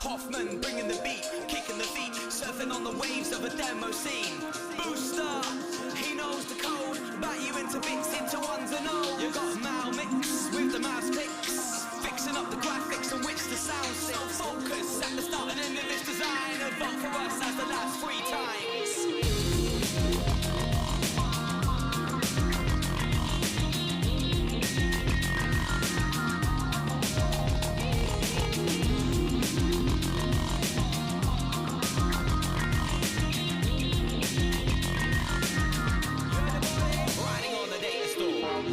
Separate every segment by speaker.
Speaker 1: Hoffman bringing the beat, kicking the feet, surfing on the waves of a demo scene. Booster, he knows the code, bat you into bits, into ones and O's. You got Mal mix with the mouse clicks, So focus at the start and end of this design, and vote for us as the last 3 times. Riding on the data storm.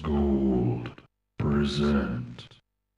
Speaker 2: Gold present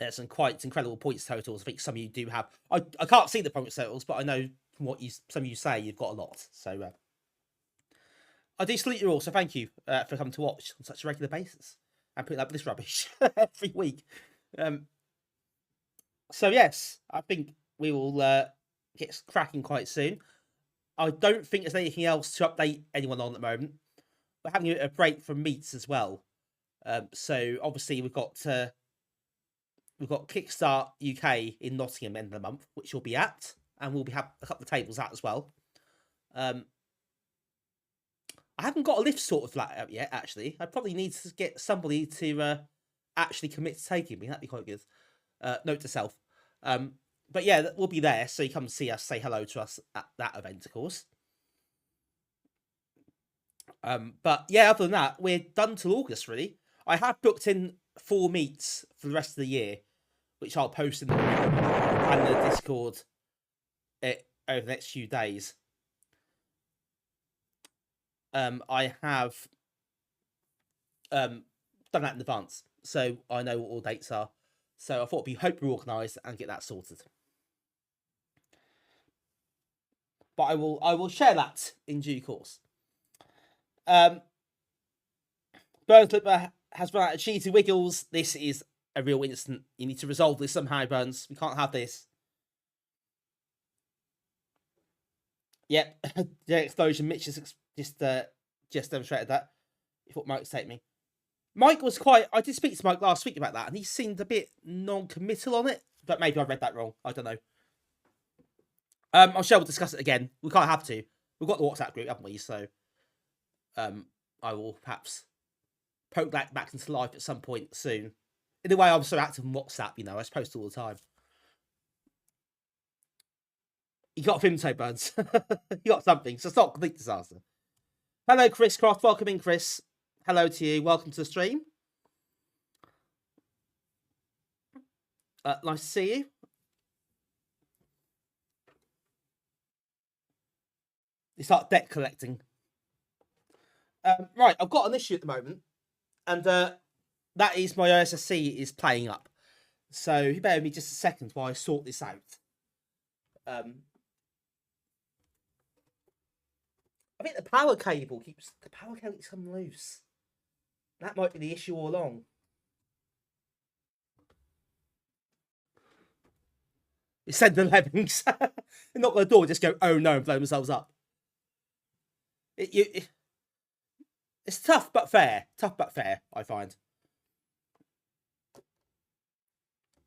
Speaker 3: There's some quite incredible points totals. I think some of you do have. I can't see the points totals, but I know from what some of you say, you've got a lot. So I do salute you all. So thank you for coming to watch on such a regular basis and putting up with this rubbish every week. So yes, I think we will get cracking quite soon. I don't think there's anything else to update anyone on at the moment. We're having a break from meets as well. So obviously we've got Kickstart UK in Nottingham end of the month, which we'll be at, and we'll have a couple of tables at as well. I haven't got a list sort of flat out yet, actually. I probably need to get somebody to actually commit to taking me. That'd be quite good. Note to self. But yeah, we'll be there, so you come and see us, say hello to us at that event, of course. But yeah, other than that, we're done till August, really. I have booked in 4 meets for the rest of the year, which I'll post in the and the Discord over the next few days. I have done that in advance, so I know what all dates are. So I thought we hope we're organised and get that sorted. But I will share that in due course. Burns Lipper has run out of cheesy wiggles. This is a real instant. You need to resolve this somehow, Burns. We can't have this. Yep, the explosion. Mitch has just demonstrated that. You thought Mike would take me. Mike was quite. I did speak to Mike last week about that, and he seemed a bit non-committal on it. But maybe I read that wrong. I don't know. I'm sure we'll discuss it again. We can't have to. We've got the WhatsApp group, haven't we? So, I will perhaps poke that back into life at some point soon. In the way I'm so active on WhatsApp, you know, I post all the time. You got a Vimto, Burns. You got something. So it's not a complete disaster. Hello, Chris Croft. Welcome in, Chris. Hello to you. Welcome to the stream. Nice to see you. You start debt collecting. Right, I've got an issue at the moment, and that is my OSSC is playing up. So you bear with me just a second while I sort this out. I think the power cable keeps coming loose. That might be the issue all along. You send the lemmings. They knock on the door, just go, oh no, and blow themselves up. It's tough but fair. Tough but fair, I find.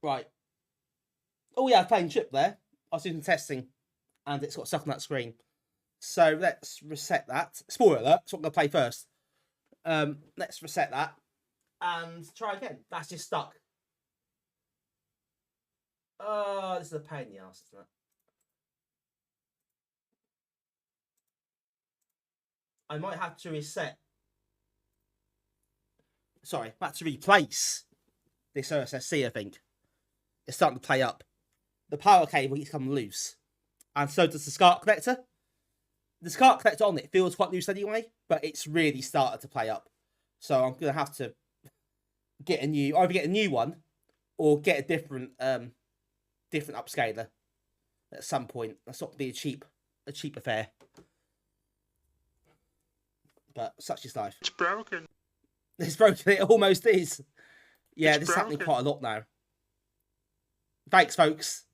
Speaker 3: Right. Oh yeah, playing chip there. I was doing testing, and it's got stuff on that screen. So let's reset that. Spoiler alert, that's what I'm going to play first. Let's reset that and try again. That's just stuck. Oh, this is a pain in the ass, isn't it? I might have to reset. Sorry, I have to replace this OSSC, I think. It's starting to play up. The power cable keeps coming loose. And so does the SCART connector. The SCART connector on it feels quite loose anyway, but it's really started to play up. So I'm going to have to either get a new one or get a different upscaler at some point. That's not going to be a cheap affair. But such is life.
Speaker 4: It's broken.
Speaker 3: It's broken. It almost is. Yeah, this is happening quite a lot now. Thanks, folks.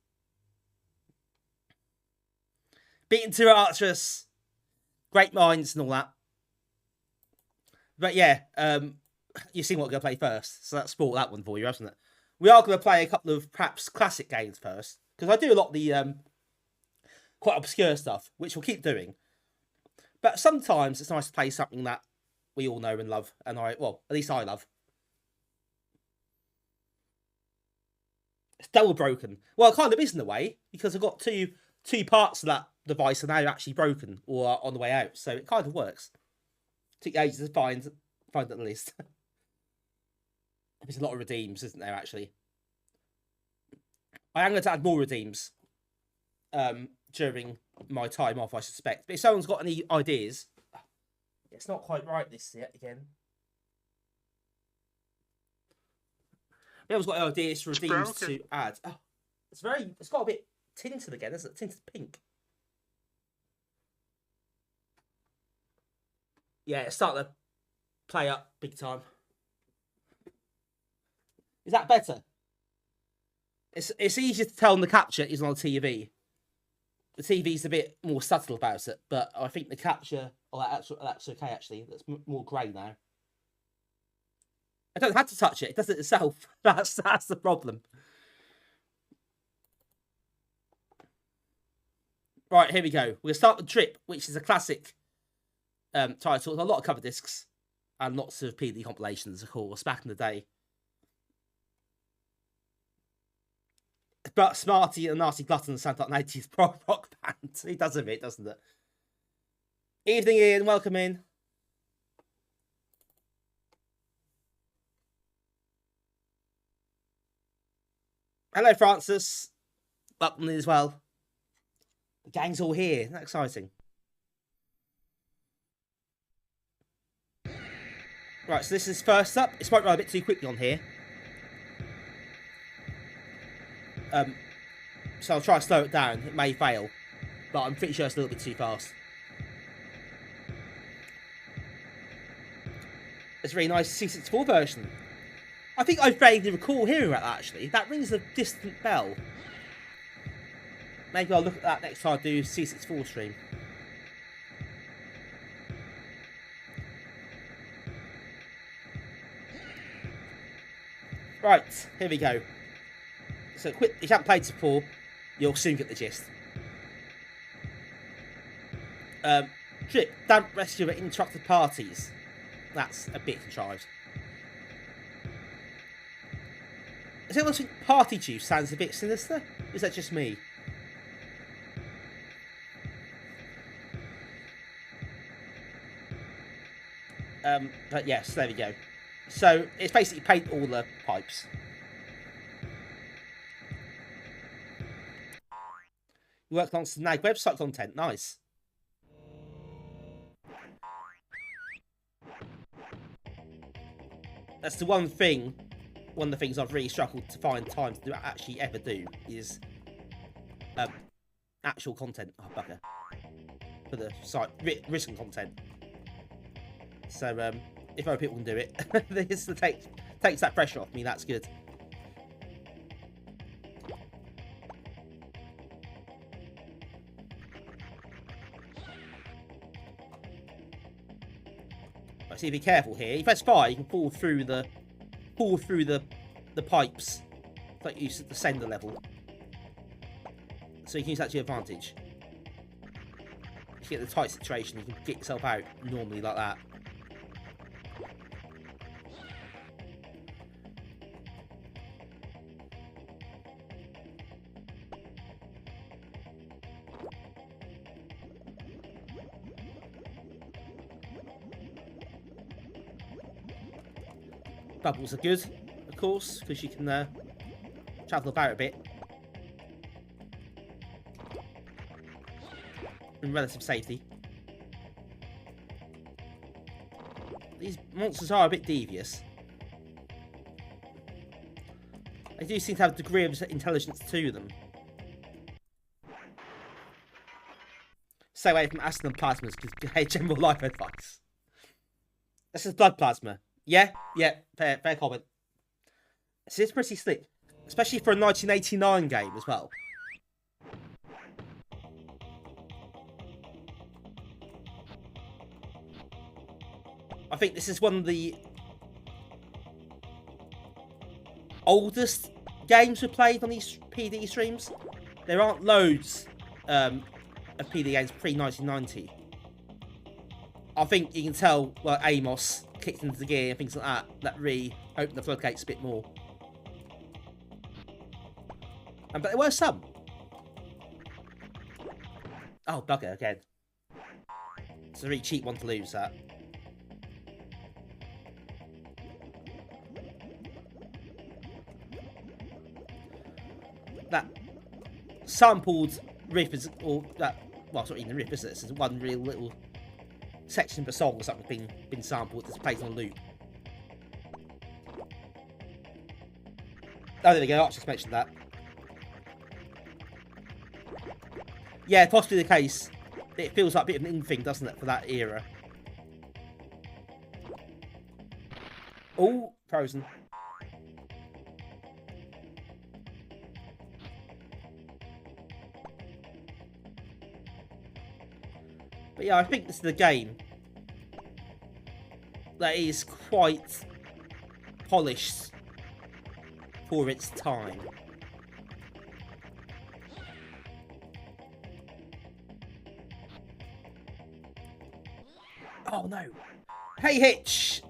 Speaker 3: Beaten to Archerous. Great minds and all that. But yeah, you've seen what we're going to play first. So that's spoiled that one for you, hasn't it? We are going to play a couple of perhaps classic games first. Because I do a lot of the quite obscure stuff, which we'll keep doing. But sometimes it's nice to play something that we all know and love. And at least I love. It's double broken. Well, it kind of is in a way, because I've got two parts of that device are now actually broken or are on the way out. So it kind of works. Took ages to find it at least. There's a lot of redeems, isn't there, actually? I am going to add more redeems during my time off, I suspect. But if someone's got any ideas... It's not quite right, this yet, again. We always got ideas for redeems
Speaker 4: broken.
Speaker 3: to add. Oh, it's got a bit tinted again, isn't it? Tinted pink. Yeah, it's starting to play up big time. Is that better? It's easier to tell on the capture is on the TV. The TV's a bit more subtle about it, but I think the capture, that's okay actually. That's more grey now. I don't have to touch it. It does it itself. That's the problem. Right, here we go. We'll start with Trip, which is a classic title. A lot of cover discs and lots of PD compilations, of course, back in the day. But Smarty and Nasty Gluttons sound like an 80s rock band. It does a bit, doesn't it? Evening, Ian. Welcome in. Hello, Francis. Welcome in as well. The gang's all here. Isn't that exciting? Right, so this is first up. It's might run a bit too quickly on here. So I'll try to slow it down. It may fail, but I'm pretty sure it's a little bit too fast. It's a really nice C64 version. I think I vaguely recall hearing about that actually. That rings a distant bell. Maybe I'll look at that next time I do C64 stream. Right, here we go. So quick, if you haven't played before, you'll soon get the gist. Trip, damp rescue at interrupted parties. That's a bit contrived. Does anyone think Party Juice sounds a bit sinister? Is that just me? But yes, there we go. So it's basically paint all the pipes. You worked on Snag website content, nice. That's the one of the things I've really struggled to find time to actually ever do is actual content. Oh, bugger. For the site, written content. So if other people can do it, this takes that pressure off me. That's good. Right, so be careful here. If you press fire, you can fall through the pipes. It's like you use the sender level, so you can use that to your advantage. If you get the tight situation, you can get yourself out normally like that. Bubbles are good, of course, because you can travel about a bit in relative safety. These monsters are a bit devious. They do seem to have a degree of intelligence to them. Stay away from acid and plasmas because hey, general life advice. This is blood plasma. Yeah, fair comment. This is pretty slick, especially for a 1989 game as well. I think this is one of the oldest games we played on these PD streams. There aren't loads of PD games pre-1990. I think you can tell, well, Amos kicked into the gear and things like that, that really opened the floodgates a bit more. But there were some. Oh, bugger again. It's a really cheap one to lose, that. That sampled riff is, or that, well, it's not even a riff, is it? It's one real little section of a song or something been sampled that's played on loop. Oh, there we go. I just mentioned that. Yeah, possibly the case. It feels like a bit of an in thing, doesn't it, for that era? Oh, frozen. But yeah, I think this is a game that is quite polished for its time. Oh no. Hey Hitch!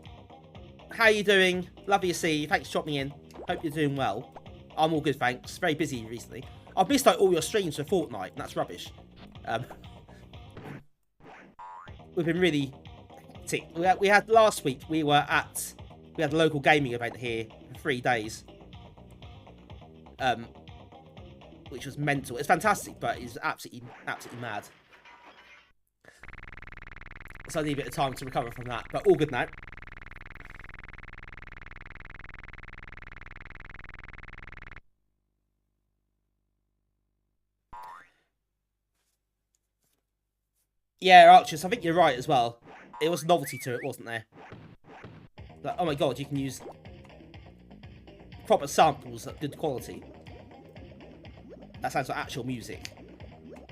Speaker 3: How you doing? Lovely to see you. Thanks for dropping in. Hope you're doing well. I'm all good, thanks. Very busy recently. I've missed like all your streams for Fortnite, and that's rubbish. We've been really hectic. We had last week. We had a local gaming event here for 3 days, which was mental. It's fantastic, but it's absolutely mad. So I need a bit of time to recover from that, but all good now. Yeah, Archers, I think you're right as well. It was novelty to it, wasn't there? Like, oh my god, you can use proper samples at good quality. That sounds like actual music.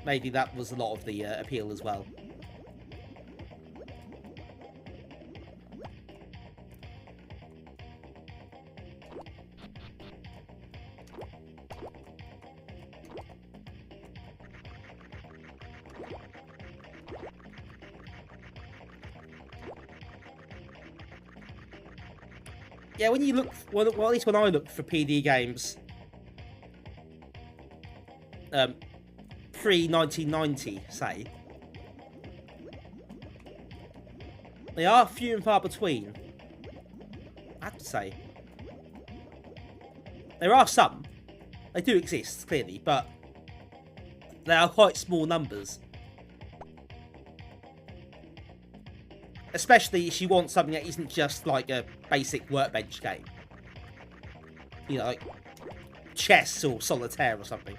Speaker 3: Maybe that was a lot of the appeal as well. Yeah, when you look, well, at least when I look for PD games, pre-1990, say, they are few and far between. I have to say, there are some. They do exist, clearly, but they are quite small numbers. Especially if you want something that isn't just like a basic workbench game. You know, like chess or solitaire or something.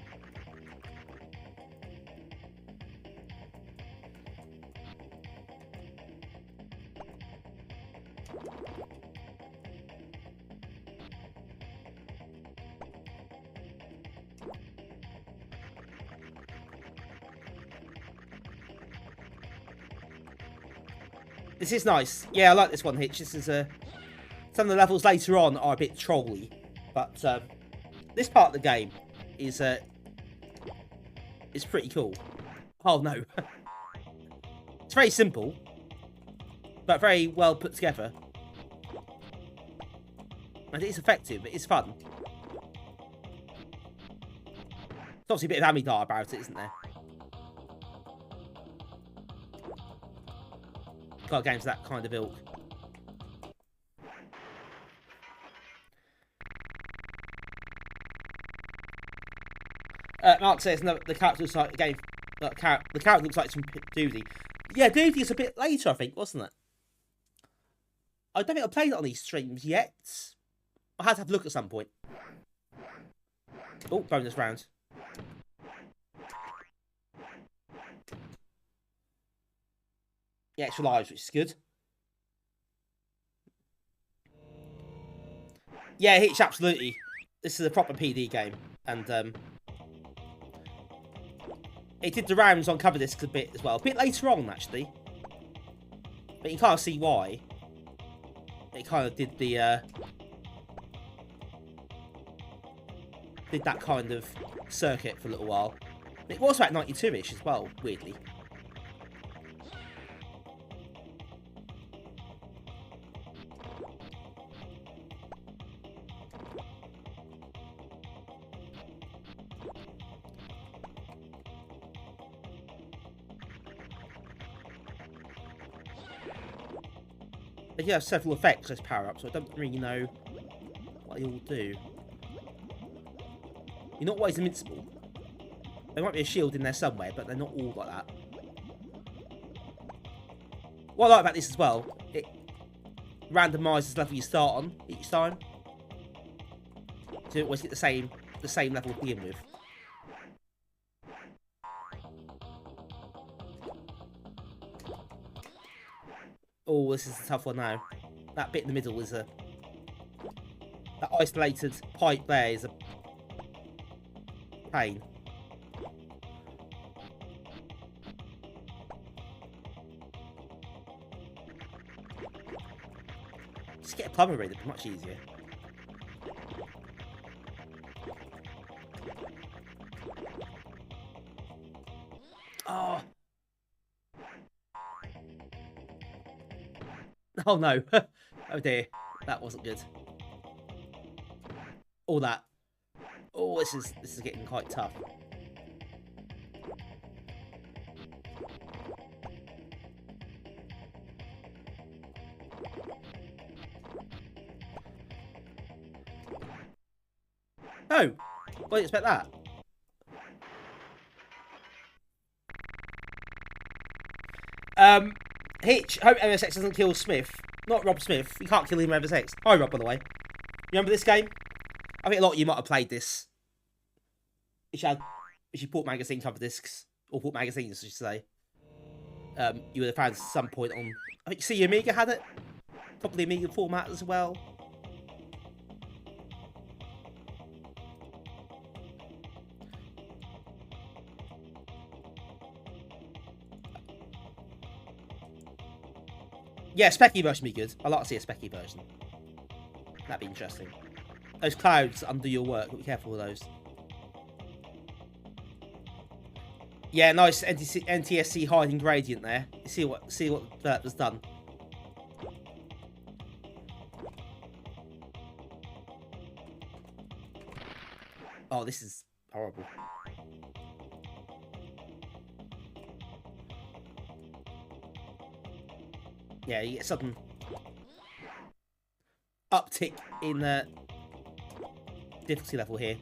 Speaker 3: This is nice. Yeah, I like this one, Hitch. This is some of the levels later on are a bit trolly, but this part of the game is pretty cool. Oh no, it's very simple, but very well put together, and it is effective. It is fun. There's obviously a bit of Amiga about it, isn't there? Got games of that kind of ilk. Mark says no, the character looks like a game. The character looks like some Doody. Yeah, Doody is a bit later, I think, wasn't it? I don't think I've played it on these streams yet. I had to have a look at some point. Oh, bonus round. Yeah, extra lives, which is good. Yeah, Hitch, absolutely. This is a proper PD game, and it did the rounds on coverdisks a bit as well. A bit later on, actually. But you can't see why. It kind of did the did that kind of circuit for a little while. It was about 92-ish as well, weirdly. They do have several effects as power-ups, so I don't really know what they all do. You're not always invincible. There might be a shield in there somewhere, but they're not all like that. What I like about this as well, it randomises the level you start on each time. So you always get the same level to begin with. Oh, this is a tough one now. That bit in the middle is that isolated pipe there is a pain. Just get a plumber in, it'd be much easier. Oh. Oh no. Oh dear. That wasn't good. All that. Oh, this is getting quite tough. Oh, I didn't expect that. Hitch, hope MSX doesn't kill Smith. Not Rob Smith. You can't kill him with MSX. Hi, Rob, by the way. You remember this game? I think a lot of you might have played this. If you bought magazine cover discs, or bought magazines, I should say. You would have found some point on... I think, see, Amiga had it. Probably Amiga format as well. Yeah, specky version would be good. I'd like to see a specky version. That'd be interesting. Those clouds undo your work. Be careful with those. Yeah, nice NTSC hiding gradient there. See what that was done. Oh, this is horrible. Yeah, you get a sudden uptick in the difficulty level here.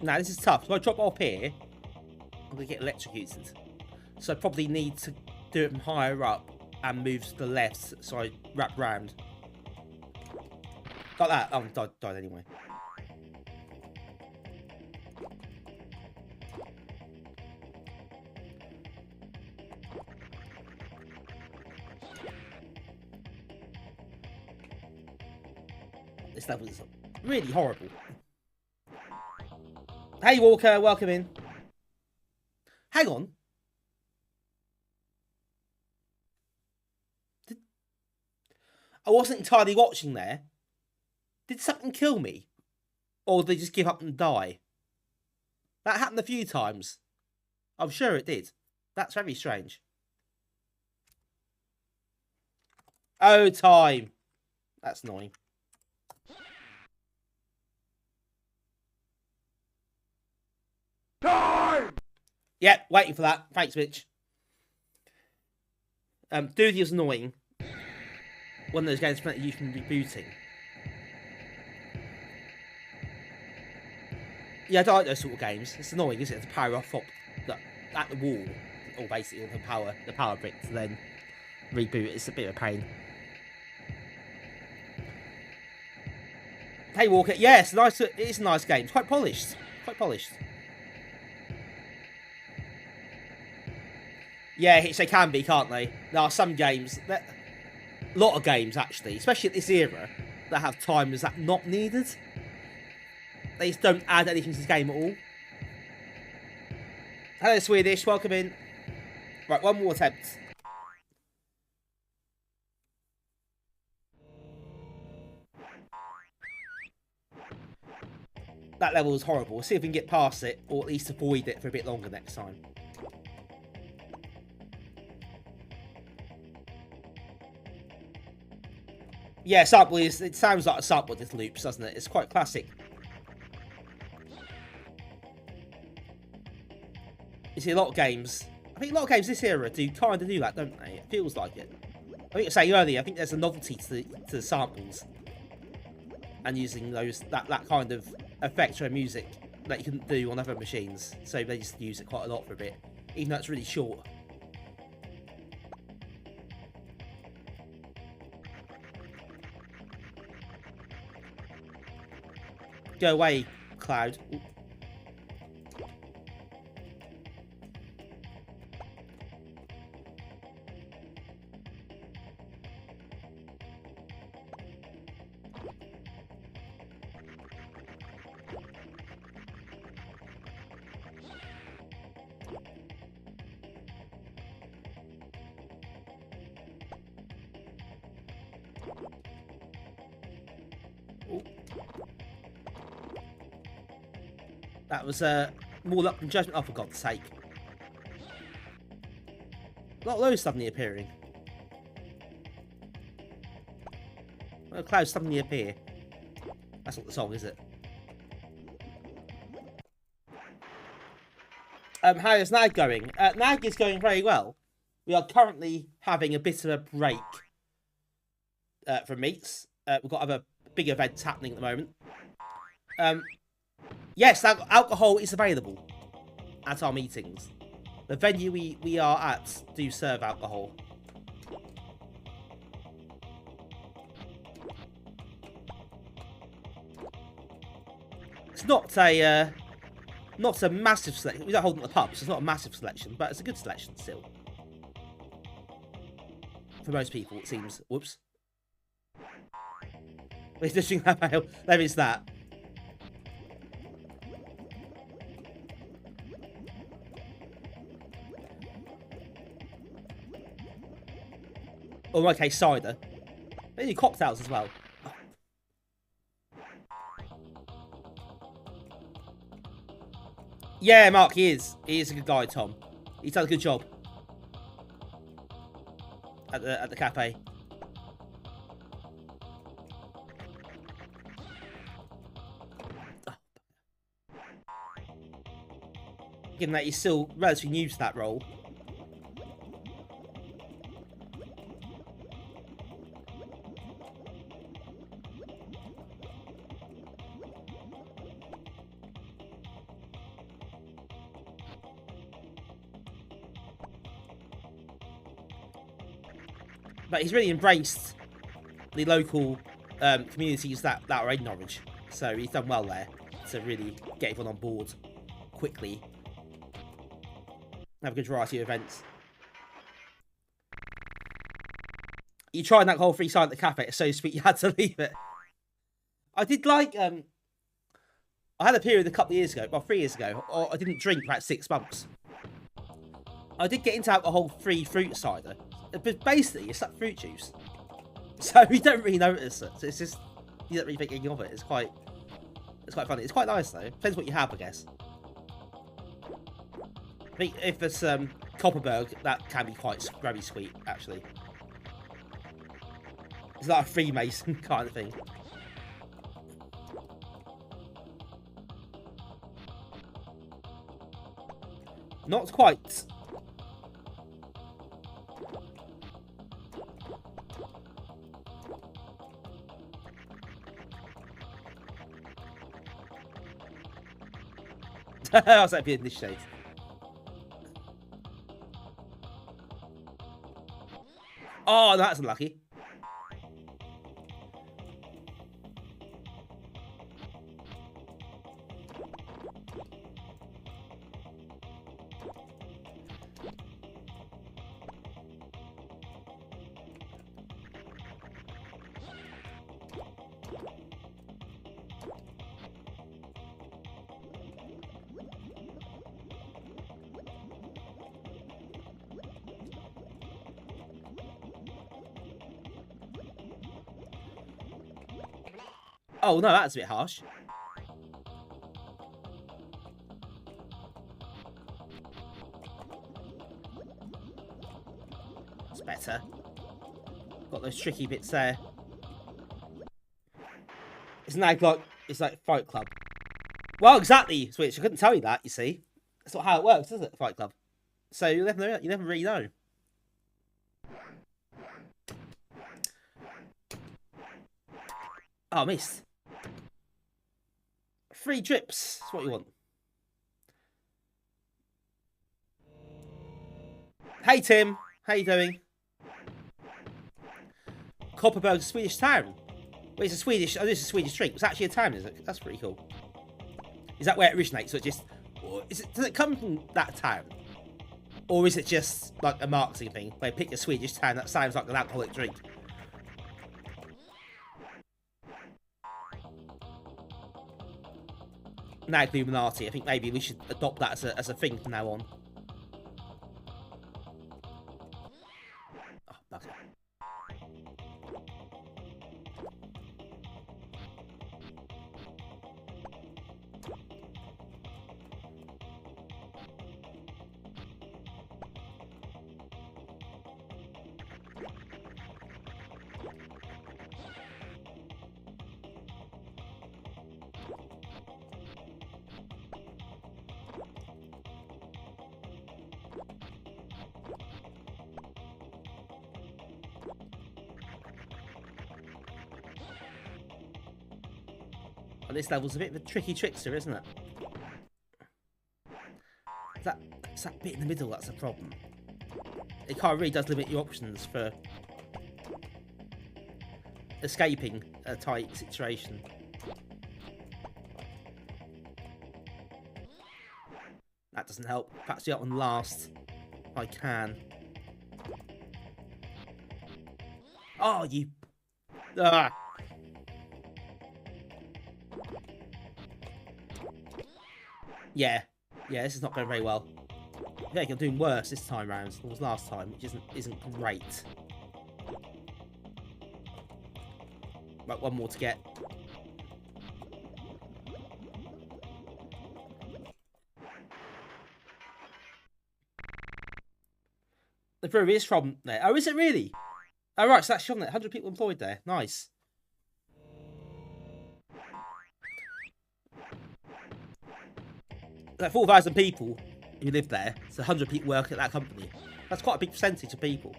Speaker 3: Now this is tough. If I drop off here, I'm going to get electrocuted. So I probably need to do it from higher up and move to the left so I wrap round. Like that. Oh, died anyway. This level is really horrible. Hey Walker, welcome in. Hang on. I wasn't entirely watching there. Did something kill me? Or did they just give up and die? That happened a few times. I'm sure it did. That's very strange. Oh, time. That's annoying.
Speaker 2: Time!
Speaker 3: Yeah, waiting for that. Thanks, Mitch. Duty is annoying. One of those games that you can rebooting. Yeah, I don't like those sort of games. It's annoying, isn't it? To power off at the wall, or basically on the power brick to then reboot. It's a bit of a pain. Hey Walker, yeah, it's nice. It is a nice game. It's quite polished. Quite polished. Yeah, they can be, can't they? There are some games, a lot of games actually, especially at this era, that have timers that not needed. They just don't add anything to the game at all. Hello Swedish, welcome in. Right, one more attempt. That level was horrible. We'll see if we can get past it, or at least avoid it for a bit longer next time. Yeah, sample is. It sounds like a sample with loops, doesn't it? It's quite classic. You see a lot of games I think a lot of games this era do kind of do that, don't they? It feels like it. I think I was saying earlier, I think there's a novelty to the samples and using that kind of effect or music that you couldn't do on other machines. So they just use it quite a lot for a bit, even though it's really short. Go away, Cloud. Ooh. That was more luck than judgment. Oh, for God's sake. A lot of those suddenly appearing. Well, clouds suddenly appear. That's not the song, is it? How is Nag going? Nag is going very well. We are currently having a bit of a break from meets. We've got other big events happening at the moment. Yes, alcohol is available at our meetings. The venue we are at do serve alcohol. It's not a massive selection. We don't hold it at the pubs. It's not a massive selection, but it's a good selection still. For most people, it seems. Whoops. We're dishing that out. There is that. Or in my case, cider. They do cocktails as well. Yeah, Mark, he is. He is a good guy, Tom. He's done a good job at the cafe. Given that he's still relatively new to that role. But he's really embraced the local communities that are in Norwich. So he's done well there to really get everyone on board quickly. Have a good variety of events. You tried that whole free sign at the cafe. It's so sweet you had to leave it. I did like... I had a period a couple of years ago, well 3 years ago, or I didn't drink for about 6 months. I did get into alcohol-free fruit cider. But basically, it's like fruit juice. So you don't really notice it. So it's just, you don't really think anything of it. It's quite funny. It's quite nice, though. Depends what you have, I guess. I think if it's Copperberg, that can be quite very sweet, actually. It's like a Freemason kind of thing. Not quite. I was like, in this shade. Oh, that's unlucky. Oh, no, that's a bit harsh. That's better. Got those tricky bits there. It's like Fight Club. Well, exactly, Switch. I couldn't tell you that, you see. That's not how it works, is it, Fight Club? So you never know. You never really know. Oh, missed. 3 drips. That's what you want. Hey Tim, how you doing? Kopparberg, Swedish town. Well, it's a Swedish. Oh, this is a Swedish drink. It's actually a town, is it? That's pretty cool. Is that where it originates? So it just, or is it? Does it come from that town, or is it just like a marketing thing? Where you pick a Swedish town that sounds like an alcoholic drink. Now Illuminati. I think maybe we should adopt that as a thing from now on. Oh, bugger. This level's a bit of a tricky trickster, isn't it? It's that bit in the middle that's a problem. It kind of really does limit your options for escaping a tight situation. That doesn't help. Perhaps do that one last. I can. Oh, you... Ah! Yeah, this is not going very well. I think I'm doing worse this time round than was last time, which isn't great. Right, one more to get. The brewery is from there. Oh, is it really? Oh, right, so that's from there. 100 people employed there. Nice. Like 4,000 people who live there, so 100 people work at that company. That's quite a big percentage of people.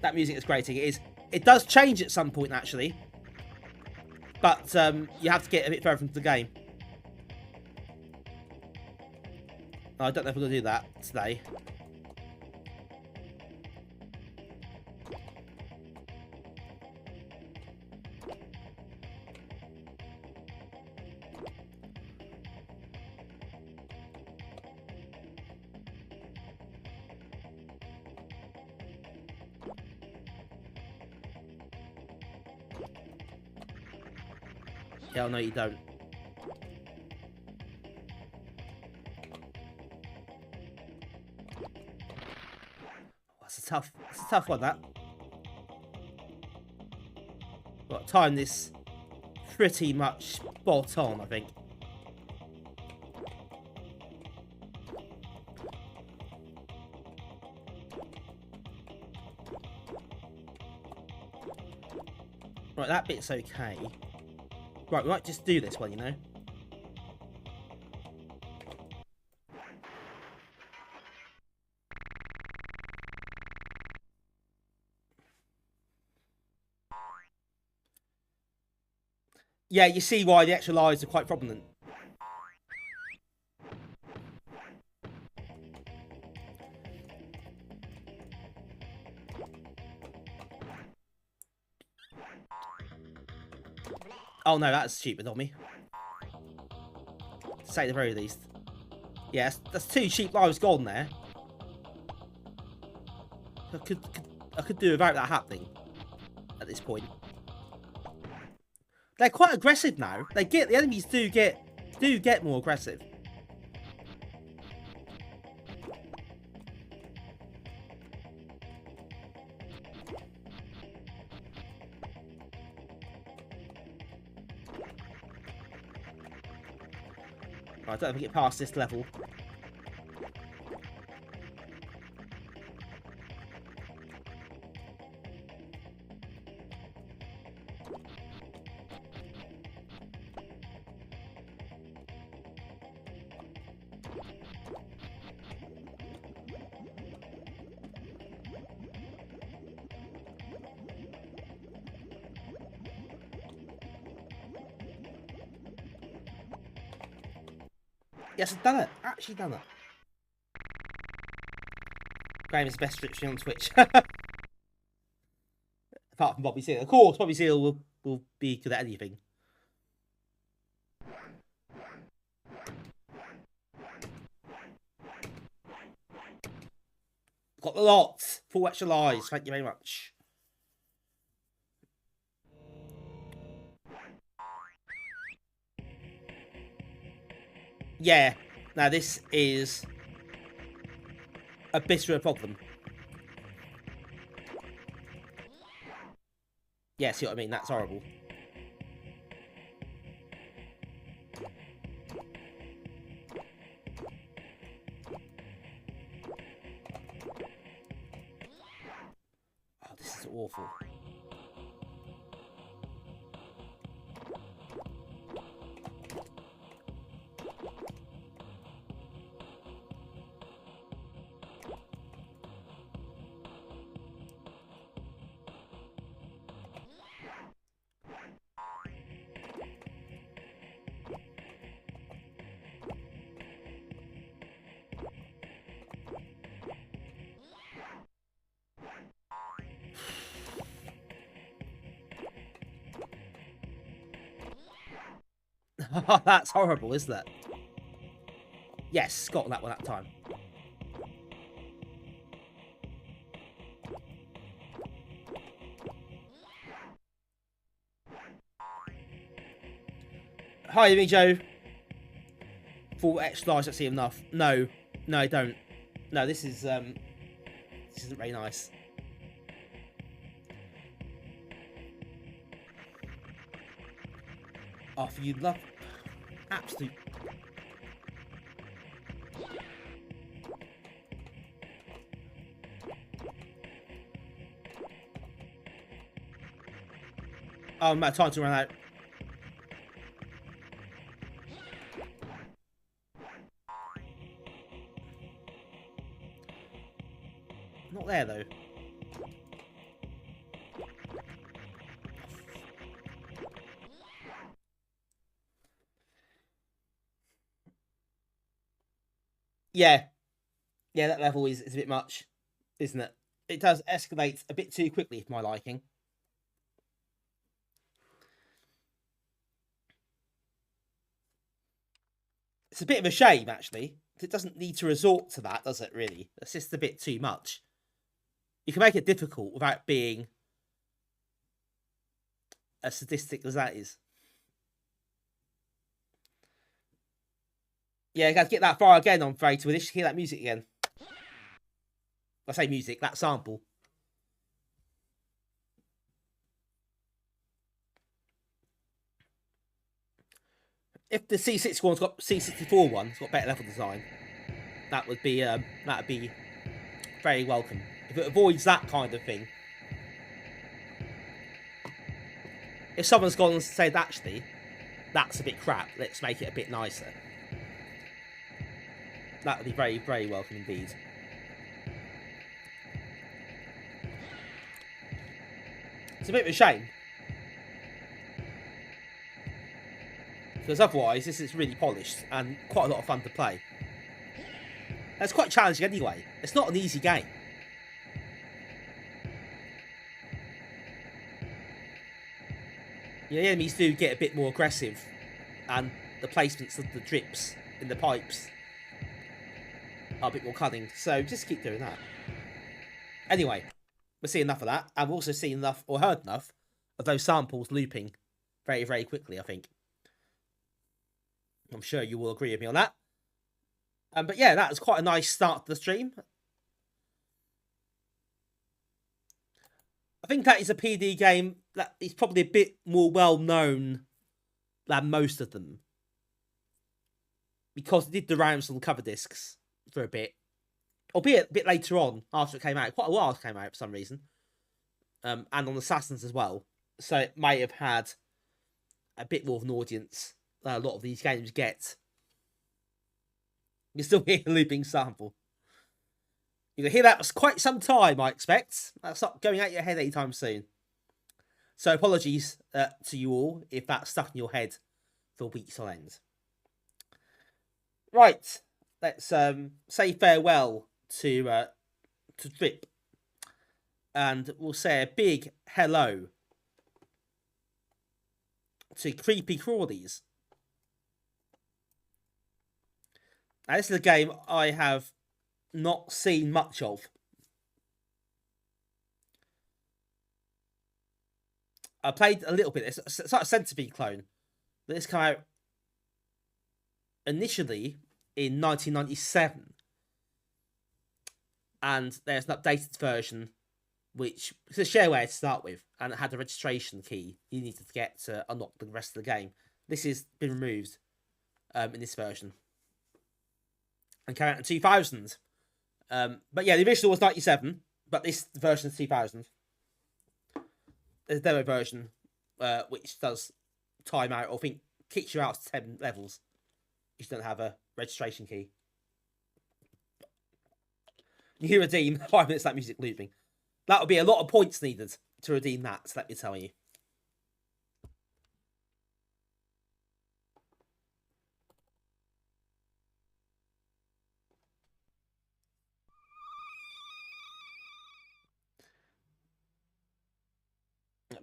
Speaker 3: That music is great. It does change at some point, actually. But you have to get a bit further into the game. I don't know if we're going to do that today. Yeah, no, you don't. That's a tough one, that. Got to time this pretty much spot on, I think. Right, that bit's okay. Right, we might just do this one, you know? Yeah, you see why the extra lives are quite prominent. Oh no, that's stupid on me. To say the very least. Yeah, that's 2 cheap lives gone there. I could do without that happening at this point. They're quite aggressive now. The enemies do get more aggressive. I don't think it passed this level. Yes, I've done it. Actually done it. Graham is the best strip stream on Twitch. Apart from Bobby Seale. Of course, Bobby Seale will be good at anything. Got the lot. 4 extra lives. Thank you very much. Yeah. Now this is a bit of a problem. Yeah, see what I mean? That's horrible. Oh, this is awful. That's horrible, isn't it? Yes, got that one that time. Hi, me Joe. 4 extra lives, don't see enough. No, no, I don't. No, this isn't very nice. Oh, for you love absolute. Oh, my time to run out. Not there though. Yeah. Yeah, that level is a bit much, isn't it? It does escalate a bit too quickly for my liking. It's a bit of a shame, actually. It doesn't need to resort to that, does it, really? It's just a bit too much. You can make it difficult without being as sadistic as that is. Yeah, you got to get that far again, I'm afraid, to hear that music again. I say music, that sample. If the C64 one's got C64 one, it's got better level design. That would be very welcome. If it avoids that kind of thing. If someone's gone and said, actually, that's a bit crap, let's make it a bit nicer. That would be very, very welcome indeed. It's a bit of a shame. Because otherwise, this is really polished and quite a lot of fun to play. And it's quite challenging anyway. It's not an easy game. Yeah, the enemies do get a bit more aggressive, and the placements of the drips in the pipes are a bit more cunning, so just keep doing that. Anyway, we'll see enough of that, and we'll also see enough, or heard enough, of those samples looping very, very quickly, I think. I'm sure you will agree with me on that. But yeah, that was quite a nice start to the stream. I think that is a PD game that is probably a bit more well-known than most of them. Because it did the rounds on cover discs for a bit. Albeit a bit later on, after it came out. Quite a while after it came out for some reason. And on Assassins as well. So it may have had a bit more of an audience than a lot of these games get. You still hear a looping sample. You're going to hear that for quite some time, I expect. That's not going out your head anytime soon. So apologies to you all if that's stuck in your head for weeks on end. Right, let's say farewell to Trip, and we'll say a big hello to Creepy Crawlies. Now, this is a game I have not seen much of. I played a little bit. It's like a Centipede clone. This came out initially in 1997. And there's an updated version, which is a shareware to start with, and it had a registration key you needed to get to unlock the rest of the game. This has been removed in this version. And came out in 2000. But yeah, the original was 97, but this version is 2000. There's a demo version, which does time out, or I think kicks you out to 10 levels if you don't have a registration key. You redeem 5 minutes of that music looping. That would be a lot of points needed to redeem that, let me tell you.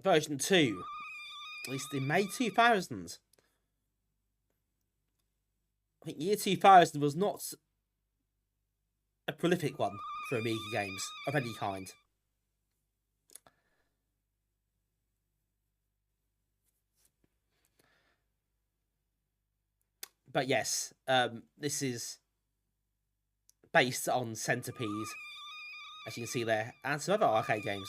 Speaker 3: Version 2, released in May 2000. I think year 2000 was not a prolific one for Amiga games of any kind. But yes, this is based on Centipede, as you can see there, and some other arcade games.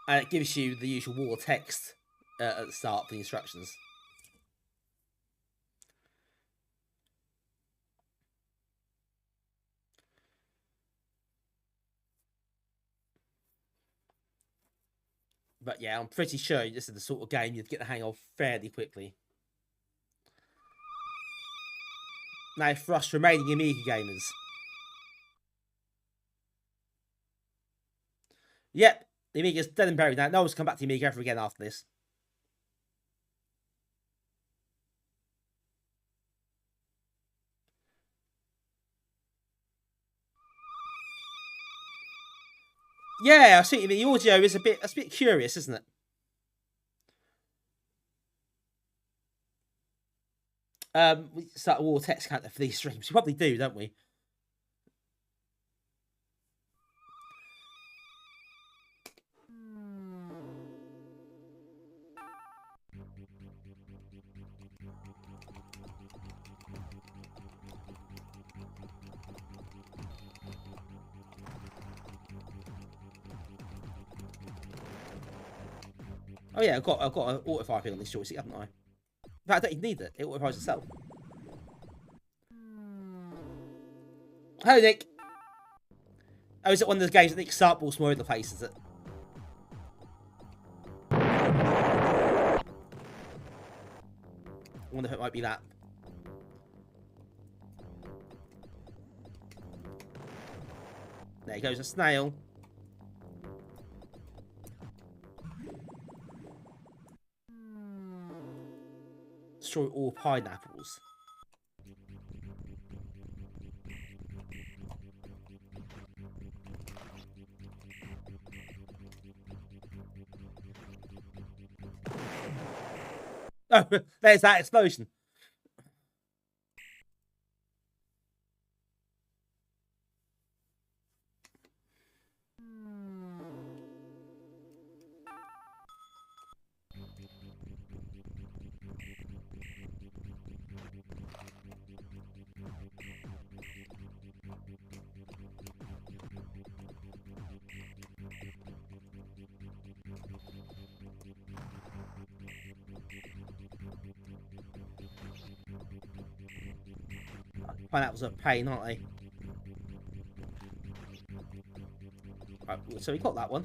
Speaker 3: And it gives you the usual wall of text at the start for the instructions. But yeah, I'm pretty sure this is the sort of game you'd get the hang of fairly quickly. Now, for us remaining Amiga gamers. Yep. The Amiga's dead and buried now. No one's come back to the Amiga ever again after this. Yeah, I see. The audio is a bit curious, isn't it? We start a wall text counter for these streams. We probably do, don't we? Oh yeah, I've got an auto-fire thing on this joystick, haven't I? In fact, I don't even need it. It auto-fires itself. Hello, Nick. Oh, is it one of those games that Nick startballs more in the place, is it? I wonder if it might be that. There goes a snail. Destroy all pineapples. Oh, there's that explosion. Pineapples are a pain, aren't they? Right, so we got that one.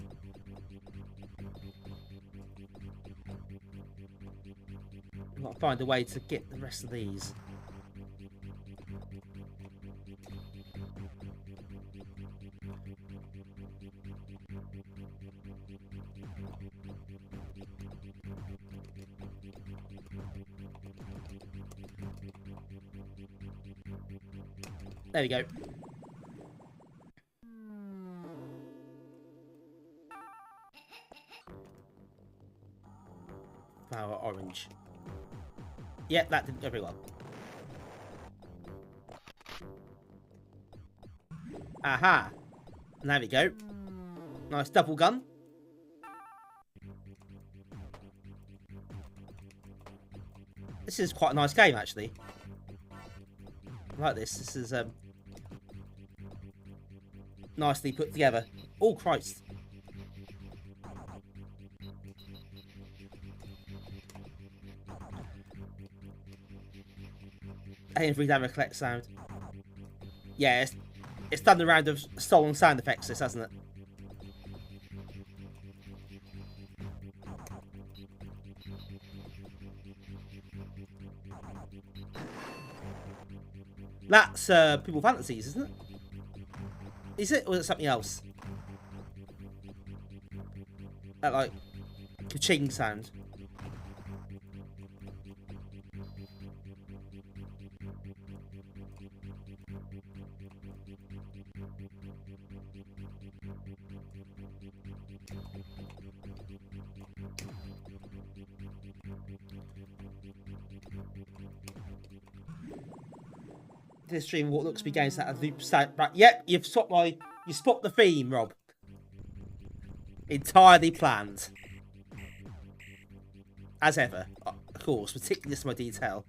Speaker 3: I've got to find a way to get the rest of these. There we go. Flower orange. Yep, that didn't go very well. Aha! And there we go. Nice double gun. This is quite a nice game, actually. I like this. This is nicely put together. Oh, Christ. Every damn collect sound. Yeah, it's done the round of stolen sound effects, this, hasn't it? That's People Fantasies, isn't it? Is it? Or is it something else? That, like, ka-ching sound. This stream what looks to be games that have loop sound. Right, yep, you spot the theme, Rob. Entirely planned. As ever, of course, particularly this my detail.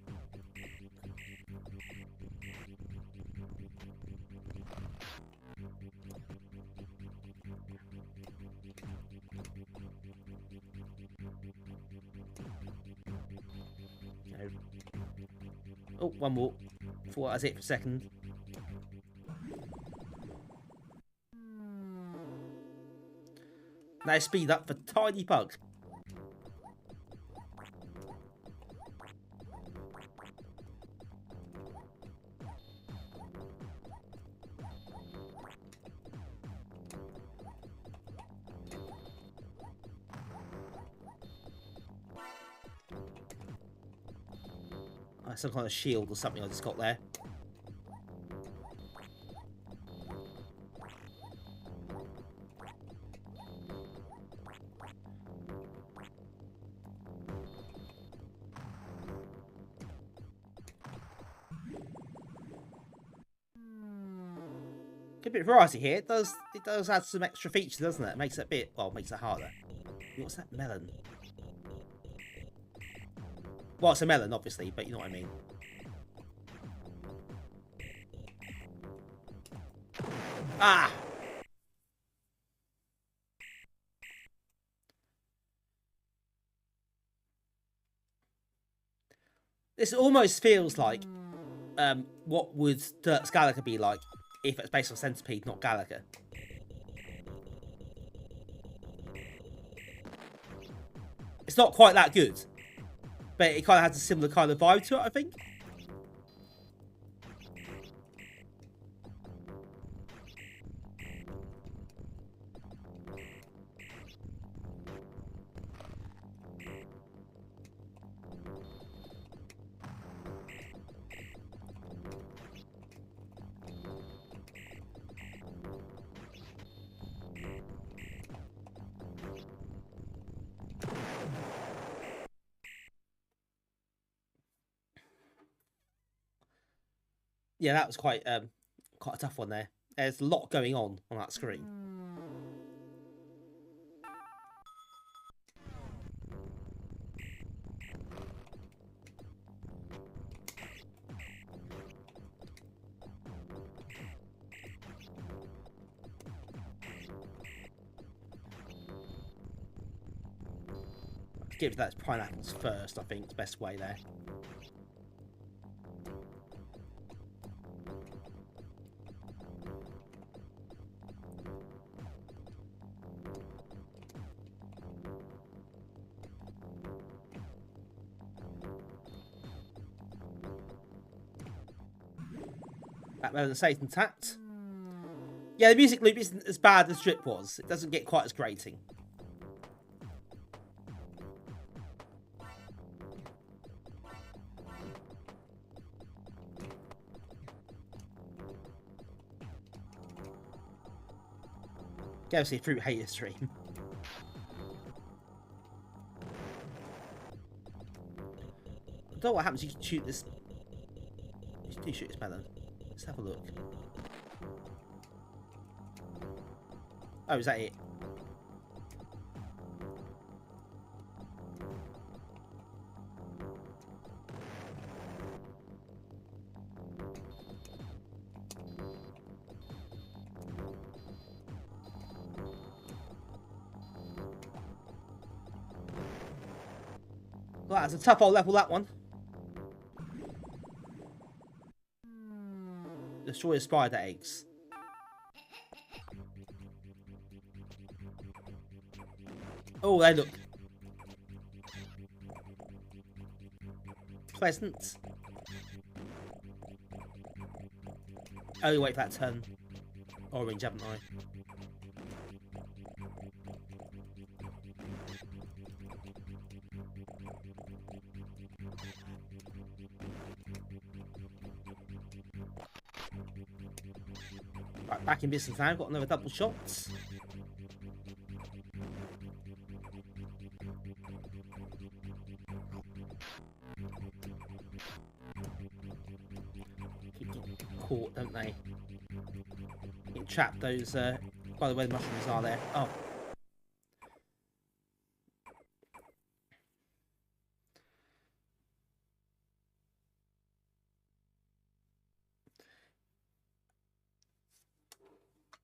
Speaker 3: Oh, one more. Thought that was it for a second. Now speed up for Tiny Bug. Some kind of shield or something I just got there. Good bit of variety here. It does add some extra features, doesn't it? It makes it a bit, well, makes it harder. What's that melon? Well, it's a melon, obviously, but you know what I mean. Ah! This almost feels like what would Dirt's Galaga be like if it's based on Centipede, not Galaga. It's not quite that good. But it kind of has a similar kind of vibe to it, I think. Yeah, that was quite a tough one there. There's a lot going on that screen. Give that pineapples first, I think, is the best way there. That melon safe and tapped. Yeah, the music loop isn't as bad as Drip was. It doesn't get quite as grating. Go see Fruit Hater stream. I don't know what happens. You can shoot this. You do shoot this melon. Let's have a look. Oh, is that it? Well, that's a tough old level, that one. Destroy the spider eggs. Oh, they look pleasant. Oh, wait for that turn orange, haven't I? Right, back in business now. Got another double shot. Keep getting caught, don't they? Get trapped. Those. By the way, the mushrooms are there. Oh.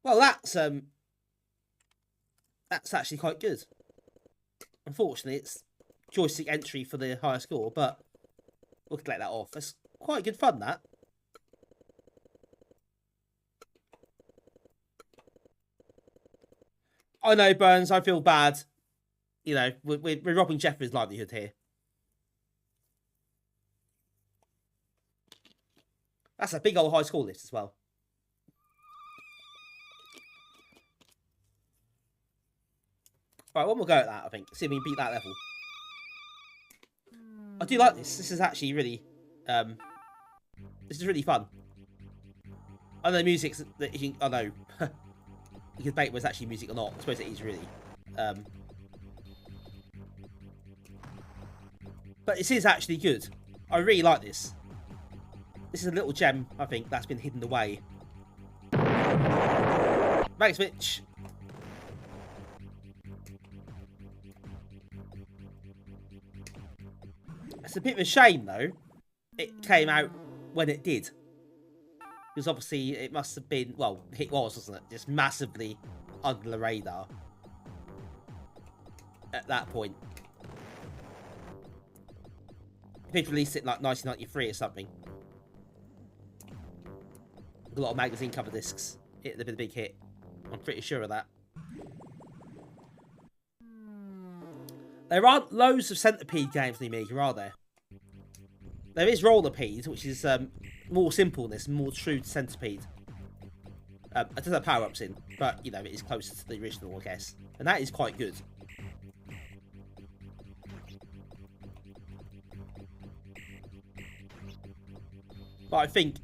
Speaker 3: Well, that's actually quite good. Unfortunately, it's joystick entry for the higher score, but we could let that off. That's quite good fun, that. I know, Burns, I feel bad. You know, we're robbing Jeff of his livelihood here. That's a big old high score list as well. Right, one more go at that, I think. See if we can beat that level. I do like this. This is actually really... this is really fun. I know the music's... I know. You can debate whether it's actually music or not. I suppose it is, really. But this is actually good. I really like this. This is a little gem, I think, that's been hidden away. Mag switch. It's a bit of a shame, though. It came out when it did. Because obviously it must have been... Well, it was, wasn't it? Just massively under the radar. At that point. People released it in like 1993 or something. A lot of magazine cover discs. It would have been a big hit. I'm pretty sure of that. There aren't loads of Centipede games in the Amiga, are there? There is Rollerpede, which is more simple in this, more true to Centipede. It does have power-ups in, but, you know, it is closer to the original, I guess. And that is quite good. But I think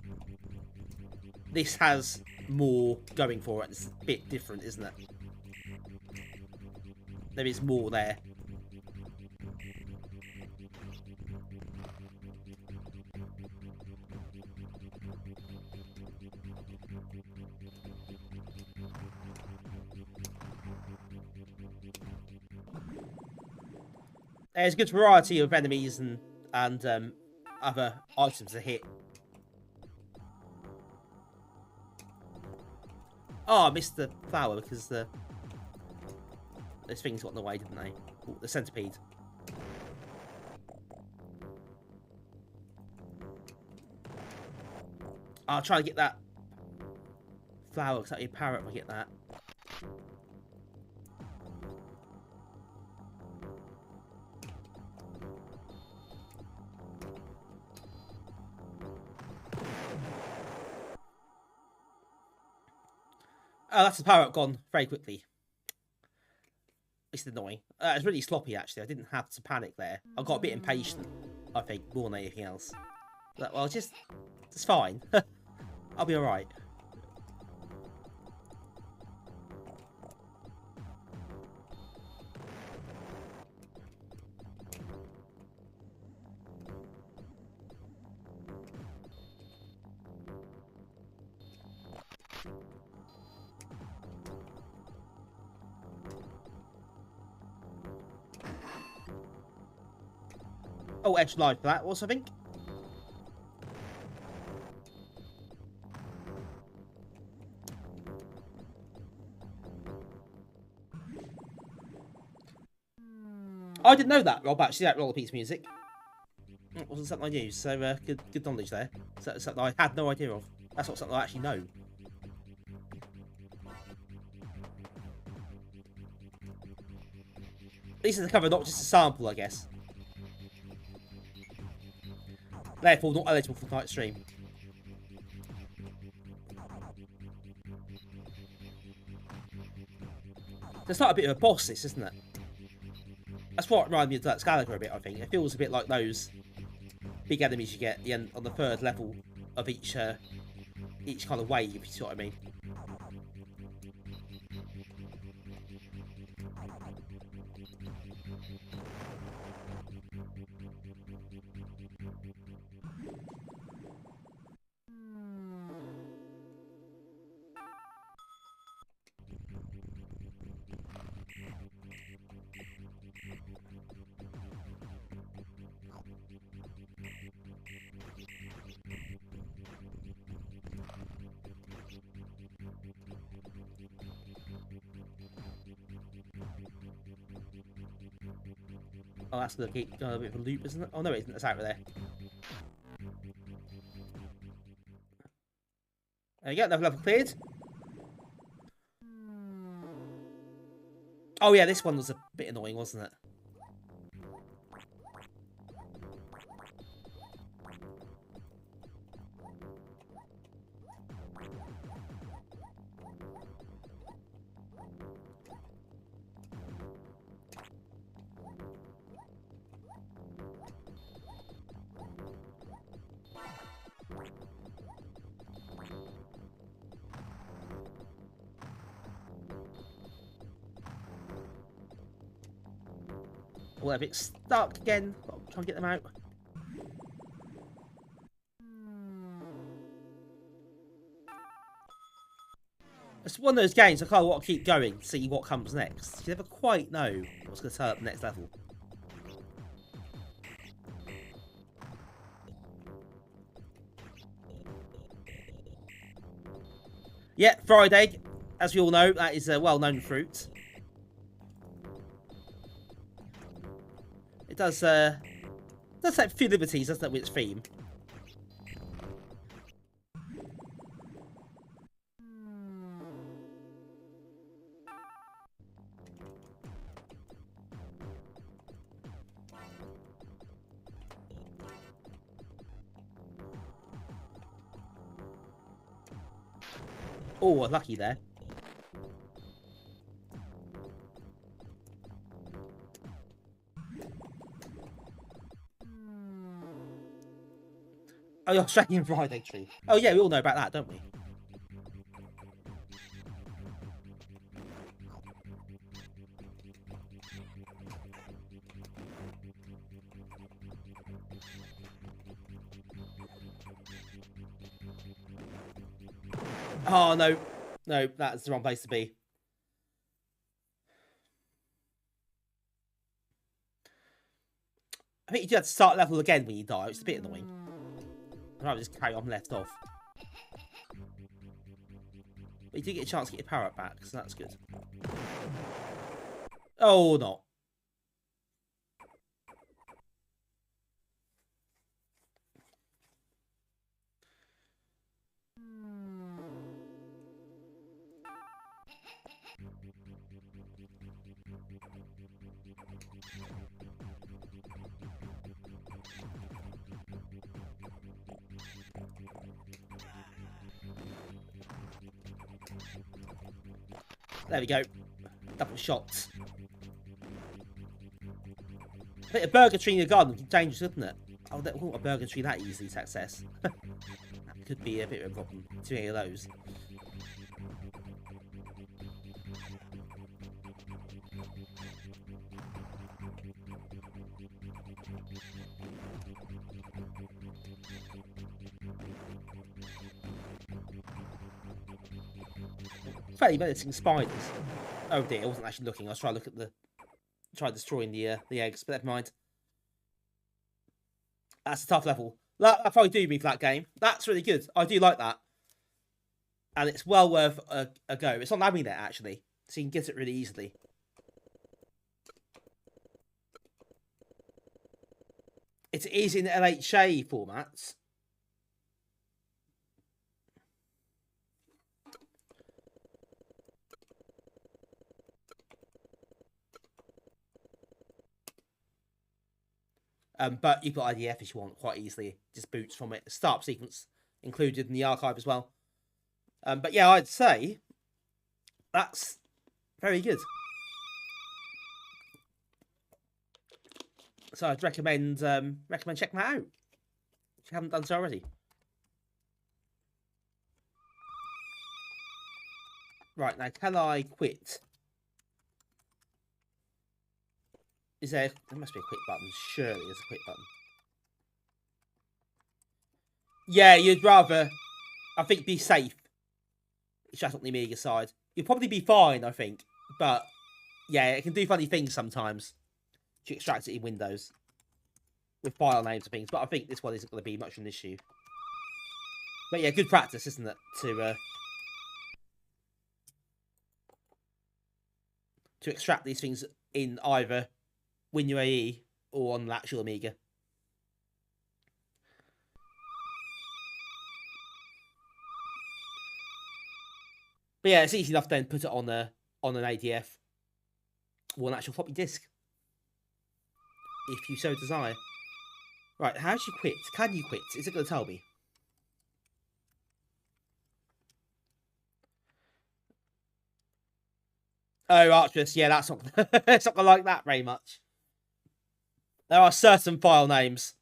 Speaker 3: this has more going for it. It's a bit different, isn't it? There is more there. There's a good variety of enemies and other items to hit. Oh, I missed the flower because those things got in the way, didn't they? Ooh, the centipede. I'll try to get that flower because that'll be a power up if I get that. Oh, that's the power-up gone very quickly. It's annoying. It's really sloppy, actually. I didn't have to panic there. I got a bit impatient, I think, more than anything else. But, well, it's fine. I'll be alright. Oh, extra life for that also, I think. I didn't know that, Rob, actually, that roller piece music. It wasn't something I knew, so good knowledge there. So, something I had no idea of. That's not something I actually know. This is a cover, not just a sample, I guess. Therefore, not eligible for tonight's stream. It's like a bit of a boss, this, isn't it? That's what reminded me of that Gallagher a bit, I think. It feels a bit like those big enemies you get at the end on the third level of each kind of wave, if you see what I mean. Oh, that's going to keep going a bit of a loop, isn't it? Oh, no, it isn't. It's out of there. There you go, another level cleared. Oh, yeah, this one was a bit annoying, wasn't it? Oh, they're a bit stuck again. I'll try and get them out. It's one of those games I kind of want to keep going, see what comes next. You never quite know what's going to turn up the next level. Yeah, fried egg. As we all know, that is a well-known fruit. It does take a few liberties, doesn't it, with its theme? Oh, lucky there. Oh, you're shaking and fried egg tree. Oh yeah, we all know about that, don't we? Oh no, no, that's the wrong place to be. I think you do have to start level again when you die. It's a bit annoying. I'd rather just carry on left off. But you do get a chance to get your power up back, so that's good. Oh, not. There we go. Double shots. I think a burger tree in your garden would be dangerous, wouldn't it? I wouldn't want a burger tree that easily to access. That could be a bit of a problem. Too many of those. Fairly menacing spiders. Oh dear, I wasn't actually looking. I was trying to look at the... Try destroying the eggs, but never mind. That's a tough level. That probably do me for that game. That's really good. I do like that. And it's well worth a go. It's on Amiga actually, so you can get it really easily. It is in LHA formats. But you've got IDF if you want quite easily. Just boots from it. The startup sequence included in the archive as well. But yeah, I'd say that's very good. So I'd recommend checking that out if you haven't done so already. Right, now can I quit? There must be a quit button. Surely there's a quit button. Yeah, you'd rather, I think, be safe. It's just on the Amiga side. You'll probably be fine, I think. But, yeah, it can do funny things sometimes. To extract it in Windows. With file names and things. But I think this one isn't going to be much of an issue. But yeah, good practice, isn't it? To extract these things in either WinUAE or on the actual Amiga. But yeah, it's easy enough then to put it on an ADF or an actual floppy disk. If you so desire. Right, how do you quit? Can you quit? Is it going to tell me? Oh, Arcturus, yeah, that's not it's not going to like that very much. There are certain file names.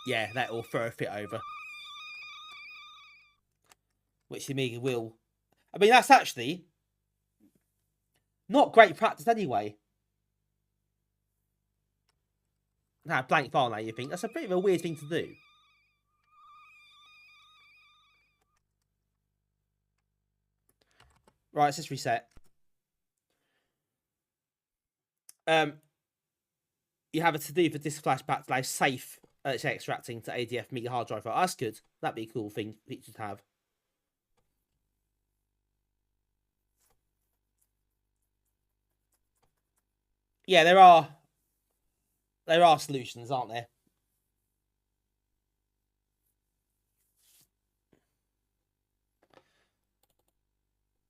Speaker 3: Yeah, that will throw a fit over. Which the Amiga will. I mean, that's actually not great practice anyway. Now, blank file name, you think? That's a bit of a weird thing to do. Right, let's just reset. You have a to-do for disk flashback to allow safe extracting to ADF Amiga hard drive file. That's good. That'd be a cool thing to have. Yeah, there are solutions, aren't there?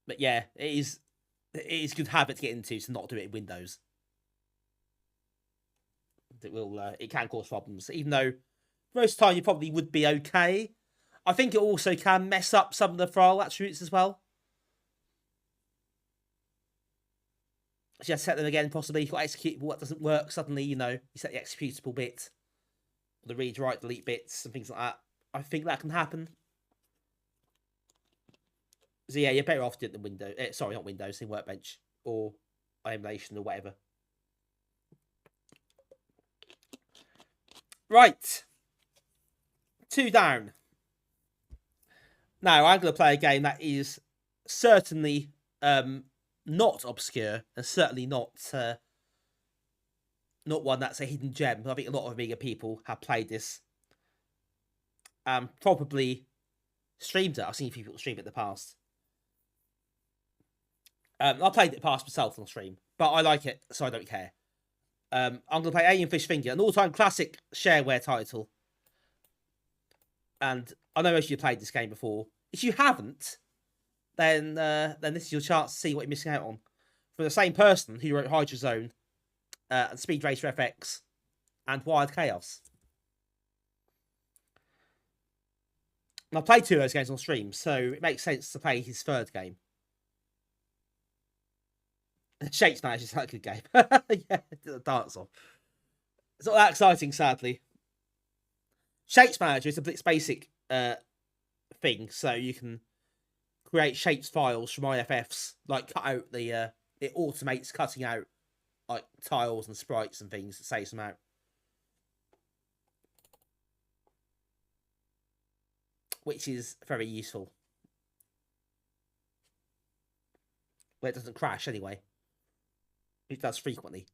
Speaker 3: But yeah, it is a good habit to get into to not do it in Windows. It can cause problems, even though most of the time you probably would be okay. I think it also can mess up some of the file attributes as well. So you have to set them again, possibly. You've got executable, what doesn't work, suddenly, you set the executable bit, the read, write, delete bits, and things like that. I think that can happen. So yeah, you're better off doing it in Windows. Sorry, not Windows, in Workbench or emulation or whatever. Right. 2 down. Now, I'm going to play a game that is certainly not obscure and certainly not one that's a hidden gem. I think a lot of Amiga people have played this. Probably streamed it. I've seen people stream it in the past. I played it past myself on stream, but I like it, so I don't care. I'm going to play Alien Fish Finger, an all-time classic Shareware title. And I know most of you played this game before. If you haven't, then this is your chance to see what you're missing out on. From the same person who wrote Hydrozone, and Speed Racer FX, and Wild Chaos. And I played 2 of those games on stream, so it makes sense to play his 3rd game. Shapes Manager is a good game. Yeah, the dance on. It's not that exciting, sadly. Shapes Manager is a Blitz Basic thing, so you can create shapes files from IFFs, like cut out the it automates cutting out like tiles and sprites and things that saves them out. Which is very useful. Well, it doesn't crash anyway. It does frequently.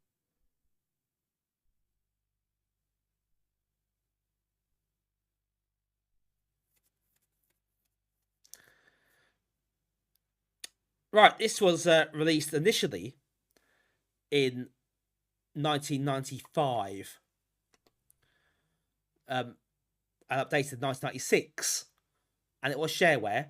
Speaker 3: Right, this was released initially in 1995. And updated in 1996. And it was shareware.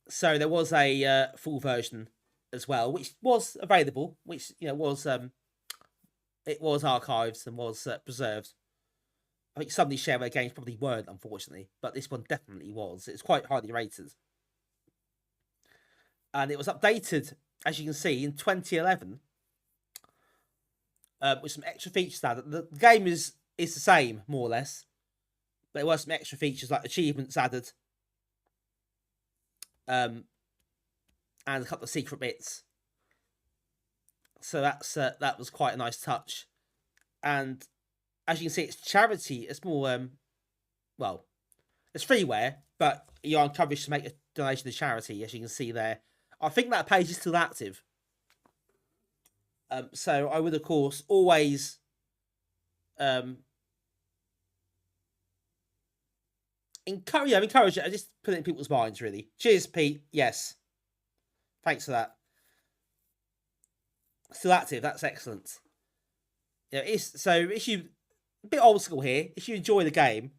Speaker 3: So there was a full version as well, which was available, which was it was archived and was preserved. I think some of these shareware games probably weren't, unfortunately, but this one definitely was. It's quite highly rated, and it was updated, as you can see, in 2011 with some extra features. Added. The game is the same, more or less, but there were some extra features like achievements added. And a couple of secret bits. So that was quite a nice touch. And as you can see, it's charity. It's more well, it's freeware, but you're encouraged to make a donation to charity, as you can see there. I think that page is still active. So I would, of course, always encourage it. I just put it in people's minds, really. Cheers, Pete. Yes. Thanks for that. Still active. That's excellent. Yeah, if you a bit old school here, if you enjoy the game,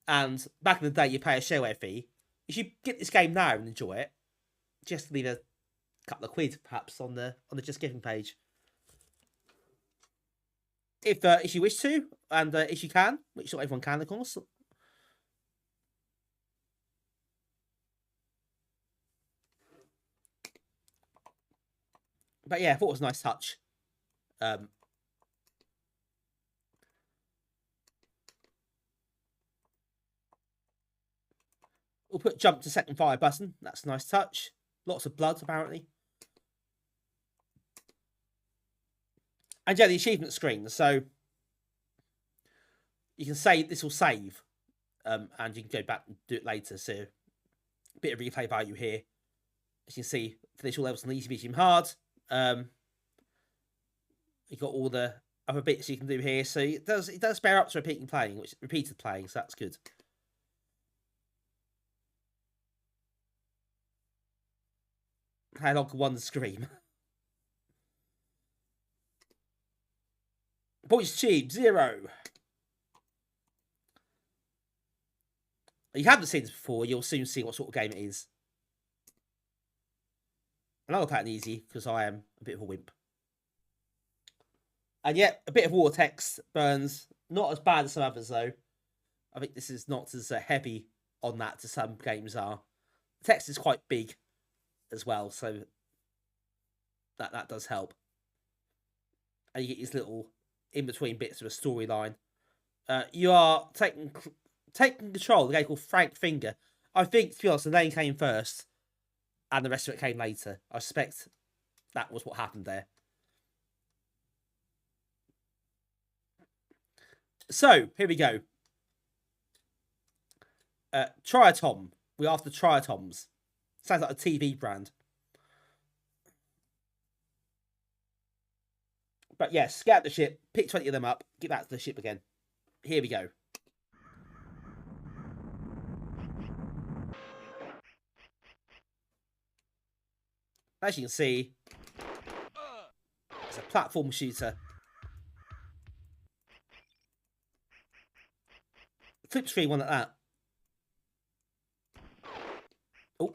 Speaker 3: and back in the day you pay a shareware fee, if you get this game now and enjoy it, just leave a couple of quid perhaps on the Just Giving page. If you wish to, and if you can, which not everyone can, of course. But yeah, I thought it was a nice touch. We'll put jump to second fire button. That's a nice touch. Lots of blood, apparently. And yeah, the achievement screen. So you can say this will save. And you can go back and do it later. So a bit of replay value here. As you can see, finish all levels on easy, medium, hard. You've got all the other bits you can do here. So it does bear up to repeated playing, so that's good. How long can one scream? Points achieved, 0. You haven't seen this before, you'll soon see what sort of game it is. And I'll play it easy, because I am a bit of a wimp. And yet, a bit of war text burns. Not as bad as some others, though. I think this is not as heavy on that as some games are. The text is quite big as well, so that does help. And you get these little in-between bits of a storyline. You are taking control of a guy called Frank Finger. I think, to be honest, the name came first, and the rest of it came later. I suspect that was what happened there. So, here we go. Triatom. We're after Triatoms. Sounds like a TV brand. But yes, get out the ship, pick 20 of them up, get back to the ship again. Here we go. As you can see, it's a platform shooter. Flip screen one at that. Oh.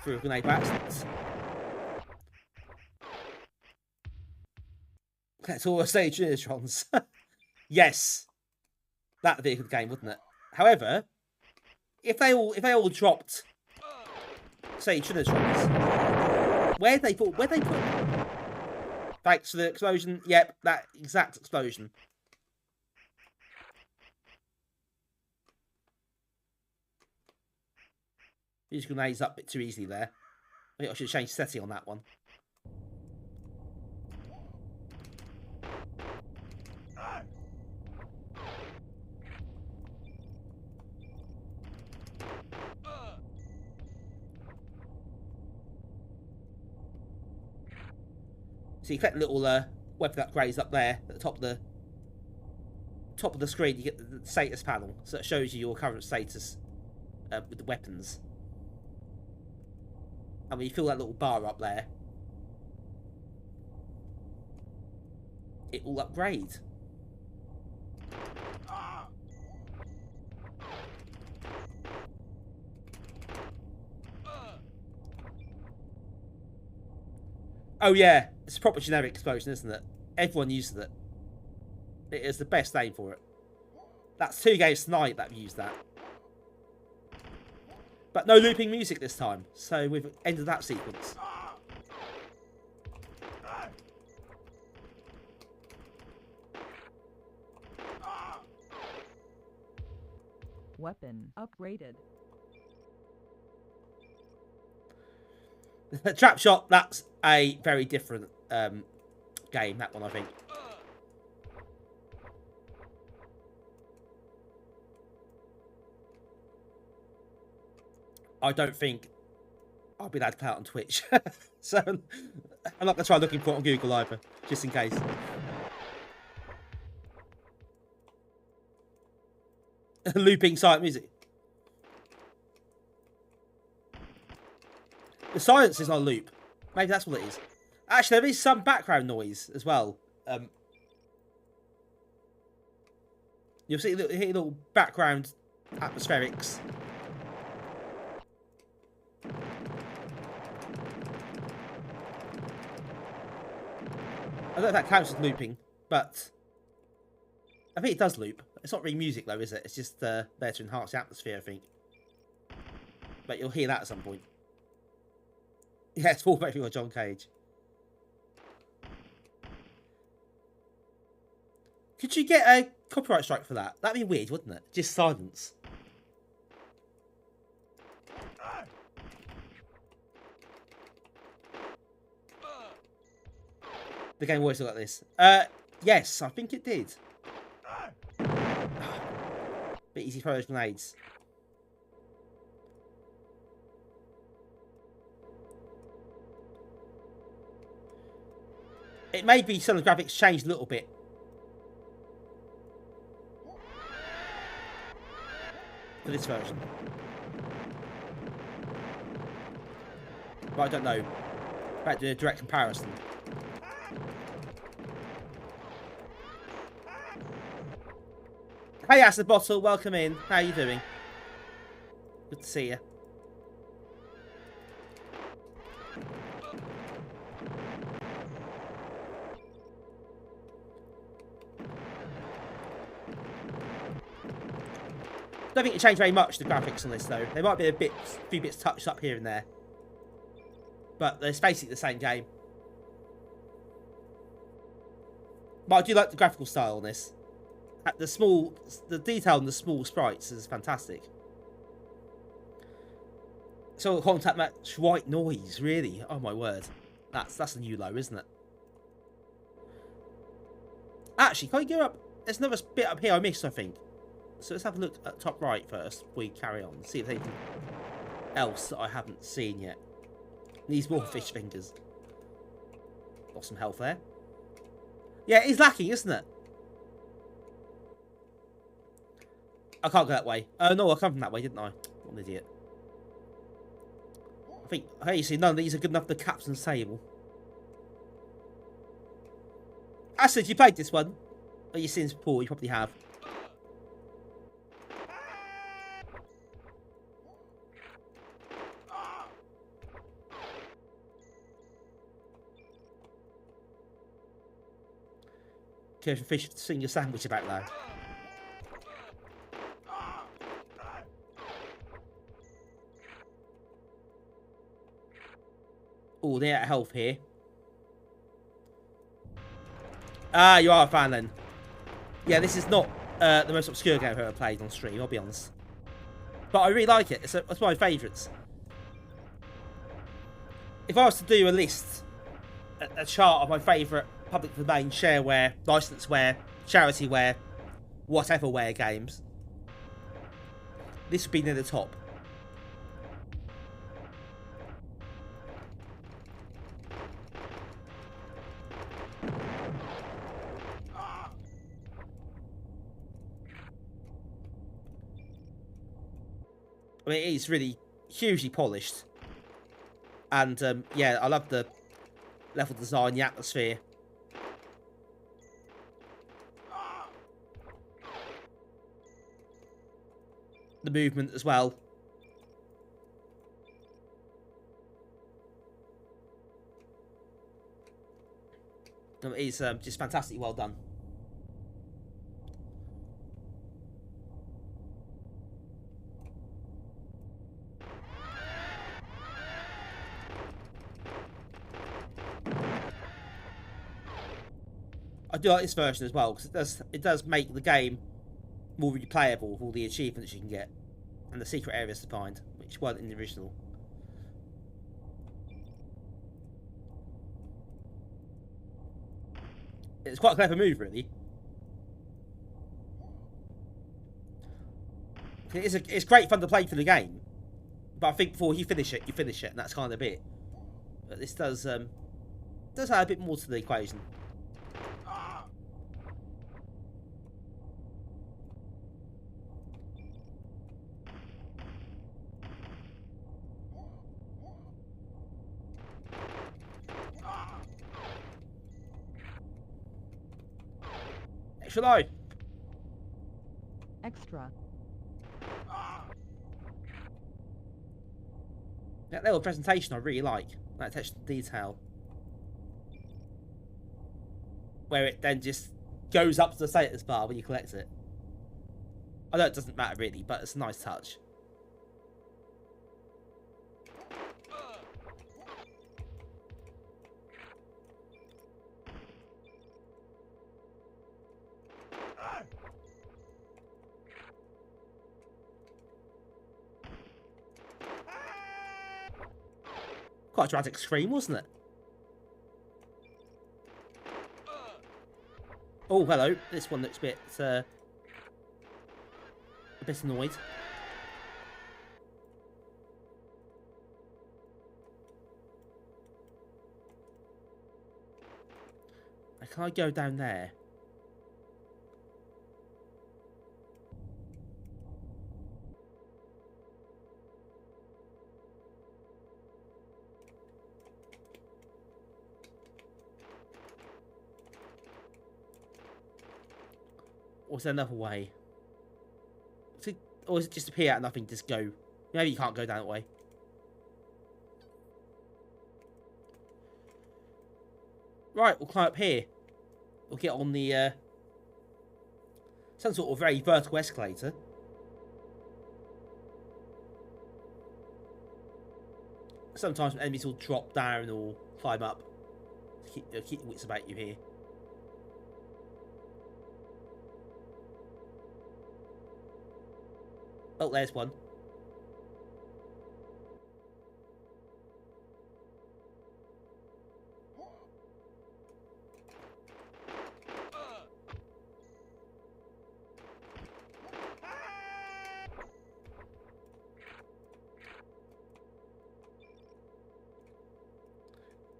Speaker 3: Threw a grenade by accident. That's all I say, Trons. Yes. That would be a good game, wouldn't it? However, if they all dropped, say, Trinitrons, where'd they put them? Thanks for the explosion. Yep, that exact explosion. These grenades up a bit too easily there. I think I should change setting on that one. So you collect little weapon upgrades up there at the top of the screen. You get the status panel, so it shows you your current status with the weapons. And when you feel that little bar up there, it will upgrade. Oh yeah, it's a proper generic explosion, isn't it? Everyone uses it. It is the best name for it. That's 2 games tonight that have used that. But no looping music this time, so we've ended that sequence.
Speaker 4: Weapon upgraded.
Speaker 3: The Trap Shot, that's a very different game, that one, I think. I don't think I'll be allowed to play it on Twitch. So I'm not going to try looking for it on Google either, just in case. Looping silent music. The silence is on loop. Maybe that's what it is. Actually, there is some background noise as well. You'll see hear little background atmospherics. I don't know if that counts as looping, but I think it does loop. It's not really music though, is it? It's just there to enhance the atmosphere, I think. But you'll hear that at some point. Yeah, it's wallpaper on John Cage. Could you get a copyright strike for that? That'd be weird, wouldn't it? Just silence. The game always look like this. Yes, I think it did. Bit easy for those grenades. It may be some of the graphics changed a little bit. For this version. But I don't know. About doing a direct comparison. Hey Acid Bottle, welcome in. How you doing? Good to see you. I don't think it changed very much, the graphics on this though. There might be a few bits touched up here and there. But it's basically the same game. But I do like the graphical style on this. The detail in the small sprites is fantastic. So contact match white noise, really? Oh my word. That's a new low, isn't it? Actually, can I go up? There's another bit up here I missed, I think. So let's have a look at top right first before we carry on. See if there's anything else that I haven't seen yet. Needs more fish fingers. Got some health there. Yeah, it is lacking, isn't it? I can't go that way. Oh no, I come from that way, didn't I? What an idiot. I think, hey, you see, none of these are good enough for the captain's table. Acid, you played this one? Oh, you've seen this before, you probably have. Careful fish to sing your sandwich about that. Oh, they're out of health here. Ah, you are a fan then. Yeah, this is not the most obscure game I've ever played on stream, I'll be honest. But I really like it. It's one of my favourites. If I was to do a list, a chart of my favourite public domain, shareware, licenceware, charityware, whateverware games, this would be near the top. I mean, it is really hugely polished. And yeah, I love the level design, the atmosphere. The movement as well. It's just fantastically well done. I do like this version as well because it does make the game more replayable with all the achievements you can get and the secret areas to find, which weren't in the original. It's quite a clever move, really. It's great fun to play for the game, but I think before you finish it, and that's kind of the bit. But this does add a bit more to the equation. Extra life.
Speaker 4: Extra.
Speaker 3: That little presentation I really like. That attention to detail. Where it then just goes up to the status bar when you collect it. I know it doesn't matter really, but it's a nice touch. Quite a dramatic scream, wasn't it? Oh, hello. This one looks a bit annoyed. Can I go down there? Or is there another way? Or is it just appear out of nothing, just go? Maybe you can't go down that way. Right, we'll climb up here. We'll get on the some sort of very vertical escalator. Sometimes enemies will drop down or climb up. Keep your wits about you here. Oh, there's one.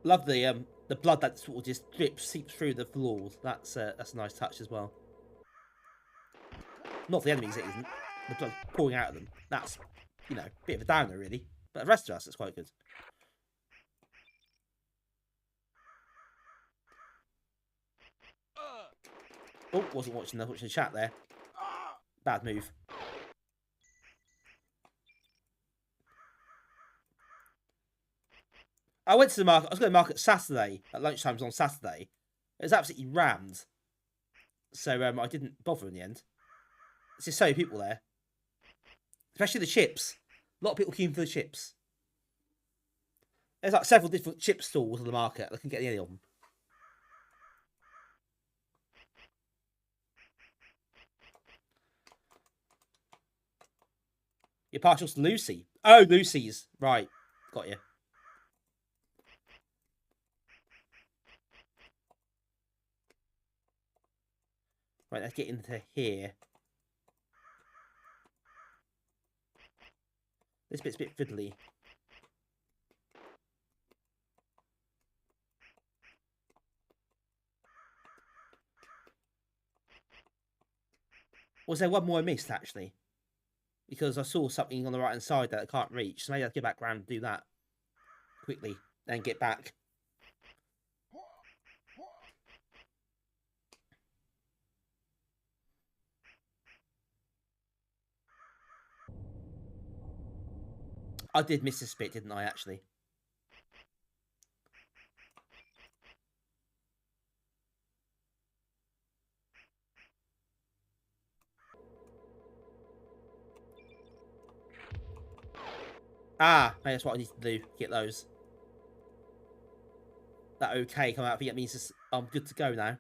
Speaker 3: Love the blood that sort of just seeps through the floors. That's a nice touch as well. Not the enemies, it isn't. The blood pouring out of them. That's, you know, a bit of a downer, really. But the rest of us, it's quite good. Oh, wasn't watching the chat there. Bad move. I went to the market. I was going to market Saturday at lunchtime on Saturday. It was absolutely rammed. So I didn't bother in the end. There's just so many people there. Especially the chips. A lot of people queuing for the chips. There's like several different chip stalls on the market. I can get any of them. You're partial to Lucy. Oh, Lucy's. Right. Got you. Right, let's get into here. This bit's a bit fiddly. Was there one more I missed, actually? Because I saw something on the right-hand side that I can't reach. So maybe I'll get back around and do that. quickly, then get back. I did miss this bit, didn't I, actually? Ah, maybe that's what I need to do. Get those. That okay come out. I think that means I'm good to go now.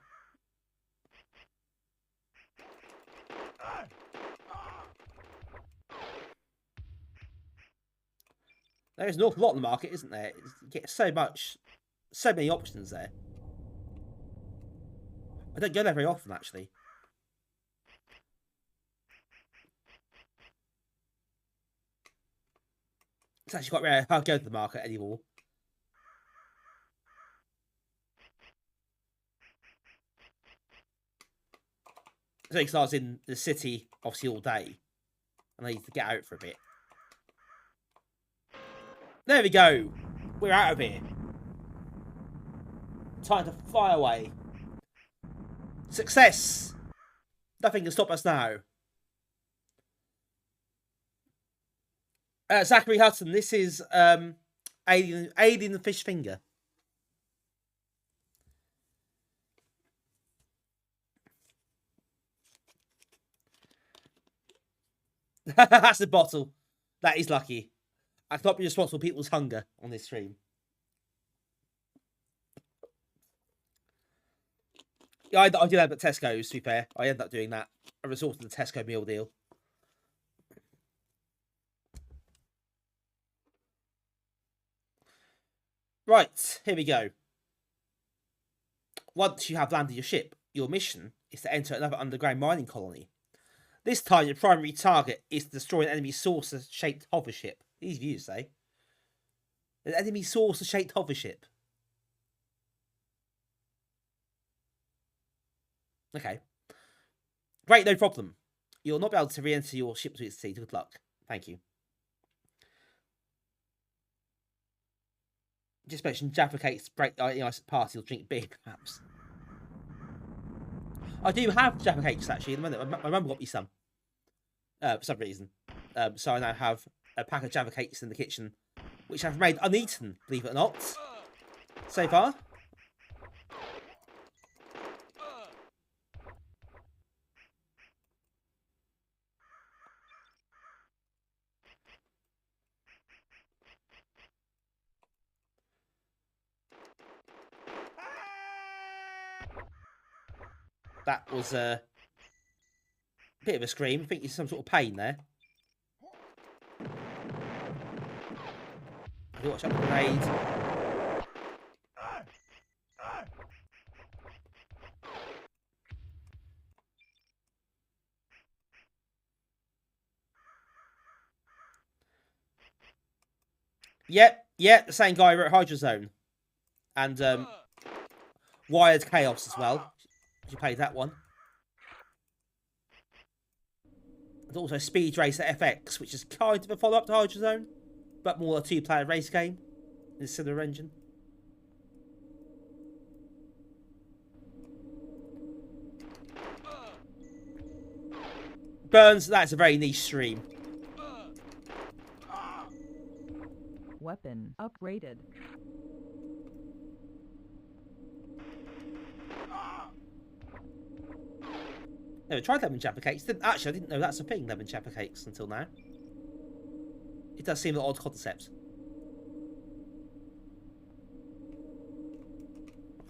Speaker 3: There's an awful lot on the market, isn't there? You get so many options there. I don't go there very often, actually. It's actually quite rare if I go to the market anymore. So because I was in the city, obviously, all day. And I need to get out for a bit. There we go. We're out of here. Time to fly away. Success. Nothing can stop us now. Zachary Hudson, this is Alien the Fish Finger. That's the bottle. That is lucky. I cannot be responsible for people's hunger on this stream. Yeah, I did that at Tesco's, to be fair. I ended up doing that. I resorted to the Tesco meal deal. Right, here we go. Once you have landed your ship, your mission is to enter another underground mining colony. This time, your primary target is to destroy an enemy saucer-shaped hover ship. Easy for you to say. An enemy saucer-shaped hover ship. Okay. Great, no problem. You'll not be able to re-enter your ship to its sea. Good luck. Thank you. Just mention Jaffa cakes break the ice party or drink beer, perhaps. I do have Jaffa cakes, actually, at the moment. My mum got me some. For some reason. So I now have a pack of Jaffa cakes in the kitchen, which I've made uneaten, believe it or not, so far. That was a bit of a scream. I think there's some sort of pain there. Watch out for the grenade. Yep, the same guy wrote Hydrozone. And Wired Chaos as well. You played that one. And also Speed Racer FX, which is kind of a follow-up to Hydrozone, but more a two-player race game in a similar engine. Burns, that's a very niche stream.
Speaker 4: Weapon upgraded.
Speaker 3: Never tried lemon Jaffa cakes. Actually, I didn't know that's a thing, lemon Jaffa cakes, until now. It does seem an odd concept.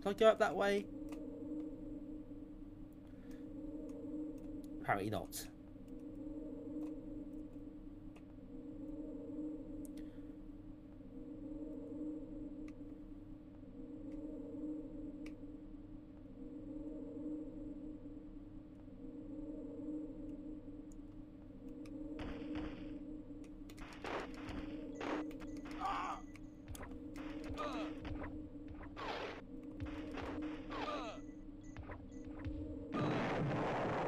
Speaker 3: Can I go up that way? Apparently not.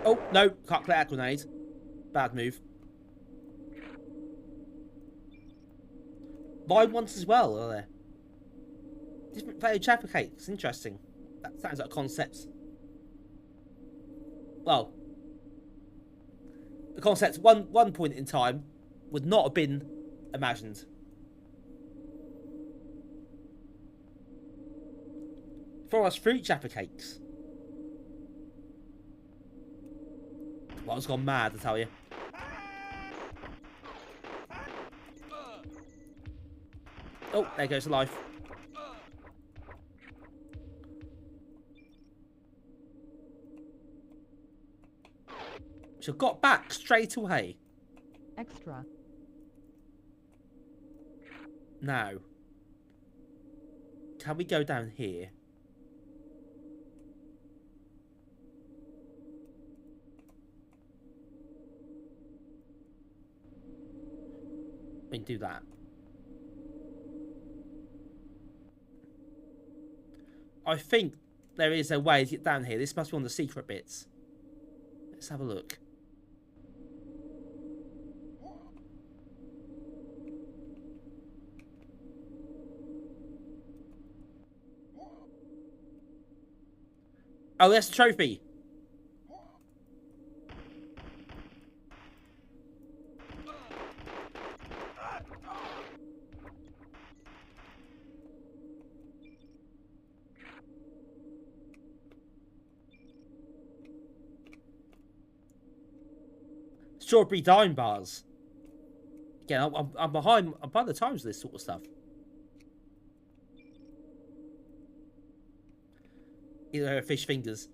Speaker 3: Oh, no, can't play that grenade. Bad move. Mine ones as well, are there? Different flavoured Jaffa cakes. Interesting. That sounds like a concept. Well, the concept one point in time would not have been imagined. Forest fruit Jaffa cakes. Well, I was gone mad, I tell you. Oh, there goes the life. So got back straight away.
Speaker 4: Extra.
Speaker 3: Now, can we go down here? We can do that. I think there is a way to get down here. This must be one of the secret bits. Let's have a look. Oh, that's the trophy. Strawberry dime bars. Again, I'm behind the times with this sort of stuff. Either fish fingers.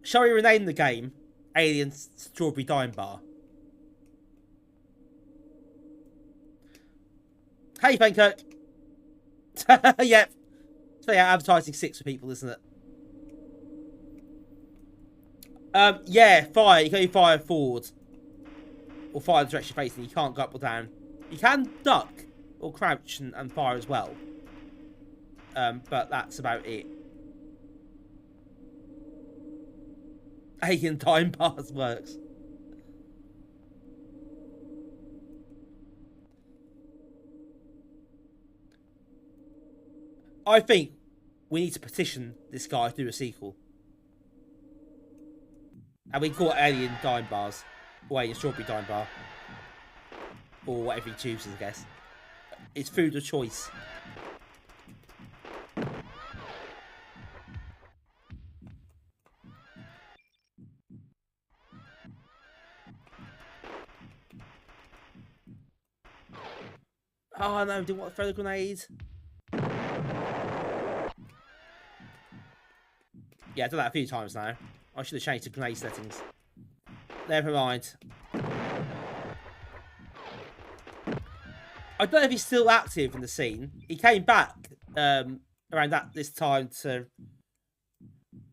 Speaker 3: Shall we rename the game Alien Strawberry Dime Bar? Hey, Fankirk. Yep. It's very advertising 6 for people, isn't it? Yeah, fire. You can only fire forward. Or fire the direction facing. You can't go up or down. You can duck or crouch and fire as well. But that's about it. Alien time bars works. I think we need to petition this guy to do a sequel. And we call it Alien Dime Bars. Or Alien Strawberry Dime Bar. Or whatever he chooses, I guess. It's food of choice. Oh no, didn't want to throw the grenade. Yeah, I've done that a few times now. I should have changed the grenade settings. Never mind. I don't know if he's still active in the scene. He came back around this time to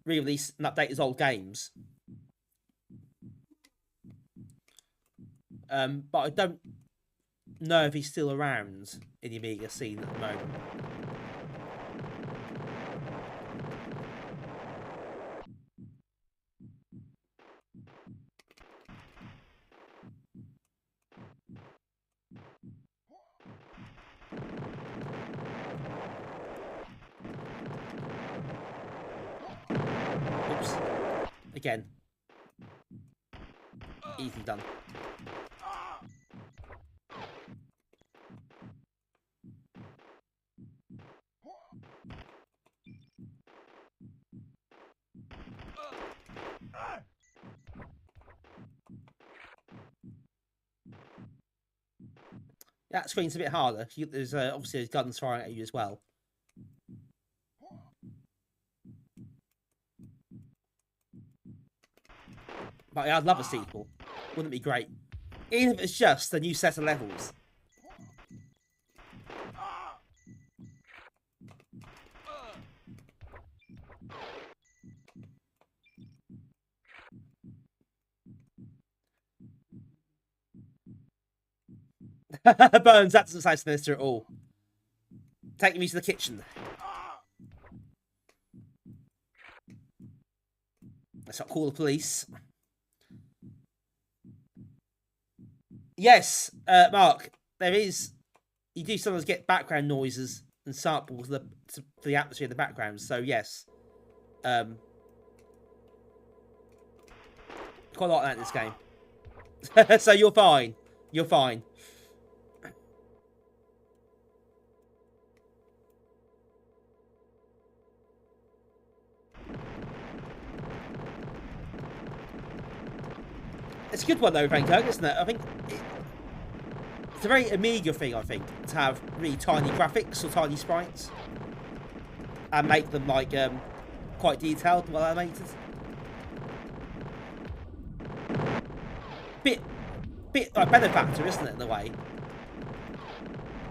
Speaker 3: re-release and update his old games. But I don't know if he's still around in the Amiga scene at the moment. Oops. Again. Easy done. That screen's a bit harder. There's obviously there's guns firing at you as well. But yeah, I'd love a sequel. Wouldn't it be great? Even if it's just a new set of levels. Bones, that doesn't sound sinister at all. Taking me to the kitchen. Let's not call the police. Yes, Mark, there is. You do sometimes get background noises and samples for the atmosphere in the background. So yes, quite a lot of that in this game. So you're fine. You're fine. It's a good one though, Frank, isn't it? I think it's a very Amiga thing, I think, to have really tiny graphics or tiny sprites and make them like quite detailed and well animated. Bit like benefactor, isn't it, in a way?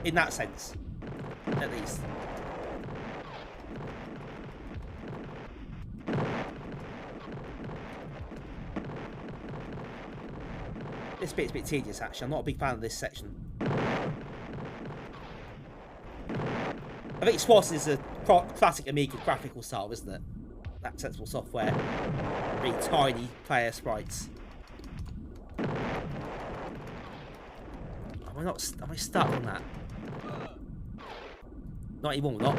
Speaker 3: In that sense, at least. This bit's a bit tedious, actually. I'm not a big fan of this section. I think SWAT is a classic Amiga graphical style, isn't it? That sensible software. Really tiny player sprites. Am I stuck on that? Not anymore, not.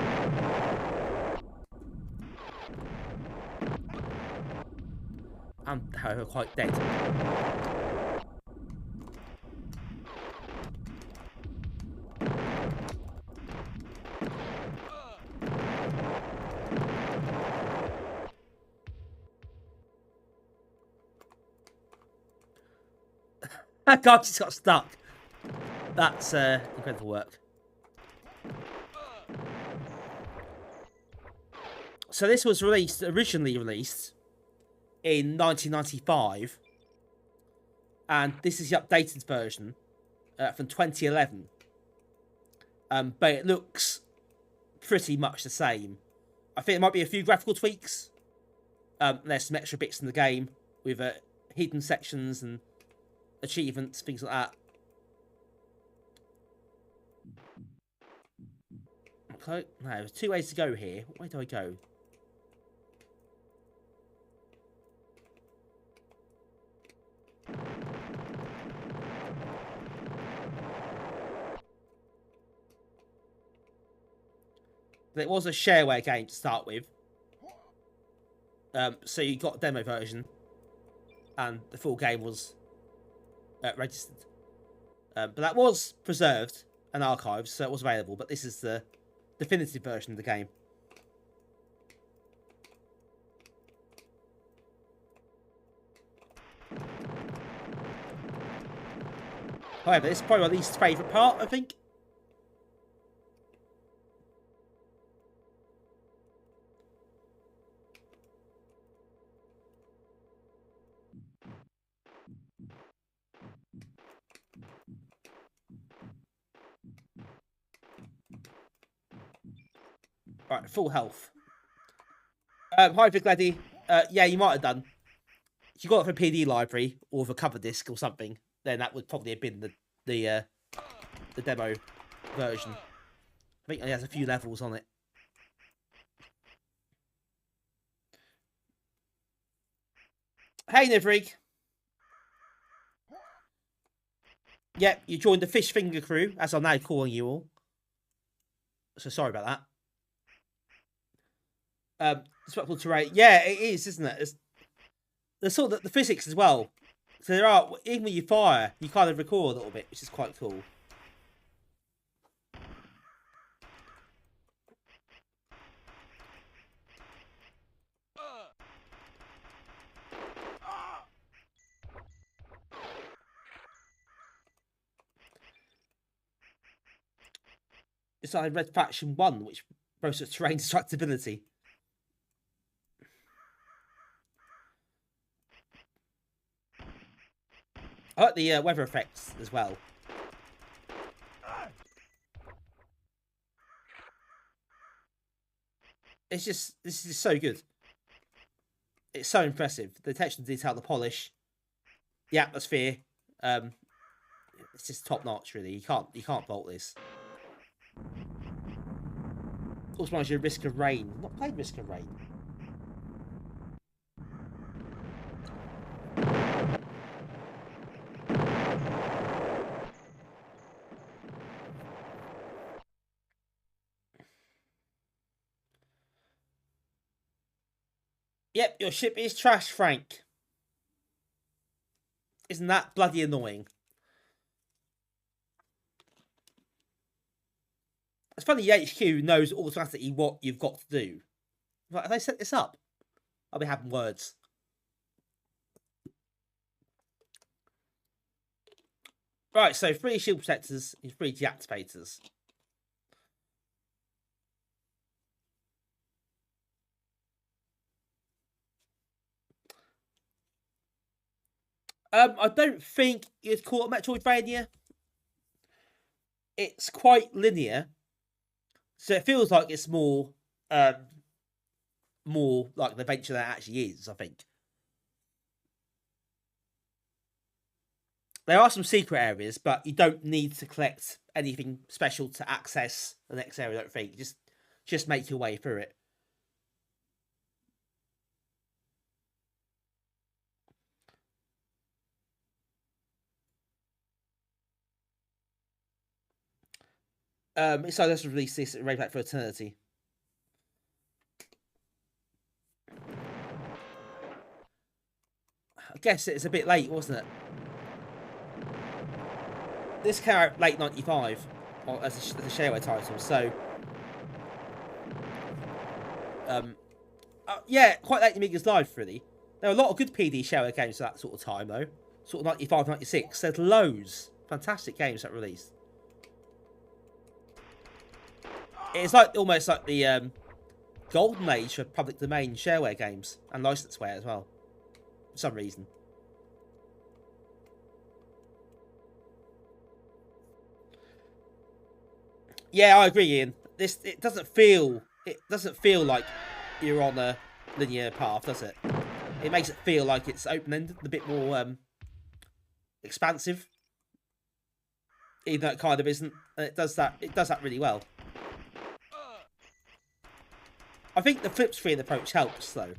Speaker 3: I'm, however, quite dead. God, just got stuck. That's incredible work. So this was originally released in 1995, and this is the updated version from 2011. But it looks pretty much the same. I think there might be a few graphical tweaks. There's some extra bits in the game with hidden sections and achievements, things like that. Okay, now there's two ways to go here. What way do I go? It was a shareware game to start with. So you got a demo version, and the full game was registered. But that was preserved and archived, so it was available. But this is the definitive version of the game. However, this is probably my least favourite part, I think. Right, full health. Hi, Vigleddy. Yeah, you might have done. If you got it from PD library or the cover disk or something, then that would probably have been the demo version. I think it has a few levels on it. Hey, Nivrig. Yep, you joined the Fish Finger crew, as I'm now calling you all. So sorry about that. Spectral terrain. Yeah, it is, isn't it? It's the sort of the physics as well. So there are, even when you fire, you kind of record a little bit, which is quite cool. It's like Red Faction 1, which boasts terrain destructibility. I like the weather effects as well. It's just, this is so good. It's so impressive. The attention to detail, the polish, the atmosphere. It's just top notch, really. You can't fault this. Also, reminds you of Risk of Rain. I've not played Risk of Rain. Yep, your ship is trash, Frank. Isn't that bloody annoying? It's funny the HQ knows automatically what you've got to do. Right, have they set this up? I'll be having words. Right, so 3 shield protectors and 3 deactivators. I don't think you'd call it Metroidvania. It's quite linear, so it feels like it's more like an adventure than it actually is, I think. There are some secret areas, but you don't need to collect anything special to access the next area, I don't think. Just make your way through it. So let's release this at Raid Pack for Eternity. I guess it's a bit late, wasn't it? This came out late 95 as a Shareware title, so yeah, quite late in Amiga's life, really. There are a lot of good PD Shareware games at that sort of time, though. Sort of 95, 96. There's loads. Fantastic games that released. It's like almost like the golden age for public domain Shareware games and licenceware as well, for some reason. Yeah, I agree, Ian. It doesn't feel like you're on a linear path, does it? It makes it feel like it's open-ended, a bit more expansive, even though it kind of isn't. And it does that really well. I think the flip screen approach helps, though.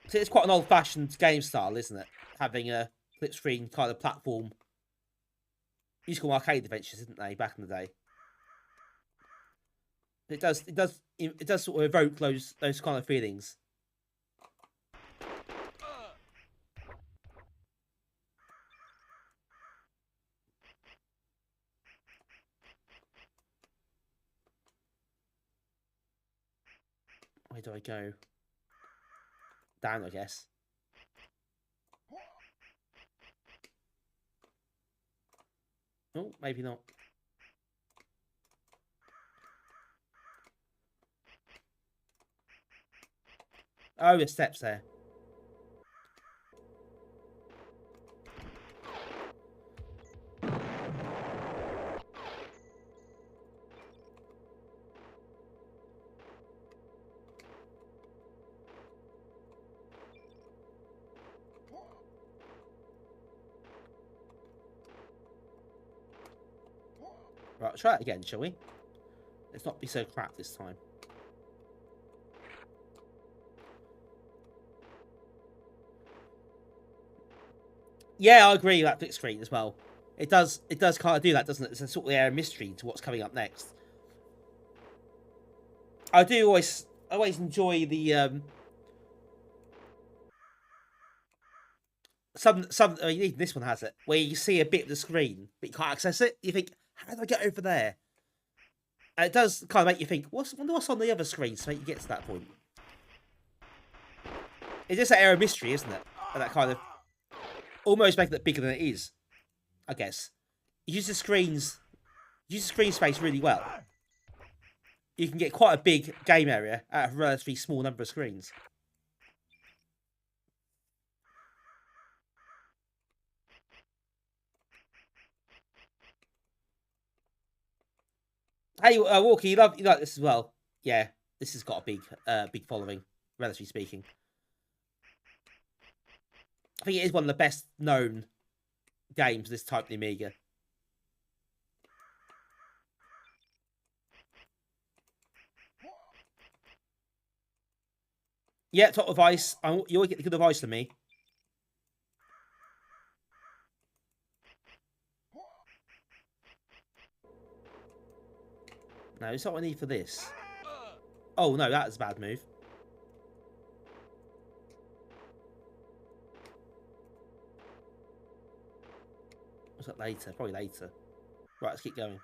Speaker 3: So it's quite an old-fashioned game style, isn't it? Having a flip screen kind of platform. Musical arcade adventures, didn't they, back in the day? It does sort of evoke those kind of feelings. Where do I go? Down, I guess. Oh, maybe not. Oh, there's steps there. Right, try it again, shall we? Let's not be so crap this time. Yeah, I agree with that flip screen as well. It does kind of do that, doesn't it? It's a sort of air of mystery to what's coming up next. I do always enjoy the I mean, even this one has it, where you see a bit of the screen but you can't access it. You think, how do I get over there? And it does kind of make you think, wonder what's on the other screen to make you get to that point. It's just that air of mystery, isn't it? And that kind of almost making it bigger than it is, I guess. You use the screen space really well. You can get quite a big game area out of a relatively small number of screens. Hey, Walker, you like this as well? Yeah, this has got a big following, relatively speaking. I think it is one of the best known games of this type of the Amiga. Yeah, top of ice. You always get the good advice from me. No, it's not what I need for this. Oh no, that was a bad move. Was that later? Probably later. Right, let's keep going.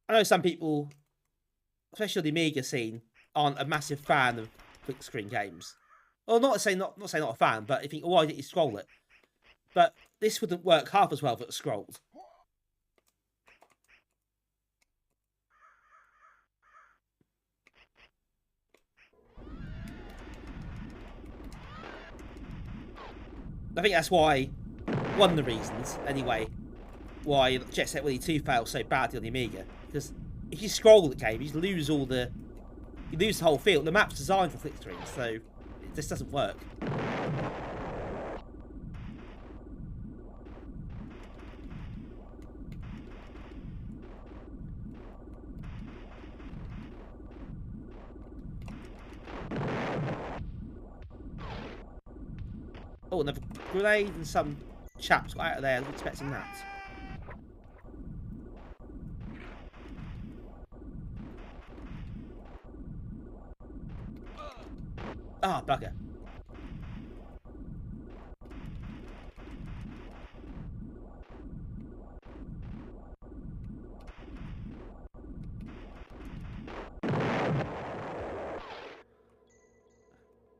Speaker 3: I know some people, especially on the Amiga scene, aren't a massive fan of quick screen games. Well, not saying not a fan, but you think, oh, why didn't you scroll it? But this wouldn't work half as well if it was scrolled. I think that's why, one of the reasons, anyway, why Jet Set Willy 2 failed so badly on the Amiga. Because if you scroll the game, you lose the whole feel. The map's designed for click screens, so it just doesn't work. Oh, another grenade and some chaps got out of there. I was expecting that. Ah, bugger.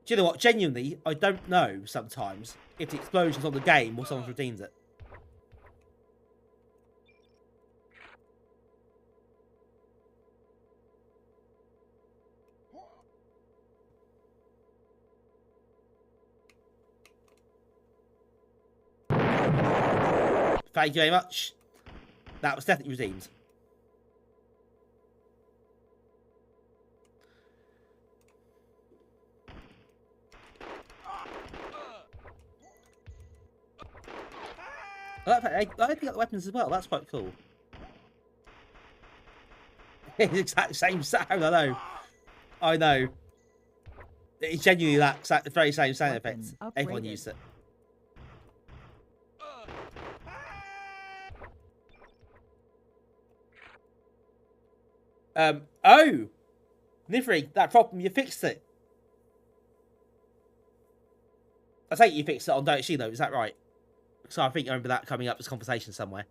Speaker 3: Do you know what? Genuinely, I don't know sometimes if the explosion's on the game or someone's redeemed it. Thank you very much. That was definitely redeemed. I pick up the weapons as well. That's quite cool. It's the exact same sound. I know. It's genuinely that very same sound effect. Everyone used it. Oh! Nifri, that problem, you fixed it. I think you fixed it on Don't She though, is that right? So I think I remember that coming up as conversation somewhere.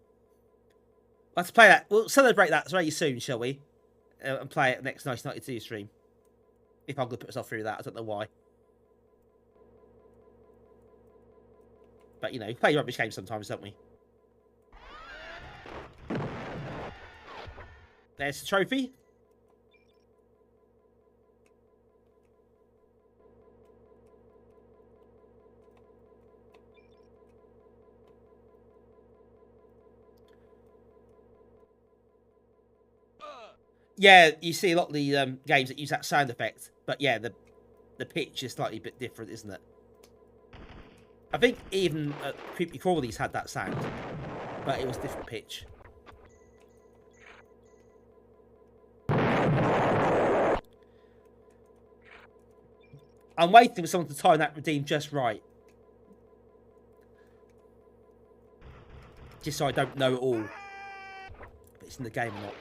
Speaker 3: Let's play that. We'll celebrate that very soon, shall we? And play it next 1992 stream. If I'm going to put myself through that, I don't know why. But, you know, we play rubbish games sometimes, don't we? There's the trophy. Yeah, you see a lot of the games that use that sound effect, but yeah, the pitch is slightly a bit different, isn't it? I think even Creepy Crawlies had that sound, but it was different pitch. I'm waiting for someone to time that redeem just right. Just so I don't know it all. But it's in the game or not.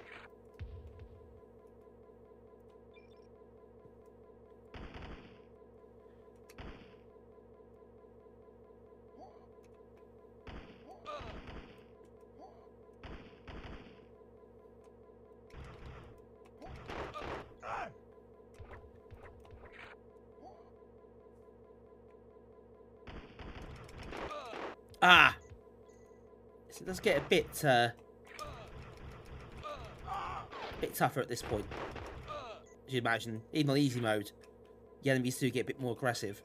Speaker 3: Ah! So it does get a bit tougher at this point. As you imagine, even on easy mode, the enemies do get a bit more aggressive.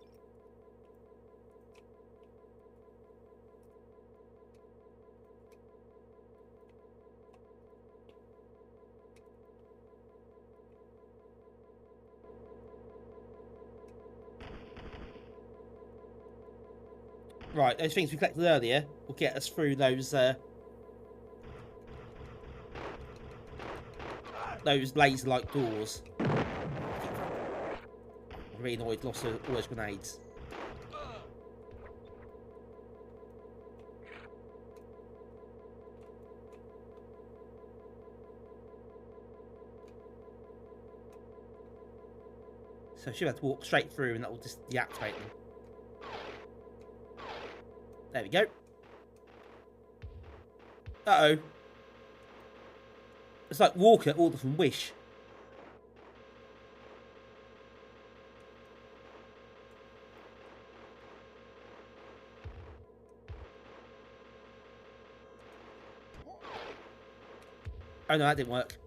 Speaker 3: Right, those things we collected earlier will get us through those laser-like doors. really annoyed. Lost all those grenades. So I should have to walk straight through and that will just deactivate them. There we go. Uh-oh. It's like Walker ordered from Wish. Oh no, that didn't work.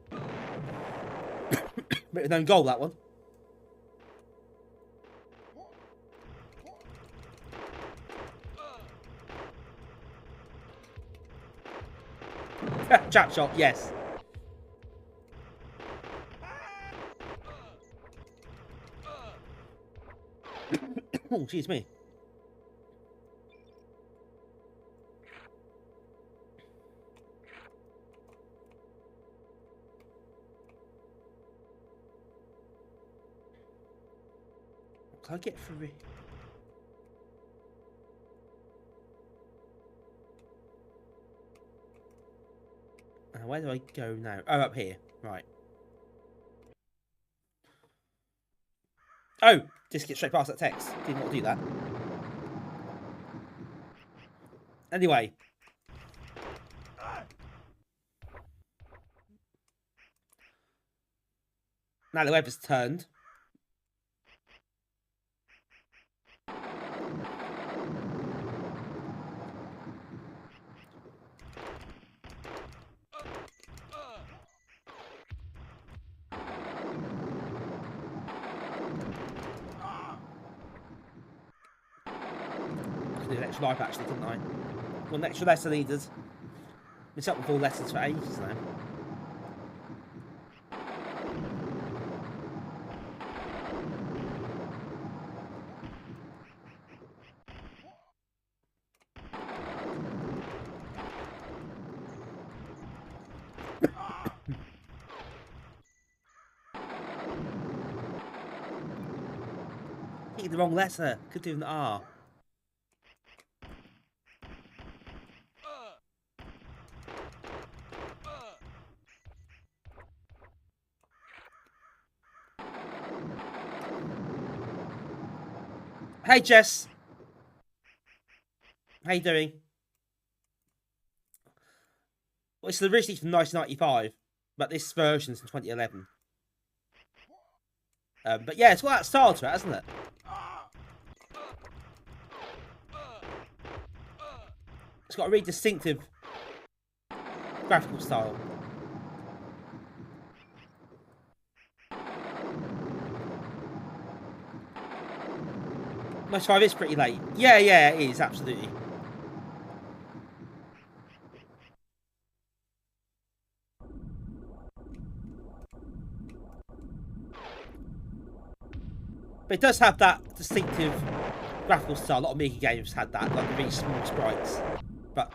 Speaker 3: Bit of an own goal, that one. Trap shot, yes. Oh, excuse me. Can I get through it? Where do I go now? Oh, up here. Right. Oh! Just get straight past that text. Didn't want to do that. Anyway. Now the weather's turned. Do an extra life actually, couldn't I? Got an extra lesson needed. Been up with 4 lessons for ages now. Hit the wrong letter. Could do an R. Hey Jess, how you doing? Well, it's originally from 1995, but this version's from 2011. But yeah, it's got that style to it, hasn't it? It's got a really distinctive graphical style. 95 is pretty late. Yeah, it is, absolutely. But it does have that distinctive graphical style. A lot of Amiga games had that, like the really small sprites, but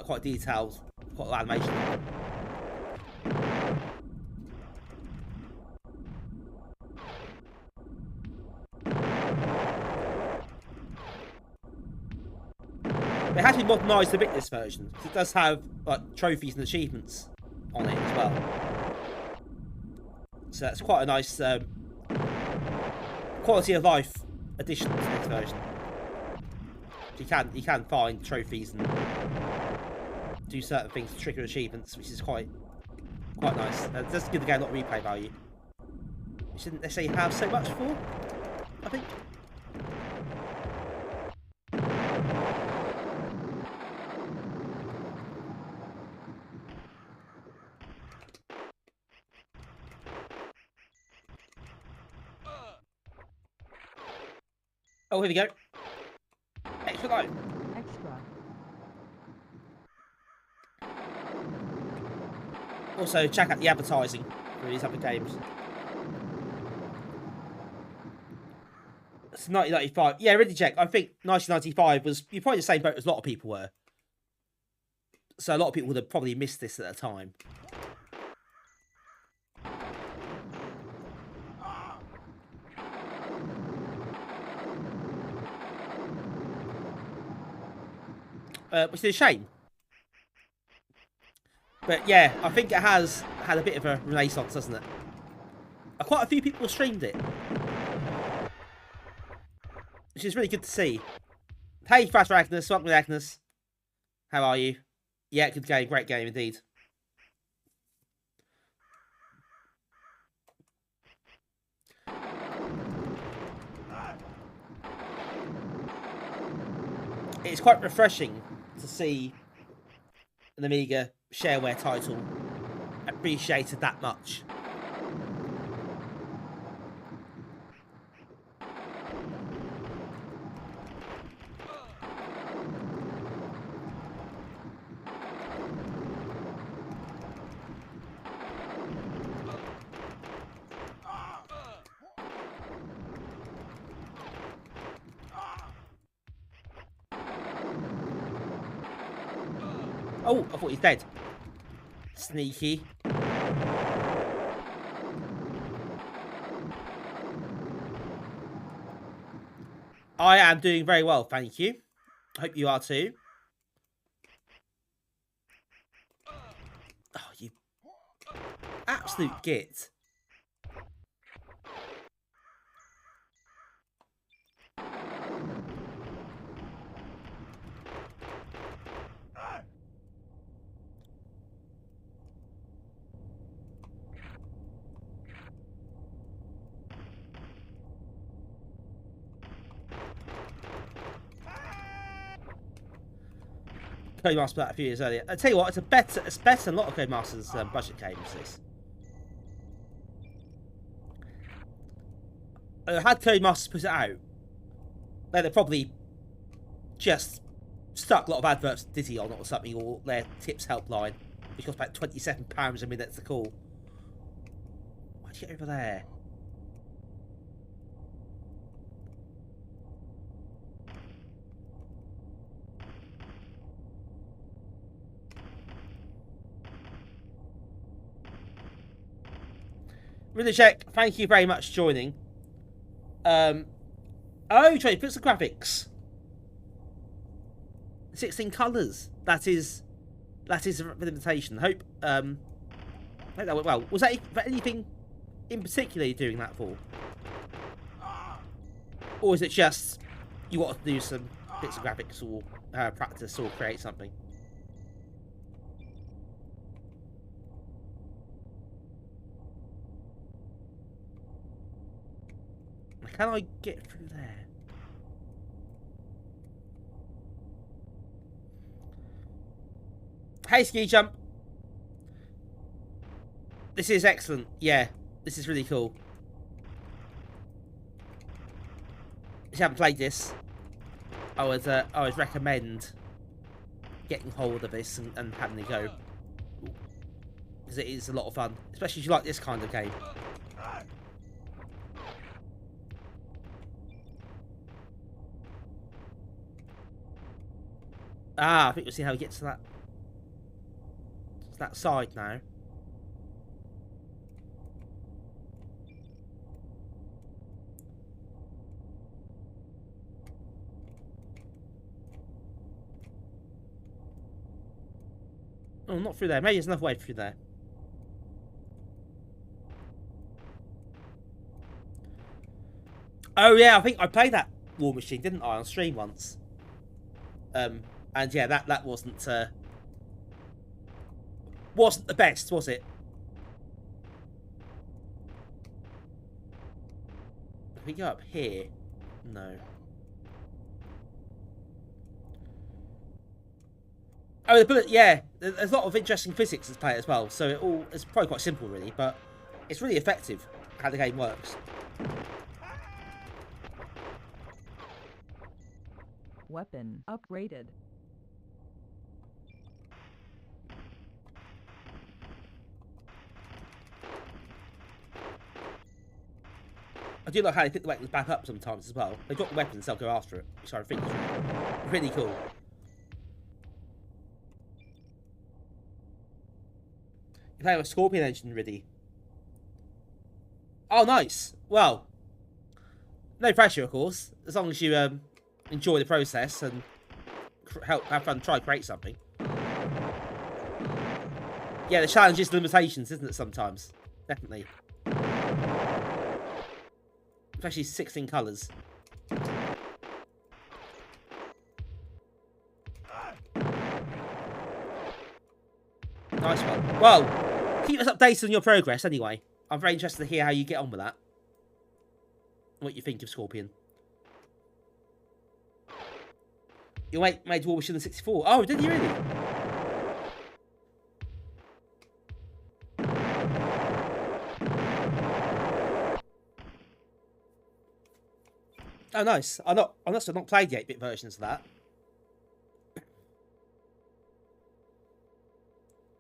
Speaker 3: quite detailed, quite a lot of animation. It has been modernised a bit this version, because it does have like trophies and achievements on it as well. So that's quite a nice quality of life addition to this version. You can find trophies and do certain things to trigger achievements, which is quite nice. Just give the game a lot of replay value. You shouldn't necessarily have so much for, I think. Oh, here we go. Extra life.
Speaker 4: Extra.
Speaker 3: Also, check out the advertising for these other games. It's 1995. Yeah, really check. I think 1995 was... You're probably the same boat as a lot of people were. So a lot of people would have probably missed this at the time. which is a shame. But yeah, I think it has had a bit of a renaissance, hasn't it? Quite a few people streamed it, which is really good to see. Hey, Fast Agnes, welcome to Agnes. How are you? Yeah, good game, great game indeed. It's quite refreshing to see an Amiga Shareware title appreciated that much. Oh, I thought he's dead. Sneaky. I am doing very well, thank you. I hope you are too. Oh, you absolute git. Codemaster that a few years earlier. I tell you what, it's better than a lot of Codemaster's budget games. This. Had Codemasters put it out, they'd probably just stuck a lot of adverts to Dizzy on it or something, or their tips helpline, which costs about £27 a minute to call. Why'd you get over there? Really check. Thank you very much for joining. Oh, Trey, put some graphics. 16 colours. That is an invitation. Hope that went well. Was that anything in particular you're doing that for? Or is it just you want to do some bits of graphics or practice or create something? Can I get through there? Hey, Ski Jump. This is excellent. Yeah, this is really cool. If you haven't played this, I would recommend getting hold of this and having a go, because it is a lot of fun, especially if you like this kind of game. Ah, I think we'll see how he gets to that side now. Oh, not through there. Maybe there's another way through there. Oh yeah, I think I played that War Machine, didn't I, on stream once? And yeah, that wasn't the best, was it? If we go up here, no. Oh, the bullet, yeah. There's a lot of interesting physics to play as well, so it's probably quite simple, really, but it's really effective how the game works.
Speaker 4: Weapon upgraded.
Speaker 3: I do like how they pick the weapons back up sometimes as well. They drop the weapons, they'll go after it, which I think is really cool. You play with Scorpion engine, Riddy. Oh, nice. Well, no pressure, of course, as long as you enjoy the process and
Speaker 5: have fun, try create something. Yeah, the challenge is limitations, isn't it? Sometimes, definitely. Especially 16 colours. Nice one. Well, keep us updated on your progress anyway. I'm very interested to hear how you get on with that. What you think of Scorpion. Your mate made War Machine 64. Oh, did you really? Oh, nice. I've not played the 8-bit versions of that.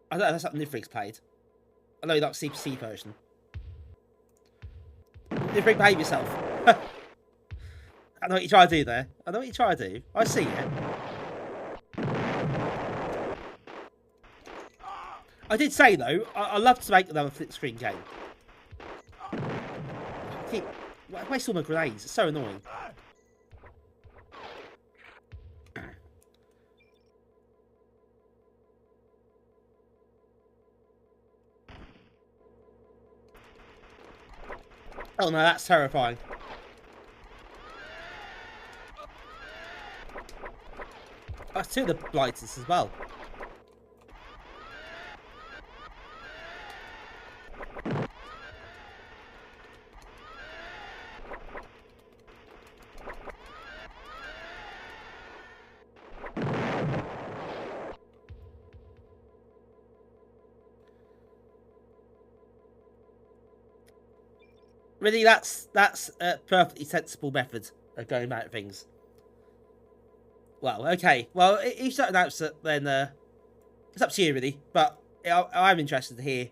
Speaker 5: I don't know if that's something Nifrig's played. I know that's CPC version. Nifrig, behave yourself. I know what you try to do there. I know what you try to do. I see it. I did say though, I love to make another flip screen game. I waste all my grenades. It's so annoying. Oh no, that's terrifying. That's two of the blighters as well. Really, that's a perfectly sensible method of going about things. Well, okay. Well, if you don't announce it, then it's up to you, really. But I'm interested to hear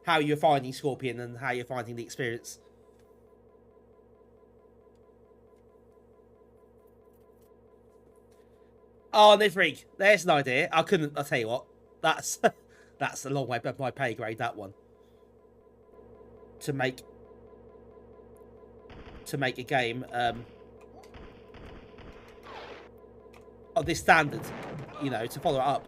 Speaker 5: how you're finding Scorpion and how you're finding the experience. Oh, Nifrig, there's an idea. I'll tell you what. That's that's a long way above my pay grade, that one. To make a game of this standard, you know, to follow it up.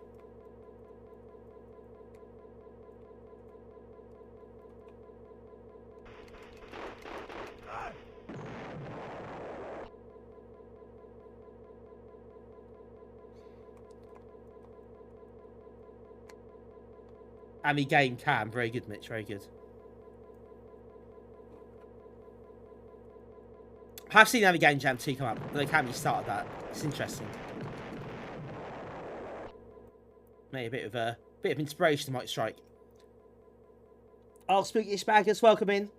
Speaker 5: Amiga game cam, very good, Mitch, very good. I have seen Amiga Jam 2 come up, but the camera started that. It's interesting. Maybe a bit of inspiration might strike. Oh, Spookish Baggers, welcome in.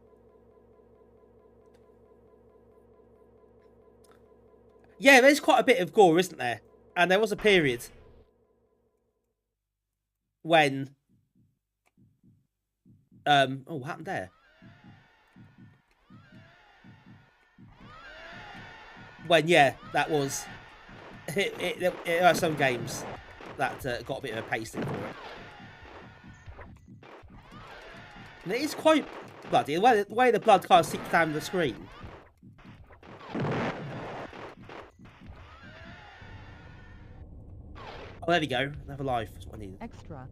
Speaker 5: Yeah, there's quite a bit of gore, isn't there? And there was a period when oh, what happened there? When, yeah, that was... There are some games that got a bit of a pasting for it. And it is quite bloody. The way the blood kind of seeps down the screen. Oh, there we go. Another life. That's what I needed.
Speaker 4: Extra.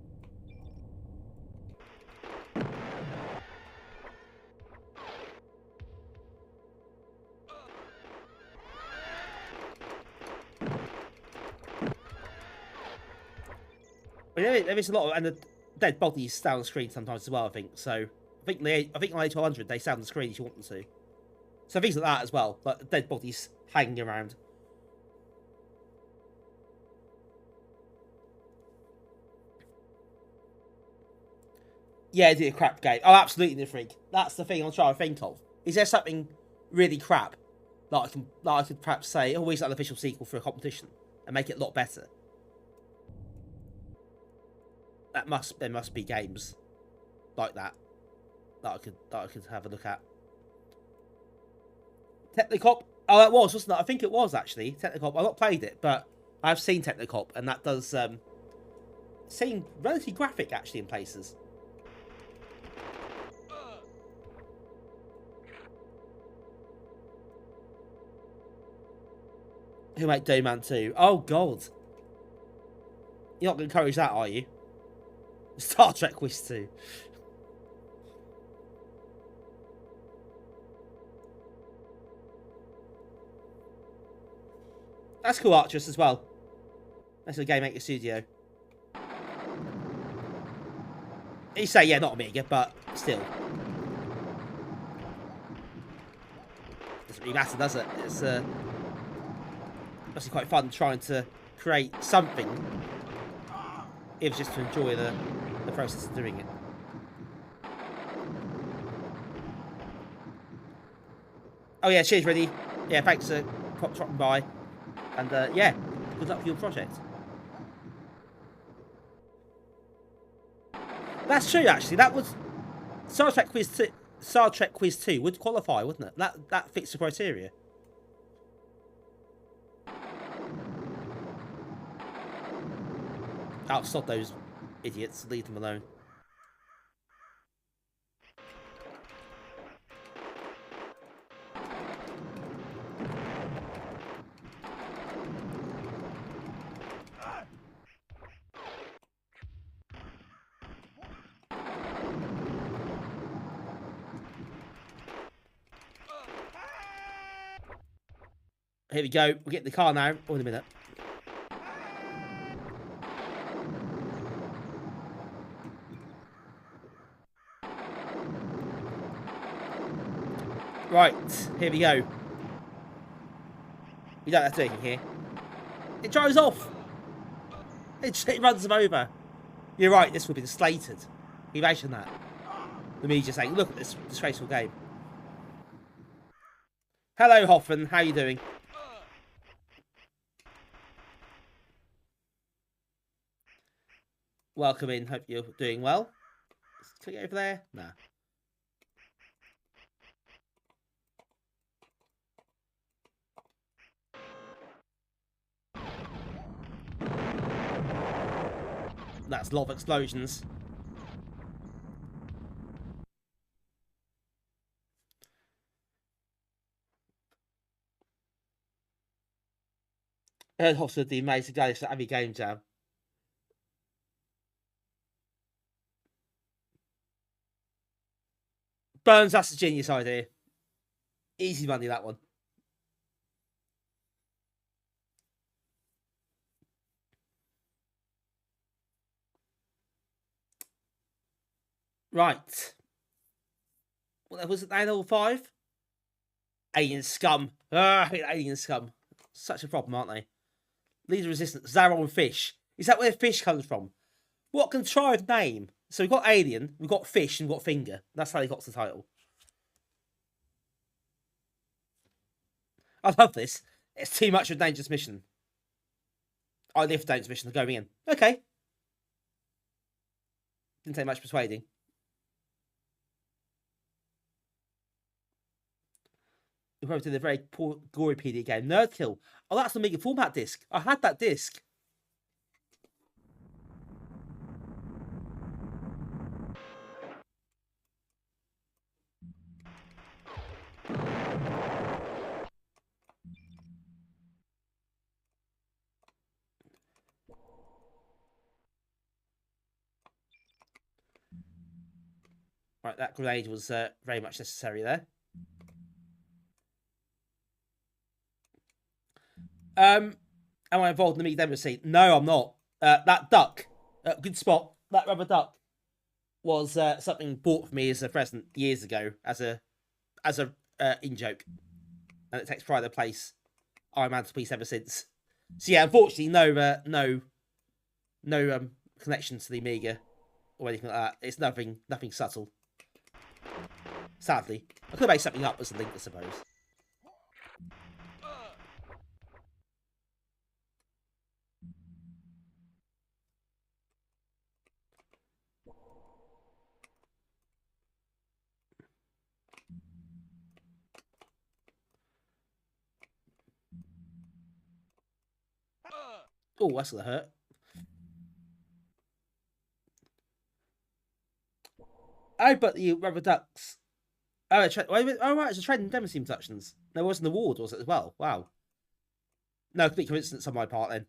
Speaker 5: There is a lot of, and the dead bodies stay on the screen sometimes as well, I think. So I think on A1200 they stay on the screen if you want them to. So things like that as well, like dead bodies hanging around. Yeah, did a crap game. Oh, absolutely, Nifrig. That's the thing I'm trying to think of. Is there something really crap that I could perhaps say, oh, is that an official sequel for a competition and make it a lot better? There must be games like that I could have a look at. Technicop. Oh, that was, wasn't it? I think it was actually Technicop. I've not played it, but I've seen Technicop, and that does seem relatively graphic actually in places. Who made Doman 2? Oh god.
Speaker 3: You're not going to encourage that, are you? Star Trek Quiz 2. That's cool, Archers, as well. That's a Game Maker Studio. You say, yeah, not Amiga, but still. Doesn't really matter, does it? It's actually quite fun trying to create something. It was just to enjoy the process of doing it. Oh yeah, cheers, Reddy. Yeah, thanks for dropping by. And yeah, good luck with your project. That's true, actually. That was Star Trek Quiz 2. Star Trek Quiz 2 would qualify, wouldn't it? That fits the criteria. Oh, stop those idiots. Leave them alone. Here we go. We'll get in the car now. Oh, in a minute. Right, here we go. We don't have to do anything here. It drives off. It runs them over. You're right, this would be slated. Imagine that. The media saying, look at this disgraceful game. Hello, Hoffman. How you doing? Welcome in. Hope you're doing well. Click over there. Nah. That's a lot of explosions. I heard Hoffman the amazing guy for Amiga Game Jam. Burns, that's a genius idea. Easy money, that one. Right. Well, was it 905? Alien scum. Ah, alien scum. Such a problem, aren't they? Leader of resistance. Zarron Fish. Is that where fish comes from? What contrived name? So we've got alien, we've got fish, and we've got finger. That's how they got the title. I love this. It's too much of a dangerous mission. I live for dangerous missions going in. Okay. Didn't take much persuading. We probably did a very poor gory PD game. Nerdkill. Oh, that's the Amiga format disc. I had that disc. Right, that grenade was very much necessary there. Am I involved in the Amiga demo scene? No, I'm not. That duck, good spot. That rubber duck was something bought for me as a present years ago, as a in joke, and it takes pride of place on my mantelpiece ever since. So yeah, unfortunately, no connection to the Amiga or anything like that. It's nothing subtle. Sadly, I could make something up as a link, I suppose. Oh, that's gonna hurt. Oh, but the rubber ducks. Oh, right, it's a trade in demo scene productions. There was an award, was it, as well? Wow. No, complete coincidence on my part, then.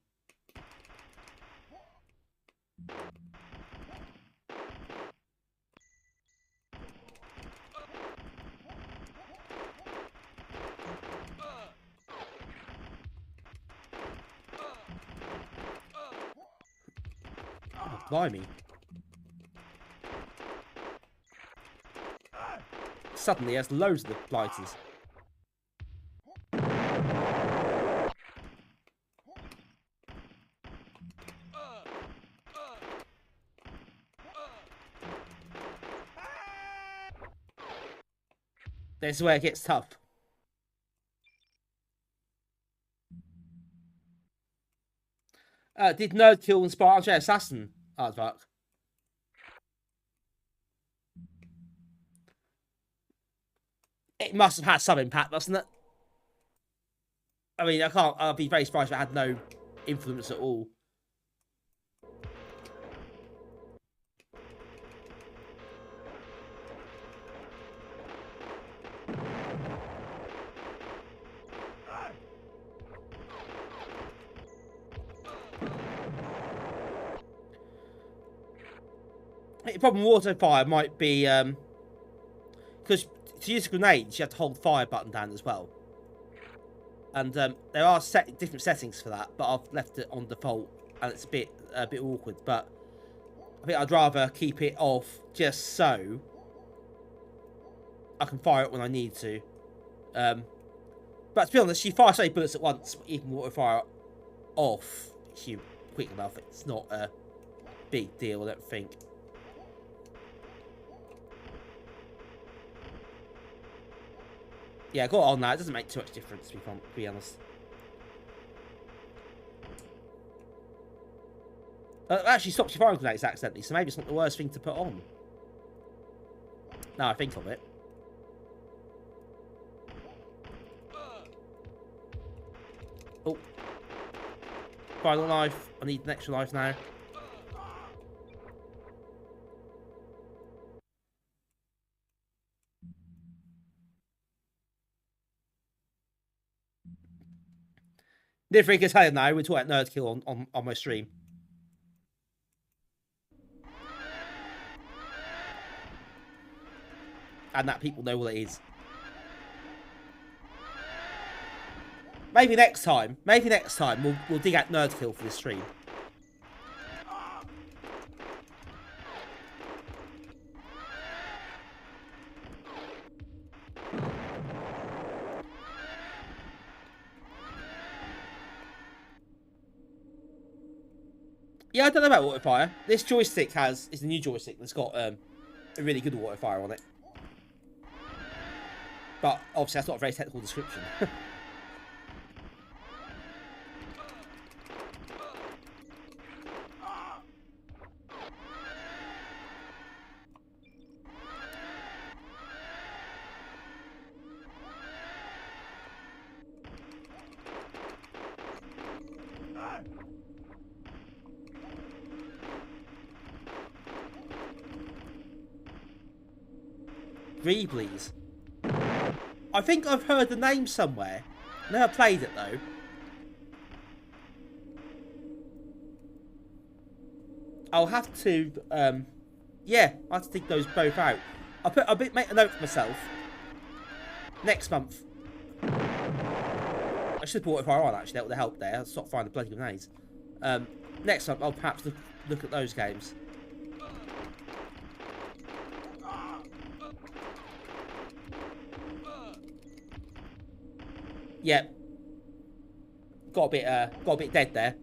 Speaker 3: Oh, blimey. Suddenly, there's loads of the blighters. This is where it gets tough. Did Nerd Kill and Spartan Assassin artwork? It must have had some impact, mustn't it? I mean, I'll be very surprised if it had no influence at all. The problem with auto fire might be because to use grenades you have to hold the fire button down as well, and there are different settings for that, but I've left it on default and it's a bit awkward. But I think I'd rather keep it off just so I can fire it when I need to. But to be honest, you fire so many bullets at once, you can auto fire off if you're quick enough. It's not a big deal, I don't think. Yeah, got it on that. It doesn't make too much difference, to be honest. It actually stops your firing grenades accidentally, so maybe it's not the worst thing to put on. Now I think of it. Oh. Final life. I need an extra life now. Different can tell you now, we're talking about Nerd Kill on my stream. And that people know what it is. Maybe next time we'll dig out Nerd Kill for this stream. Yeah, I don't know about water fire. This joystick is a new joystick that's got a really good water fire on it. But obviously that's not a very technical description. Greeblies. I think I've heard the name somewhere. Never played it though. I'll have to, yeah, I'll have to dig those both out. I'll make a note for myself. Next month. I should have brought it fire on actually, that would have helped there. I'll stop finding the bloody grenades. Next month I'll perhaps look at those games. Yeah. Got a bit dead there.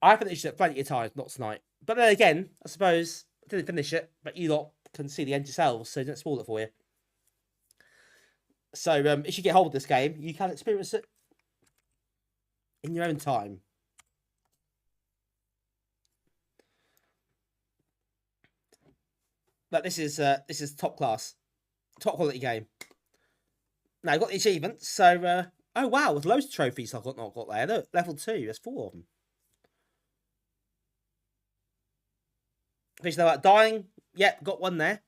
Speaker 3: I finished it plenty of times, not tonight. But then again, I suppose I didn't finish it, but you lot can see the end yourselves, so don't spoil it for you. So if you get hold of this game, you can experience it in your own time. But this is top class, top quality game. Now I've got the achievements, so oh wow, there's loads of trophies I've not got there. Look, level 2, there's 4 of them. Fish about dying. Yep, got one there.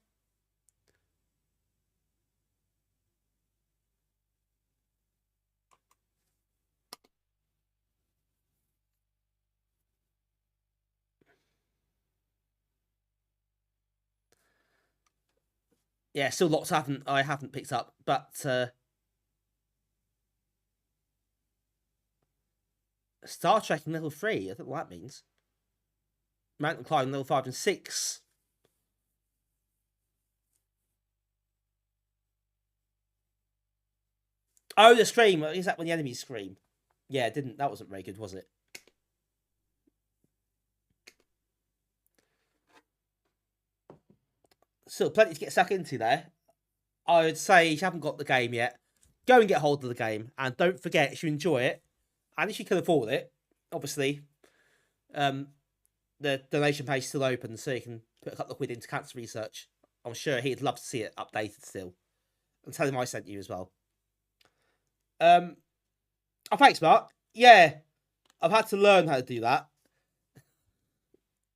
Speaker 3: Yeah, still lots I haven't picked up, but Star Trek in level 3, I don't know what that means. Mountain climbing level 5 and 6. Oh, the scream. Is that when the enemies scream? Yeah, that wasn't very good, was it? Still plenty to get stuck into there. I would say if you haven't got the game yet, go and get hold of the game. And don't forget, if you enjoy it, and if you can afford it, obviously, the donation page is still open, so you can put a couple of quid into cancer research. I'm sure he'd love to see it updated still. And tell him I sent you as well. Oh, thanks, Mark. Yeah, I've had to learn how to do that.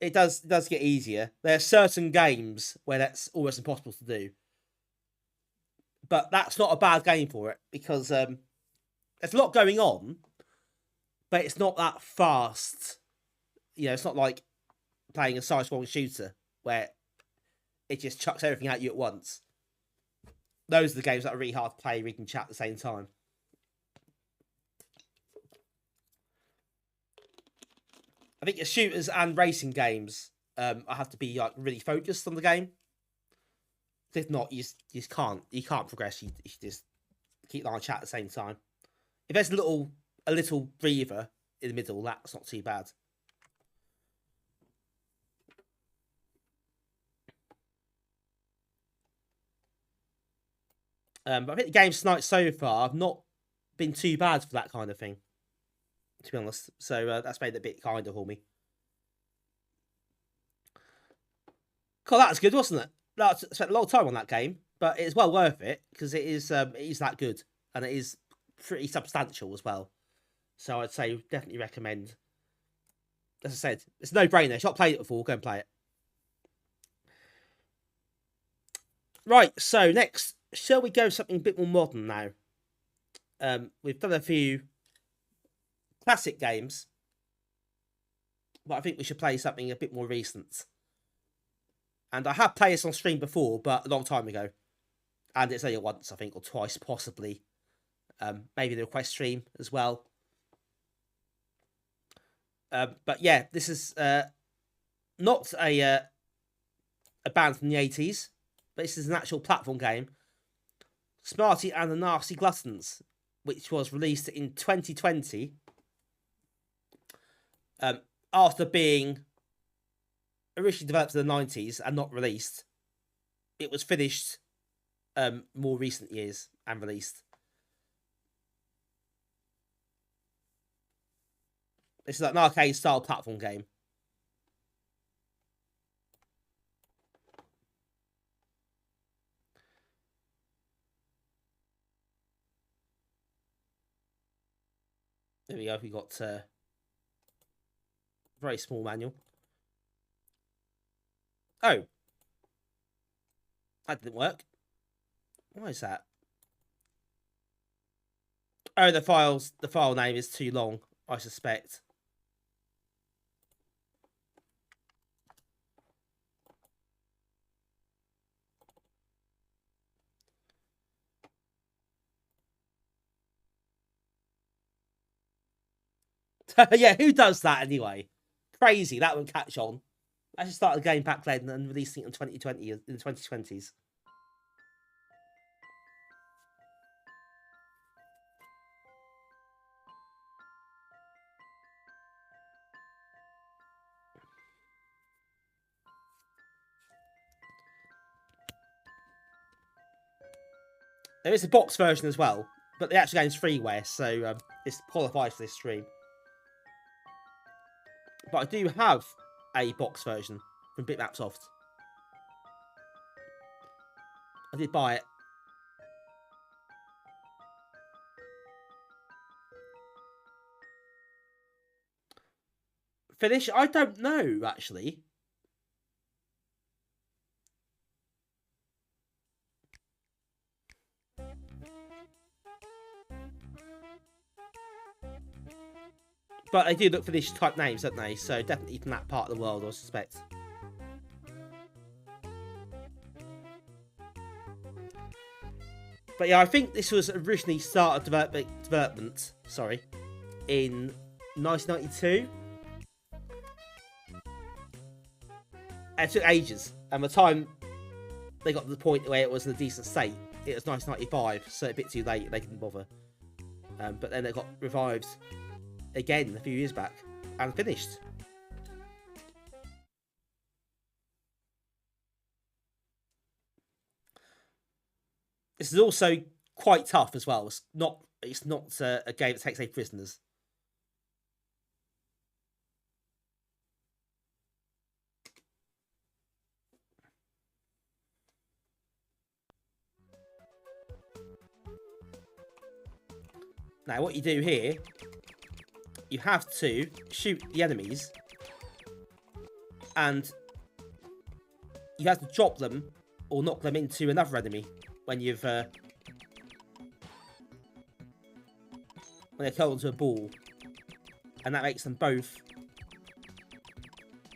Speaker 3: It does get easier. There are certain games where that's almost impossible to do. But that's not a bad game for it, because there's a lot going on, but it's not that fast. You know, it's not like playing a side-scrolling shooter where it just chucks everything at you at once. Those are the games that are really hard to play, read and chat at the same time. I think your shooters and racing games, I have to be like really focused on the game. If not, you just can't progress. You just keep on chat at the same time. If there's a little breather in the middle, that's not too bad. But I think the games tonight so far have not been too bad for that kind of thing, to be honest. So that's made it a bit kinder for me. God, that was good, wasn't it? I spent a lot of time on that game, but it's well worth it because it is that good, and it is pretty substantial as well. So I'd say definitely recommend. As I said, it's no brainer. If you've not played it before, go and play it. Right, so next, shall we go something a bit more modern now? We've done a few classic games, but I think we should play something a bit more recent. And I have played this on stream before, but a long time ago. And it's only once, I think, or twice, possibly. Maybe the request stream as well. But yeah, this is not a band from the 80s, but this is an actual platform game. Smarty and the Nasty Gluttons, which was released in 2020. After being originally developed in the 90s and not released, it was finished more recent years and released. This is like an arcade style platform game. There we go. We got a very small manual. Oh, that didn't work. Why is that? Oh, the file name is too long, I suspect. Yeah, who does that anyway? Crazy, that would catch on. I should start a game back then and releasing it in 2020, in the 2020s. There is a box version as well, but the actual game's freeware, so this qualifies for this stream. But I do have a box version from Bitmapsoft. I did buy it. Finish? I don't know, actually. But they do look for these type names, don't they? So definitely from that part of the world, I suspect. But yeah, I think this was originally started development, sorry, in 1992. And it took ages. And by the time they got to the point where it was in a decent state, it was 1995, so a bit too late, they didn't bother. But then it got revived again a few years back and finished. This is also quite tough as well. It's not a game that takes any prisoners. Now, what you do here, you have to shoot the enemies, and you have to drop them or knock them into another enemy when you've when they're curled into a ball, and that makes them both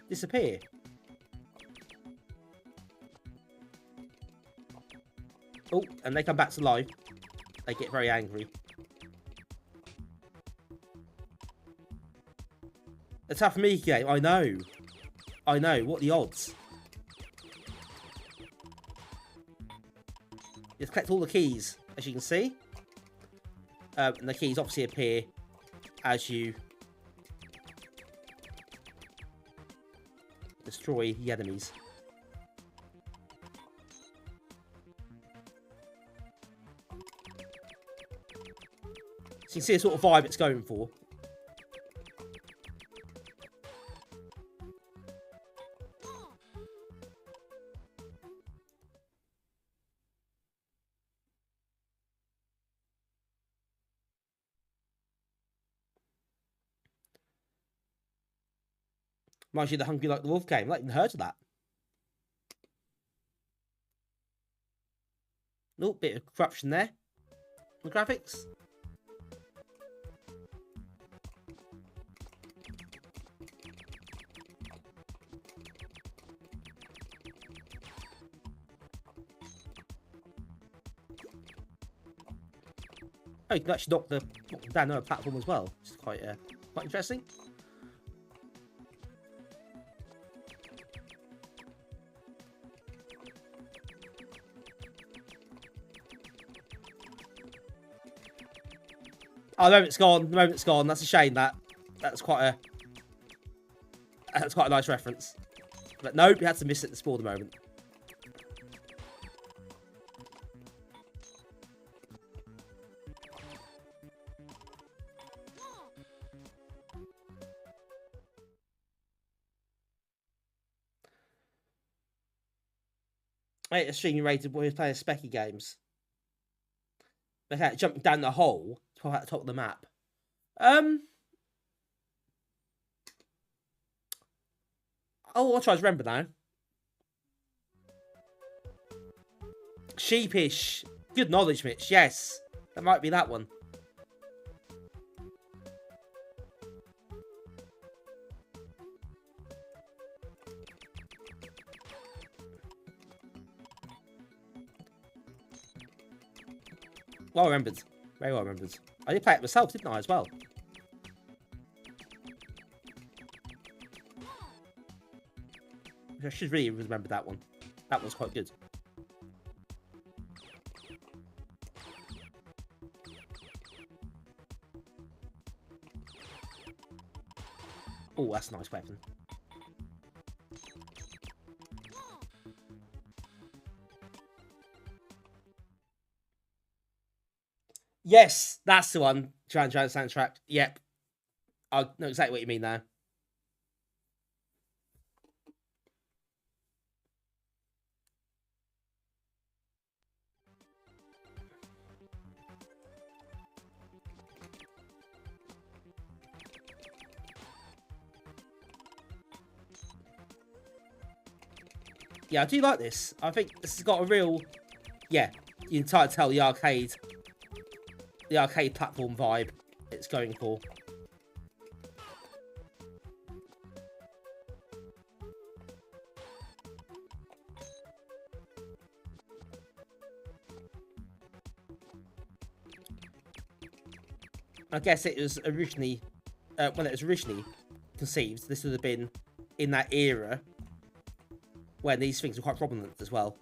Speaker 3: disappear. Oh, and they come back to life. They get very angry. A tough Amiga game, I know. I know, what are the odds? You collect all the keys, as you can see. And the keys obviously appear as you destroy the enemies. So you can see the sort of vibe it's going for. Reminds you of the Hungry Like the Wolf game. I've not even heard of that. Oh, bit of corruption there. The graphics. Oh, you can actually knock them down on a platform as well. Which is quite interesting. Oh, the moment's gone. The moment's gone. That's a shame. That's quite a nice reference. But nope, you had to miss it to spoil the moment. Hey, extremely rated boys playing specky games. Okay, jumping down the hole to at the top of the map. Oh, I'll try to remember now. Sheepish. Good knowledge, Mitch. Yes, that might be that one. Well remembered. Very well remembered. I did play it myself, didn't I, as well? I should really remember that one. That was quite good. Oh, that's a nice weapon. Yes, that's the one. Duran Duran soundtrack. Yep. I know exactly what you mean now. Yeah, I do like this. I think this has got a real, yeah, you can tell the arcade platform vibe it's going for. I guess it was originally, when it was originally conceived, this would have been in that era when these things were quite prominent as well.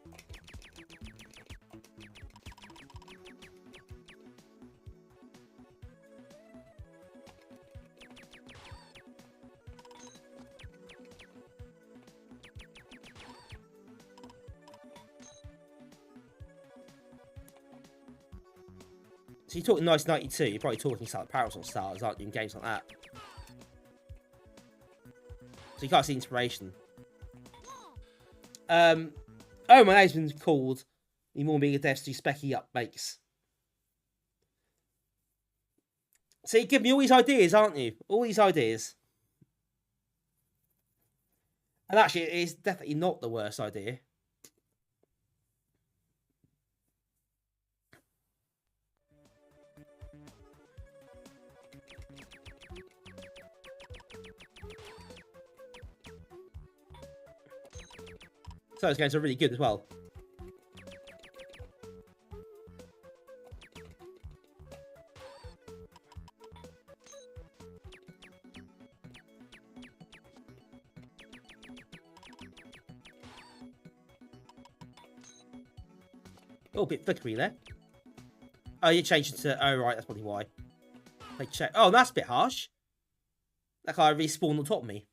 Speaker 3: So you're talking 1992, you're probably talking stuff like Parasol Stars, aren't you, in games like that? So you can't see inspiration. Oh, my name's been called the more being a devs to specky up makes. So you give me all these ideas, aren't you? All these ideas. And actually, it is definitely not the worst idea. So those games are really good as well. Oh, a bit flickery there. Oh, you changed it to... Oh, right, that's probably why. They check. Oh, that's a bit harsh. That guy respawned on top of me.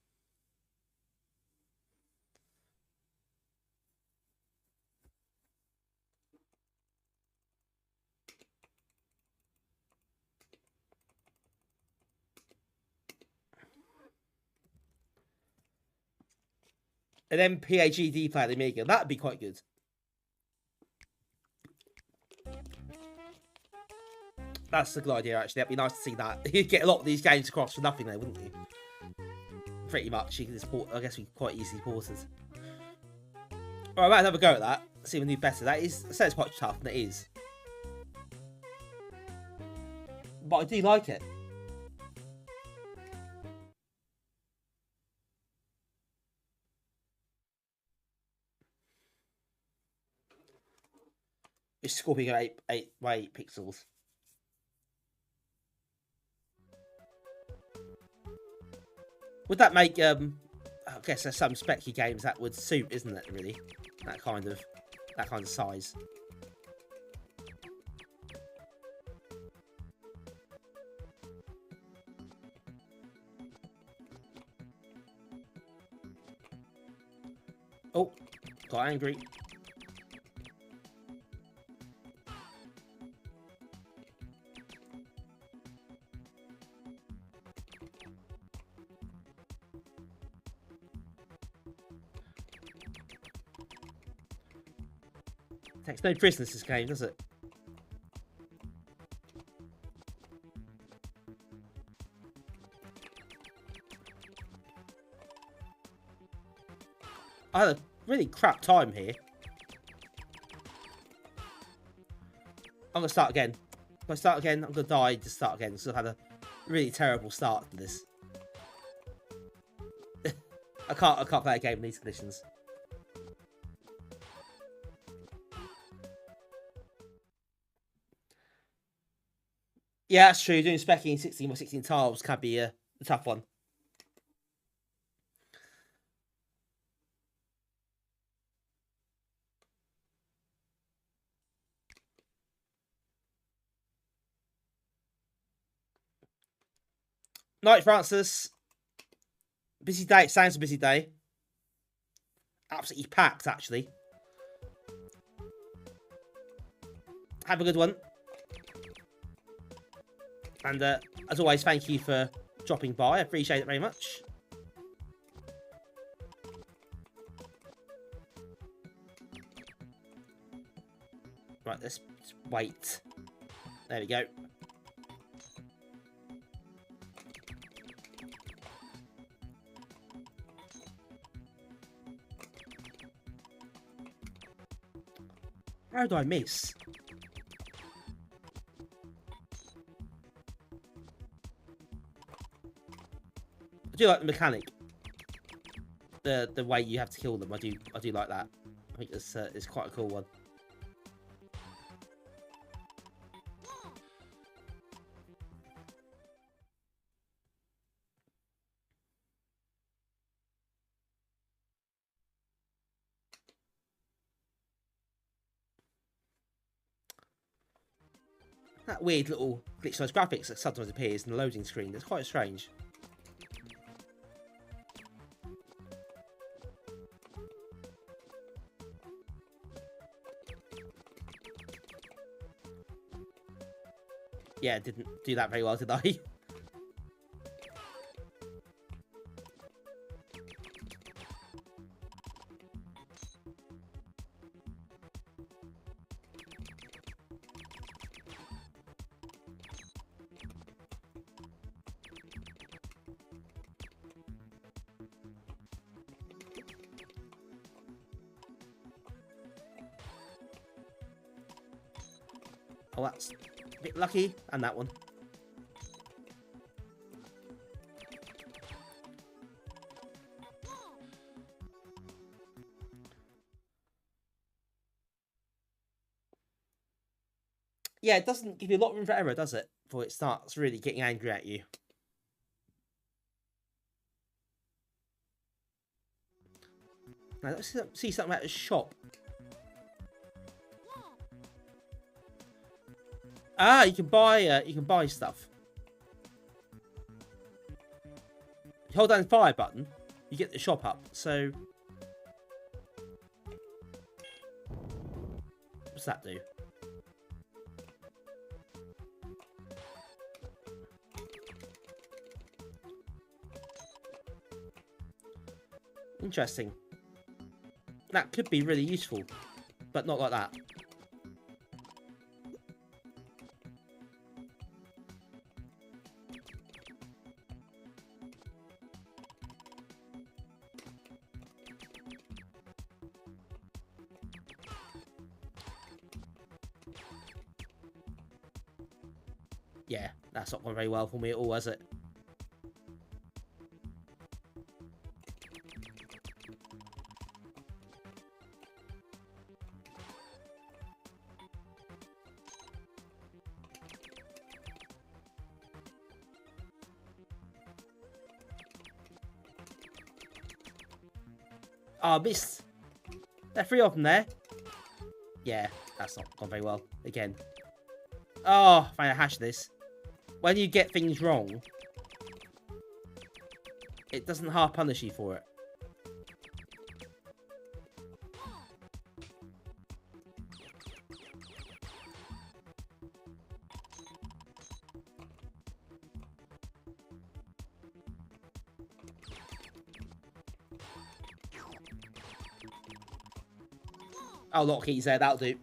Speaker 3: An MPAGD player, the Amiga. That'd be quite good. That's a good idea, actually. That'd be nice to see that. You'd get a lot of these games across for nothing, though, wouldn't you? Pretty much. You can just port, I guess we could quite easily port it. Alright, I might have a go at that. See if we can do better. That is, I say it's quite tough, and it is. But I do like it. It's Scorpion 8 by 8 pixels. Would that make, I guess there's some specky games that would suit, isn't it, really? That kind of size. Oh, got angry. Takes no prisoners, this game, does it? I had a really crap time here. I'm gonna start again. If I start again, I'm gonna die to start again. So I've had a really terrible start to this. I can't play a game in these conditions. Yeah, that's true. Doing specking in 16 by 16 tiles can be a tough one. Night, Francis. Busy day. It sounds a busy day. Absolutely packed, actually. Have a good one. And as always, thank you for dropping by. I appreciate it very much. Right, let's wait. There we go. How do I miss? I do like the mechanic. The way you have to kill them. I do like that. I think it's quite a cool one. That weird little glitch-sized graphics that sometimes appears in the loading screen. It's quite strange. Yeah, didn't do that very well, did I? Oh, that's a bit lucky. And that one. Yeah, it doesn't give you a lot of room for error, does it? Before it starts really getting angry at you. Now, let's see something about the shop. Ah, you can buy stuff. You hold down the fire button, you get the shop up. So, what's that do? Interesting. That could be really useful, but not like that. Yeah, that's not gone very well for me at all, has it? Oh, missed. There are 3 of them there. Yeah, that's not gone very well. Again. Oh, if I hash this. When you get things wrong, it doesn't half punish you for it. Oh, lock keys there, that'll do.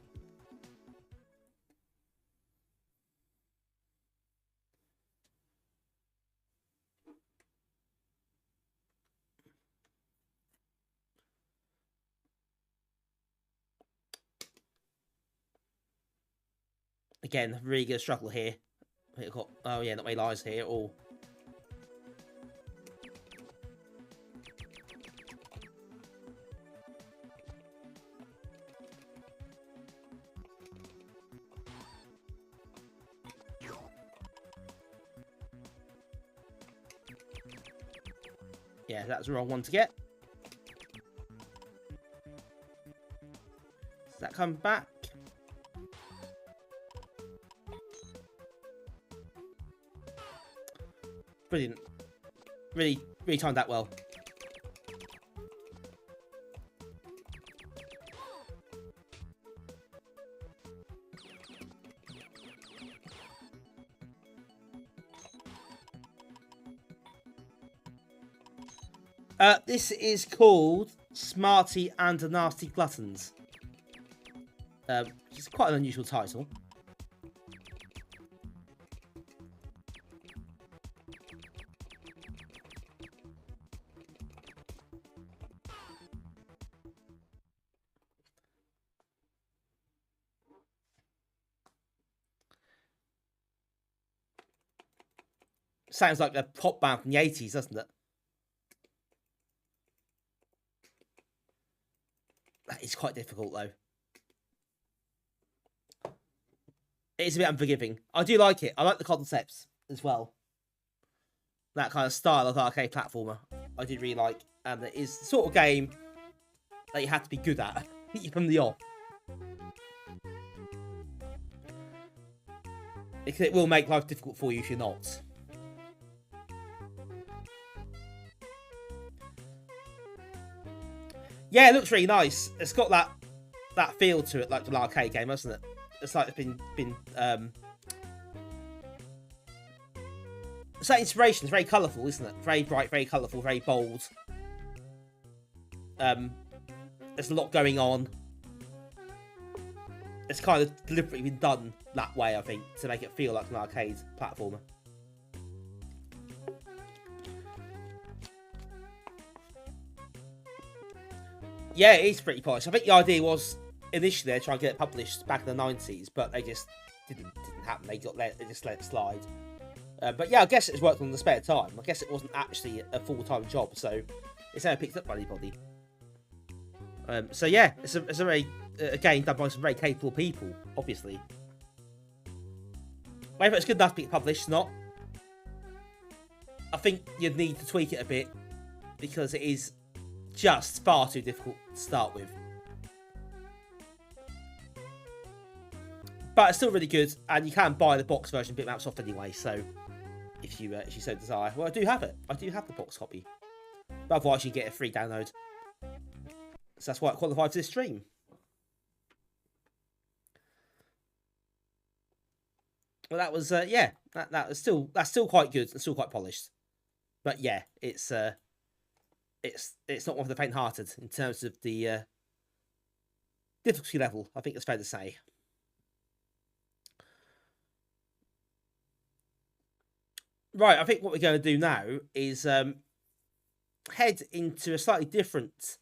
Speaker 3: Again, really gonna struggle here. Oh yeah, not many lies here at all. Yeah, that's the wrong one to get. Does that come back? Brilliant. Really timed that well. This is called Smarty and the Nasty Gluttons. It's quite an unusual title. Sounds like a pop band from the 80s, doesn't it? That is quite difficult, though. It is a bit unforgiving. I do like it. I like the concepts as well. That kind of style of arcade platformer, I did really like. And it is the sort of game that you have to be good at from the off. Because it will make life difficult for you if you're not. Yeah, it looks really nice. It's got that feel to it, like an arcade game, hasn't it? It's like it's been it's that inspiration. It's very colourful, isn't it? Very bright, very colourful, very bold. There's a lot going on. It's kind of deliberately been done that way, I think, to make it feel like an arcade platformer. Yeah, it is pretty polished. I think the idea was initially to try and get it published back in the 90s, but they just didn't happen. They just let it slide. But yeah, I guess it's worked on the spare time. I guess it wasn't actually a full-time job, so it's never picked up by anybody. So yeah, it's a very game done by some very capable people, obviously. Whether it's good enough to be published or not, I think you'd need to tweak it a bit because it is just far too difficult to start with. But it's still really good, and you can buy the box version bitmap soft anyway. So if you so desire, well, I do have it. I do have the box copy. But otherwise, you get a free download. So that's why it qualified for this stream. Well, that was yeah, that's still quite good and still quite polished. But yeah, it's not one for the faint-hearted in terms of the difficulty level. I think it's fair to say. Right, I think what we're going to do now is head into a slightly different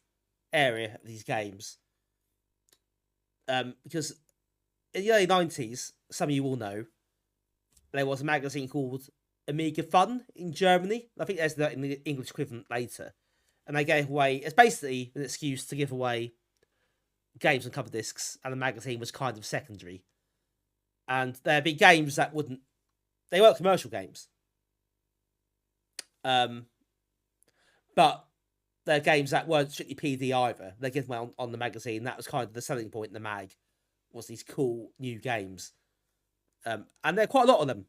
Speaker 3: area of these games. Because in the early 90s, some of you will know, there was a magazine called Amiga Fun in Germany. I think there's the English equivalent later. And they gave away, it's basically an excuse to give away games on cover discs, and the magazine was kind of secondary. And there'd be games that they weren't commercial games. But they're games that weren't strictly PD either. They give them on the magazine. That was kind of the selling point in the mag, was these cool new games. And there are quite a lot of them.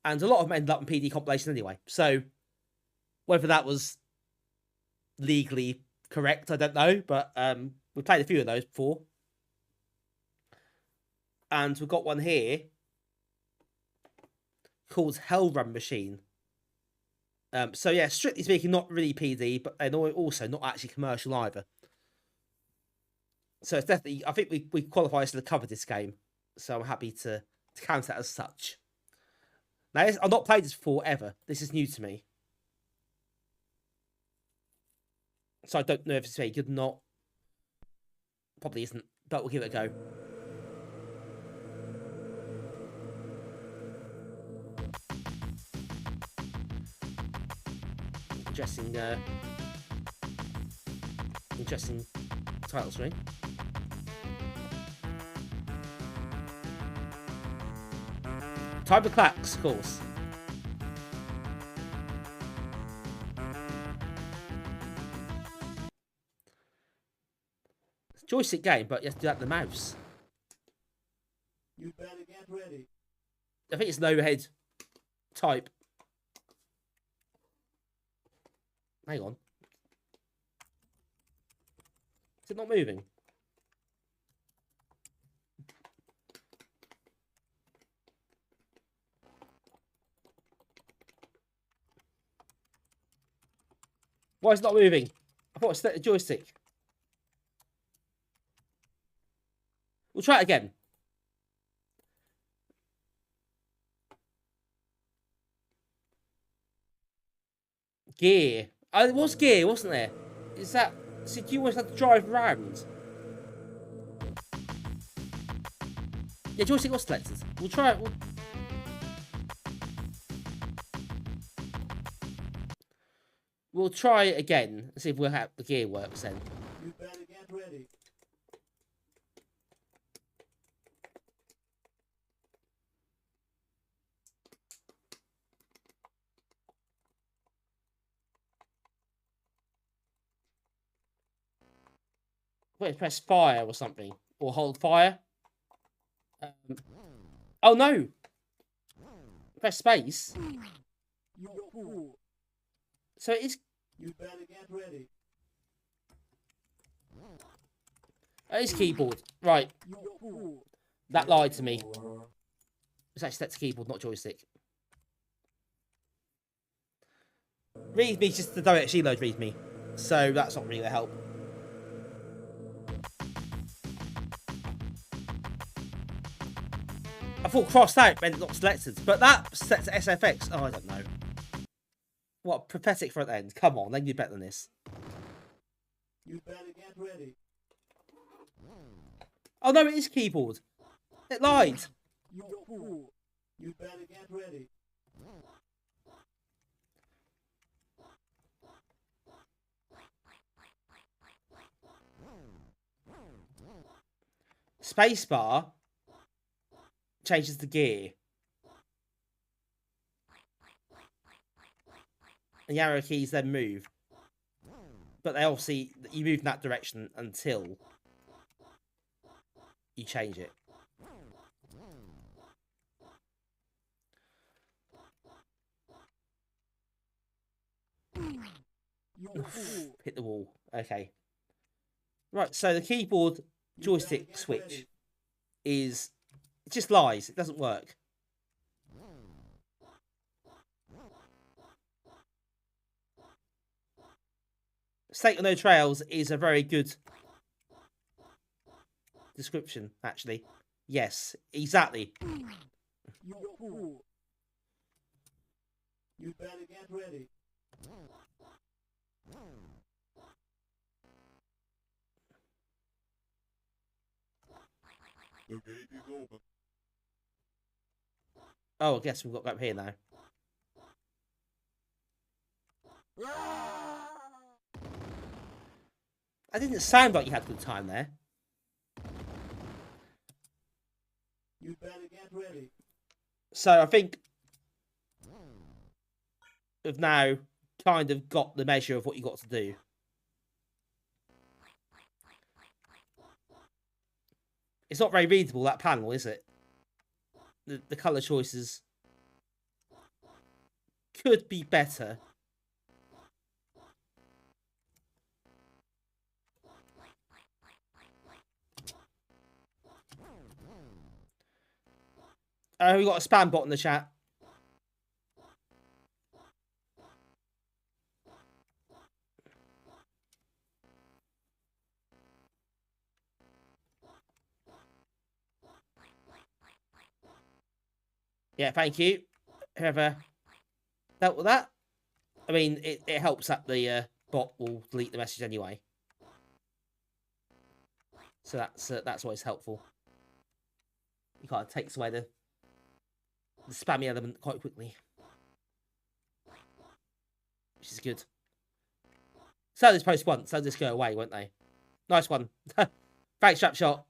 Speaker 3: And a lot of them ended up in PD compilation anyway. So whether that was legally correct, I don't know. But we played a few of those before. And we've got one here called Hellrun Machine. So yeah, strictly speaking, not really PD, but they're also not actually commercial either. So it's definitely, I think we qualify as the coverdisk game. So I'm happy to count that as such. Now, I've not played this before ever. This is new to me. So I don't know if it's very good or not. Probably isn't, but we'll give it a go. Interesting title screen. Time for clacks, of course. It's a joystick game, but you have to do that with the mouse.
Speaker 6: You better get ready.
Speaker 3: I think it's an overhead type. Hang on. Is it not moving? Why is it not moving? I thought it was a joystick. We'll try it again. Gear. Oh, it was gear, wasn't there? Is that... So do you always have to drive around? Yeah, joystick was selected. We'll try it. We'll try it again and see if the gear works then.
Speaker 6: You better get ready.
Speaker 3: Wait, press fire or something. Or hold fire. Oh no! Press space.
Speaker 6: You fool.
Speaker 3: So it is.
Speaker 6: You better get ready.
Speaker 3: It is keyboard. Right.
Speaker 6: You fool.
Speaker 3: That lied to me. It's actually set to keyboard, not joystick. README is just the DirectX load README. So that's not really a help. I thought crossed out meant not selected, but that set to SFX. Oh, I don't know. What pathetic front end. Come on, they can do better than this.
Speaker 6: You better get ready.
Speaker 3: Oh no, it is keyboard. It lied.
Speaker 6: You fool. You better get ready.
Speaker 3: Spacebar changes the gear. And the arrow keys then move. But they obviously, you move in that direction until you change it.
Speaker 6: You fool.
Speaker 3: Hit the wall. Okay. Right, so the keyboard joystick switch is... It just lies. It doesn't work. State on No Trails is a very good description, actually. Yes, exactly.
Speaker 6: You fool. You better get ready. The gate is open.
Speaker 3: Oh, I guess we've got up here now. That didn't sound like you had a good time there.
Speaker 6: You better get ready.
Speaker 3: So I think we've now kind of got the measure of what you got to do. It's not very readable, that panel, is it? The colour choices could be better. We got a spam bot in the chat. Yeah, thank you. Whoever dealt with that. I mean, it helps that the bot will delete the message anyway. So that's always helpful. You kind of takes away the spammy element quite quickly, which is good. So this post once, they'll just go away, won't they? Nice one. Thanks, Trap Shot.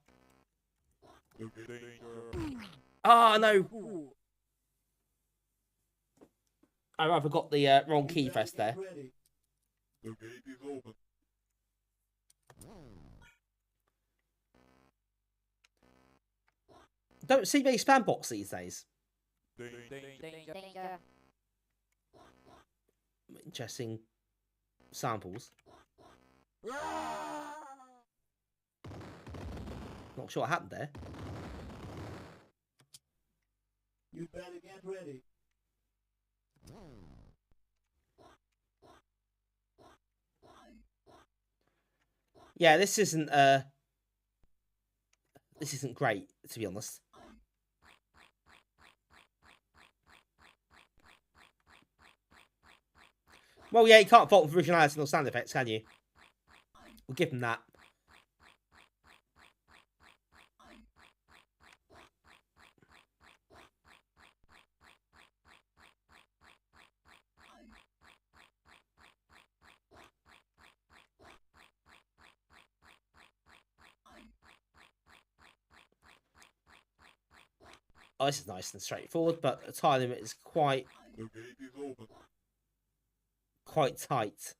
Speaker 3: Oh no! I forgot the wrong key press there.
Speaker 6: The gate is open.
Speaker 3: Don't see many spam bots these days. Interesting samples. Not sure what happened there.
Speaker 6: You better get ready.
Speaker 3: Yeah, this isn't great, to be honest. Well, yeah, you can't fault with originality or sound effects, can you? We'll give them that. Oh, this is nice and straightforward, but the time limit is quite tight.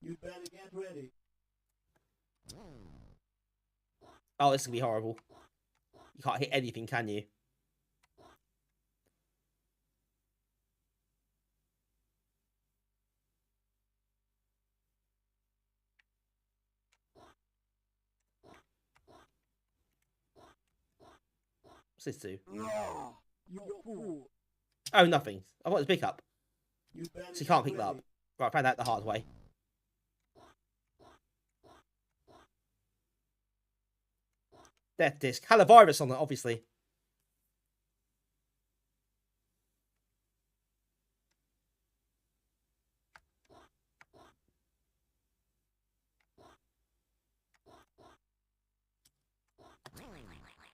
Speaker 6: You better get ready.
Speaker 3: Oh, this is gonna be horrible. You can't hit anything, can you? What's this do?
Speaker 6: You fool.
Speaker 3: Oh, nothing. I want to pick up.
Speaker 6: You better
Speaker 3: So you can't
Speaker 6: get
Speaker 3: pick that up.
Speaker 6: ready.
Speaker 3: Right, I found out the hard way. Death disc. Had a virus on it, obviously.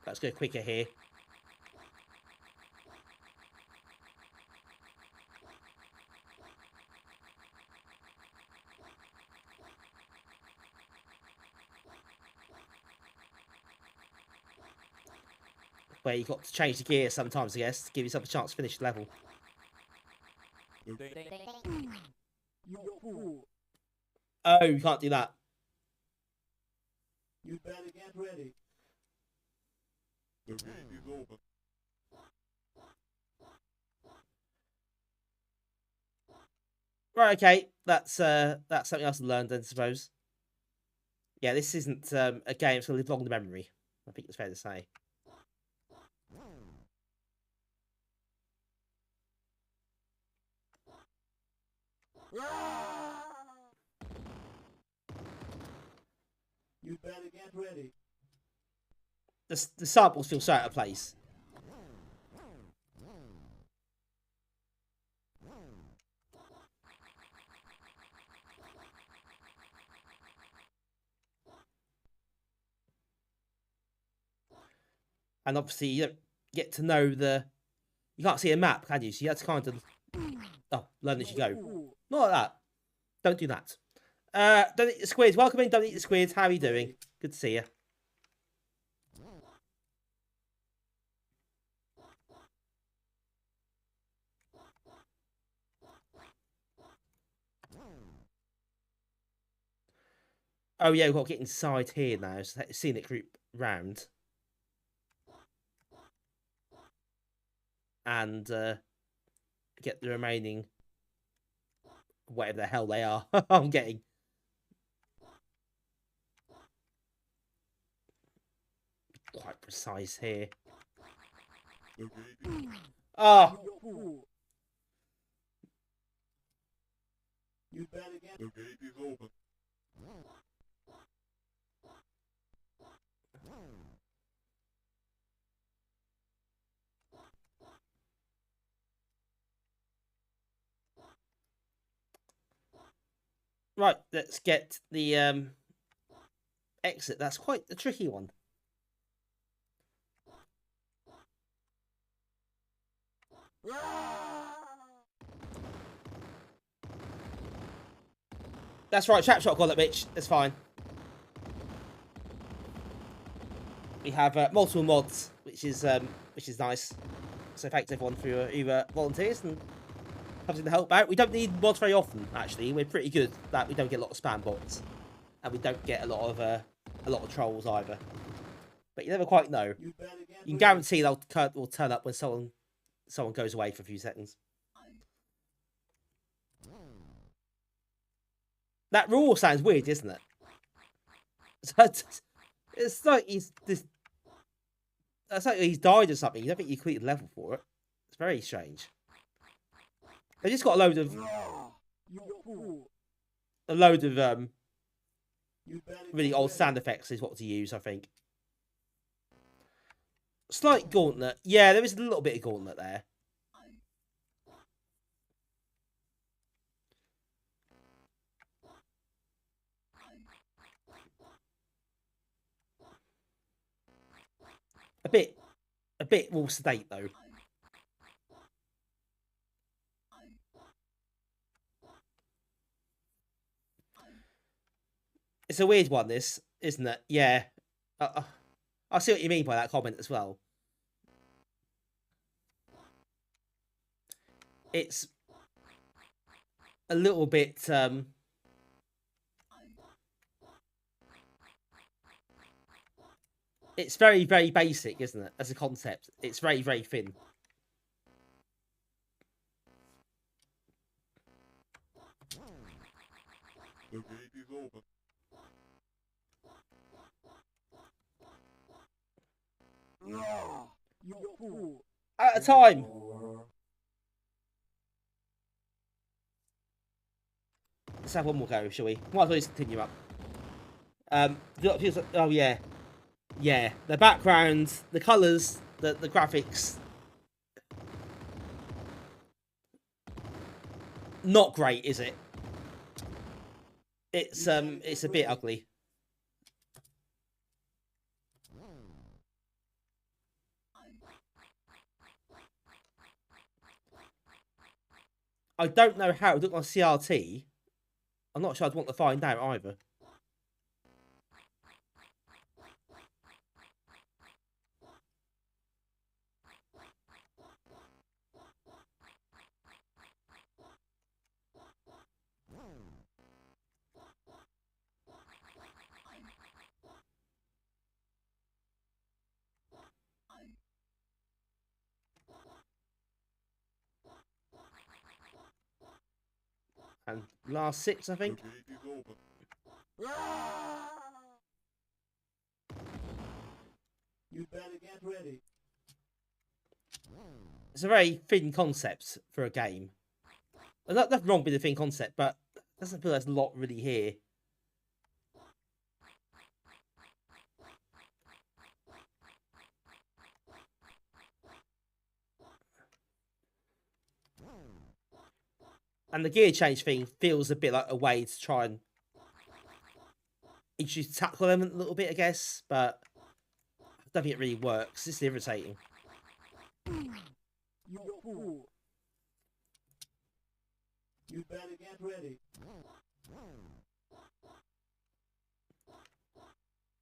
Speaker 3: Let's go quicker here. Where you got to change the gear sometimes, I guess, to give yourself a chance to finish the level.
Speaker 6: You fool.
Speaker 3: Oh, you can't do that.
Speaker 6: You better get ready. The gate is open.
Speaker 3: Right, okay. That's something else I learned then, I suppose. Yeah, this isn't a game that's going to live long in the memory. I think it's fair to say.
Speaker 6: You better get ready.
Speaker 3: The samples feel so out of place. And obviously you don't get to know the... You can't see a map, can you? So you have to kind of... Oh, learn as you go.
Speaker 6: Fool.
Speaker 3: Not like that. Don't do that. Don't eat the squids. Welcome in, Don't Eat the Squids. How are you doing? Good to see you. Oh yeah, we've got to get inside here now. So scenic group round. And get the remaining... Whatever the hell they are. I'm getting... Quite precise here.
Speaker 6: The gate is open.
Speaker 3: Oh!
Speaker 6: You fool. You better get. The gate is open.
Speaker 3: Right, let's get the exit. That's quite a tricky one. That's right, trap shot got it, bitch. It's fine. We have multiple mods, which is nice. So thanks everyone for who volunteers and comes in to help out. We don't need mods very often, actually. We're pretty good that we don't get a lot of spam bots, and we don't get a lot of trolls either. But you never quite know.
Speaker 6: You better get.
Speaker 3: You can guarantee they'll turn up when someone goes away for a few seconds. That roar sounds weird, isn't it? It's like he's this. That's like he's died or something. You don't think you completed the level for it. It's very strange. They just got a load of
Speaker 6: You fool. You better
Speaker 3: really
Speaker 6: get
Speaker 3: old
Speaker 6: ready.
Speaker 3: sound effects is what to use, I think. Slight gauntlet. Yeah, there is a little bit of gauntlet there. A bit more sedate though. It's a weird one, this, isn't it? Yeah. I see what you mean by that comment as well. It's a little bit It's very, very basic, isn't it? As a concept, it's very, very thin.
Speaker 7: The gate is open.
Speaker 6: You fool.
Speaker 3: At a time. Let's have one more go, shall we? Might as well just continue up. Oh yeah, yeah. The background, the colours, the graphics, not great, is it? It's a bit ugly. I don't know how it would look on CRT. I'm not sure I'd want to find out either. And last 6, I
Speaker 7: The
Speaker 3: think.
Speaker 7: gate is open.
Speaker 6: You better get ready.
Speaker 3: It's a very thin concept for a game. There's nothing wrong with the thin concept, but it doesn't feel there's a lot really here. And the gear change thing feels a bit like a way to try and introduce the tactical element a little bit, I guess, but I don't think it really works. It's irritating.
Speaker 6: You fool. You better get ready.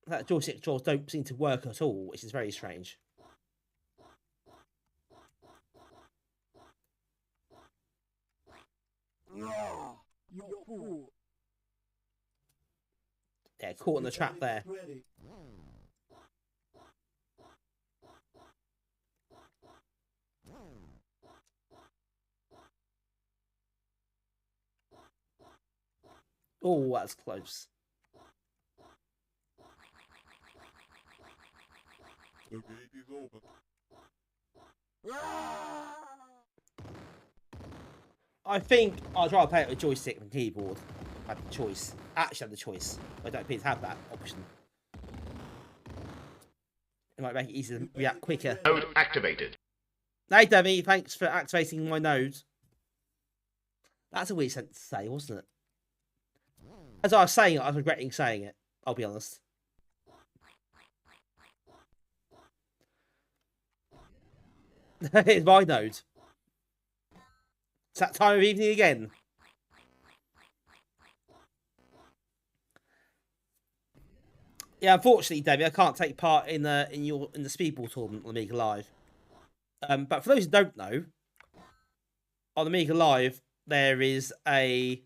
Speaker 3: That joystick controls don't seem to work at all, which is very strange.
Speaker 6: You fool.
Speaker 3: Yeah, caught in the trap there.
Speaker 6: Get ready.
Speaker 3: Oh, that's close.
Speaker 7: The gate is open.
Speaker 3: I think I'd rather play it with joystick and keyboard. I had the choice. Actually, had the choice. I don't appear to have that option. It might make it easier to react quicker.
Speaker 8: Node activated.
Speaker 3: Hey, Demi, thanks for activating my node. That's a weird sentence to say, wasn't it? As I was saying it, I was regretting saying it. I'll be honest. It's my node. It's that time of evening again. Yeah, unfortunately, Debbie, I can't take part in the Speedball tournament on Amiga Live. But for those who don't know, on Amiga Live there is a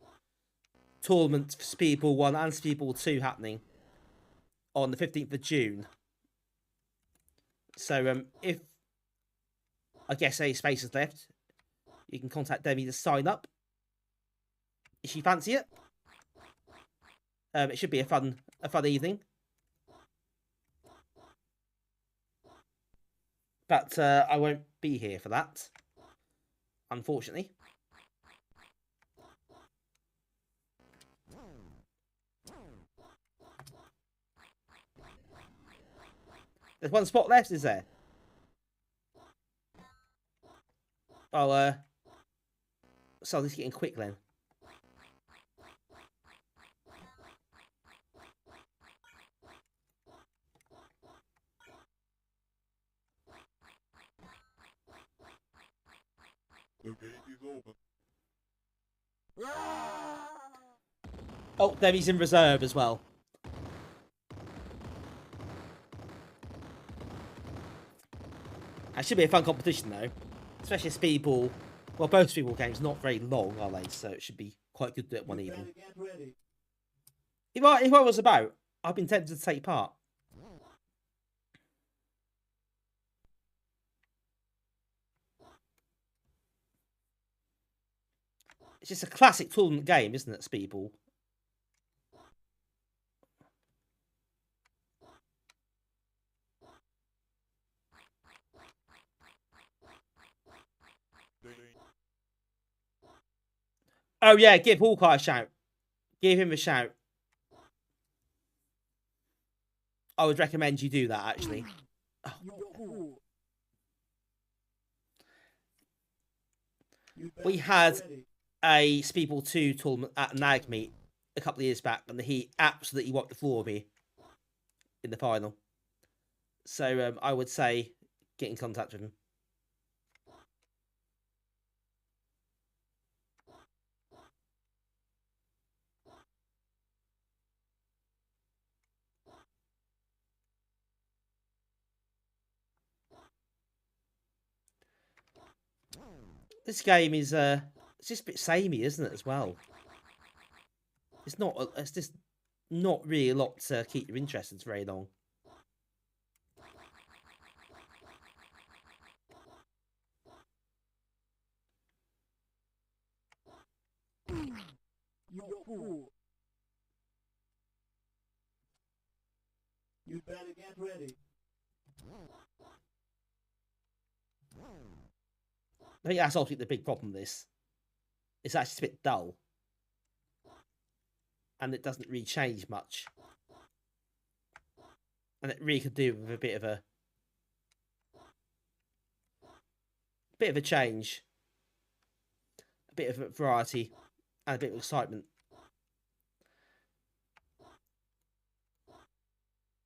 Speaker 3: tournament for Speedball 1 and Speedball 2 happening on the 15th of June. So if I guess any space is left, you can contact Demi to sign up if you fancy it. It should be a fun evening. But I won't be here for that, unfortunately. There's one spot left, is there? Oh, so this is getting quick then.
Speaker 7: The gate is open.
Speaker 3: Oh, Debbie's in reserve as well. That should be a fun competition though. Especially Speedball. Well, both Speedball games not very long, are they? So it should be quite good to do it one
Speaker 6: You
Speaker 3: evening.
Speaker 6: better get ready.
Speaker 3: If I was about, I've been tempted to take part. It's just a classic tournament game, isn't it, Speedball? Oh yeah, give Hawkeye a shout. Give him a shout. I would recommend you do that, actually. Oh. We had a Speedball 2 tournament at Nag Meet a couple of years back, and he absolutely wiped the floor with me in the final. So I would say get in contact with him. This game is it's just a bit samey, isn't it, as well? It's just not really a lot to keep your interest in for very long.
Speaker 6: You fool. You better get ready.
Speaker 3: I think that's obviously the big problem with this. It's actually a bit dull. And it doesn't really change much. And it really could do with a bit of a change. A bit of a variety. And a bit of excitement.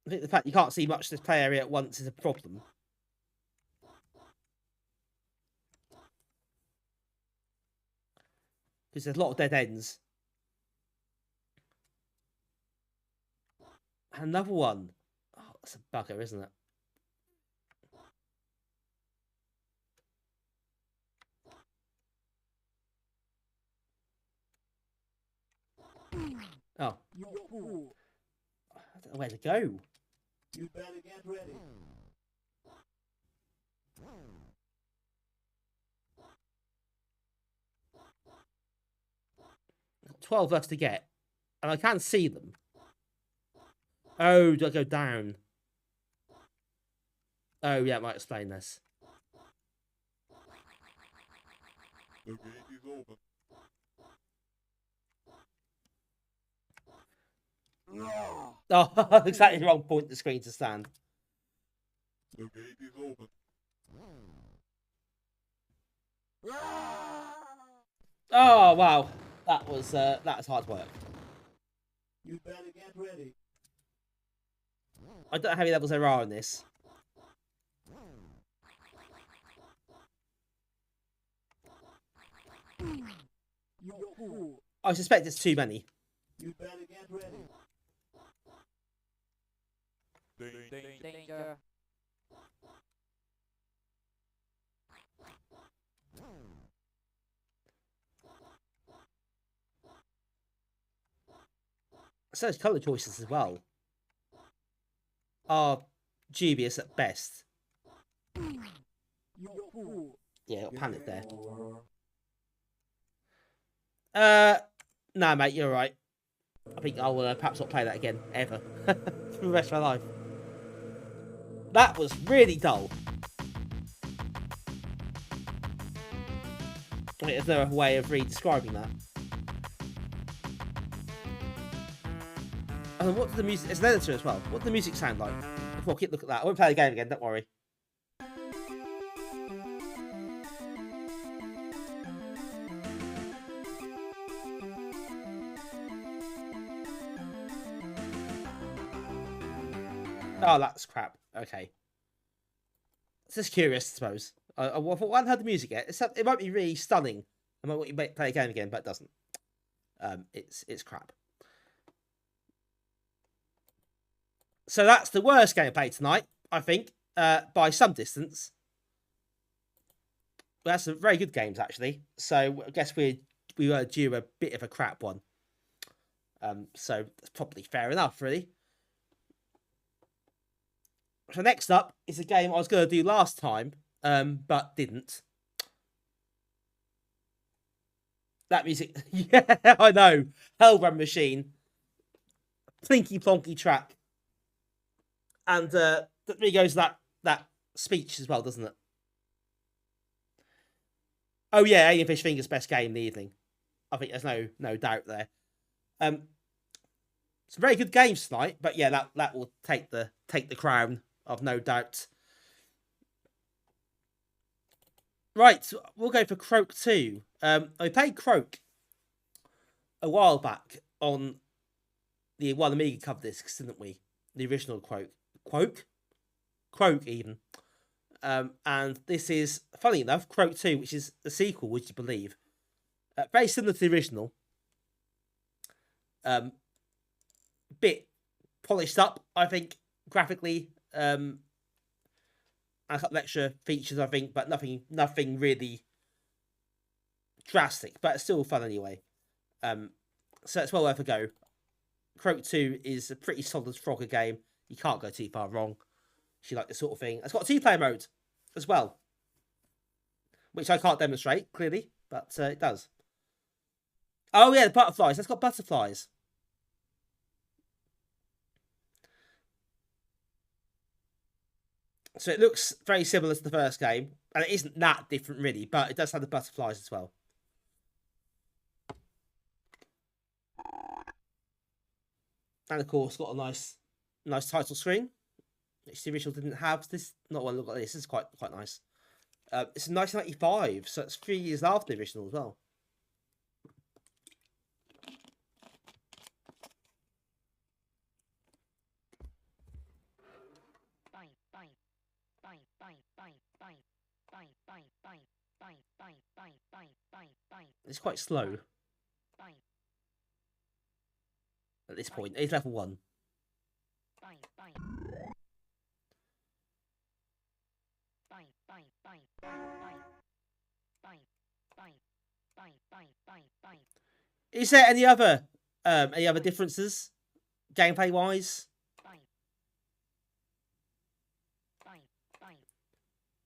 Speaker 3: I think the fact you can't see much of this play area at once is a problem. Because there's a lot of dead ends. Another one. Oh, that's a bugger, isn't it? Oh.
Speaker 6: You fool.
Speaker 3: I don't know where to go.
Speaker 6: You better get ready.
Speaker 3: 12 left to get. And I can see them. Oh, do I go down? Oh, yeah, it might explain this.
Speaker 7: The gate is open.
Speaker 3: Oh, exactly the wrong point the screen to stand.
Speaker 7: The gate is open.
Speaker 3: Oh, wow. That was hard work.
Speaker 6: You better get ready.
Speaker 3: I don't know how many levels there are in this.
Speaker 6: You fool.
Speaker 3: I suspect it's too many.
Speaker 6: You better get ready.
Speaker 8: Danger.
Speaker 3: So those colour choices as well are dubious at best.
Speaker 6: You fool.
Speaker 3: Yeah, got panic there.
Speaker 6: Or
Speaker 3: Nah, mate, you're right. I think I'll perhaps not play that again, ever. For the rest of my life. That was really dull. I mean, is there a way of re-describing that? And what did the music... It's an editor as well. What did the music sound like? Before I keep looking at that. I won't play the game again, don't worry. Oh, that's crap. Okay. It's just curious, I suppose. I thought I hadn't heard the music yet. It might be really stunning. I might want you to play a game again, but it doesn't. It's crap. So that's the worst game I played tonight, I think, by some distance. But that's some very good games, actually. So I guess we were due a bit of a crap one. So that's probably fair enough, really. So next up is a game I was going to do last time, but didn't. That music, yeah, I know. Hellrun Machine, plinky plonky track, and that really goes that speech as well, doesn't it? Oh yeah, Alien Fish Finger's best game in the evening. I think there's no doubt there. Some very good games tonight, but yeah, that will take the crown, I've no doubt. Right, we'll go for Croak 2. I played Croak a while back on the Amiga cover discs, didn't we? The original Croak even. And this is, funny enough, Croak 2, which is a sequel, would you believe? Very similar to the original. Bit polished up, I think, graphically. And a couple extra features, I think, but nothing really drastic. But it's still fun anyway. So it's well worth a go. Croak 2 is a pretty solid Frogger game. You can't go too far wrong. If you like this sort of thing. It's got a 2-player mode as well, which I can't demonstrate, clearly, but it does. Oh yeah, the butterflies. That's got butterflies. So it looks very similar to the first game, and it isn't that different really, but it does have the butterflies as well. And of course, got a nice title screen, which the original didn't have. This not one look like this. This is quite nice. It's 1995, so it's 3 years after the original as well. It's quite slow at this point. It's level 1. Is there any other differences gameplay wise?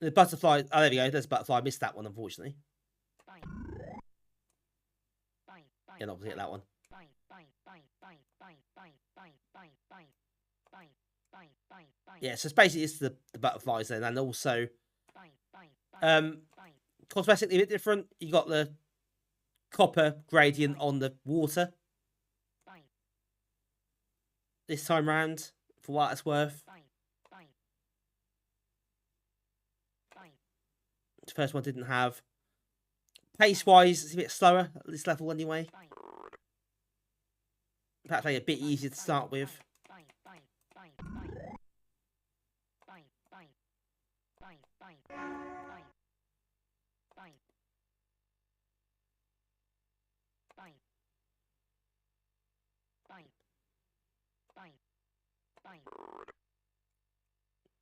Speaker 3: The butterfly. Oh, there we go. There's a butterfly. I missed that one, unfortunately. Yeah, not gonna get that one. Yeah, so it's basically the butterflies then, and also cosmetically a bit different. You got the copper gradient on the water this time round, for what it's worth. The first one didn't have. Pace wise, it's a bit slower at this level anyway. Perhaps a bit easier to start with.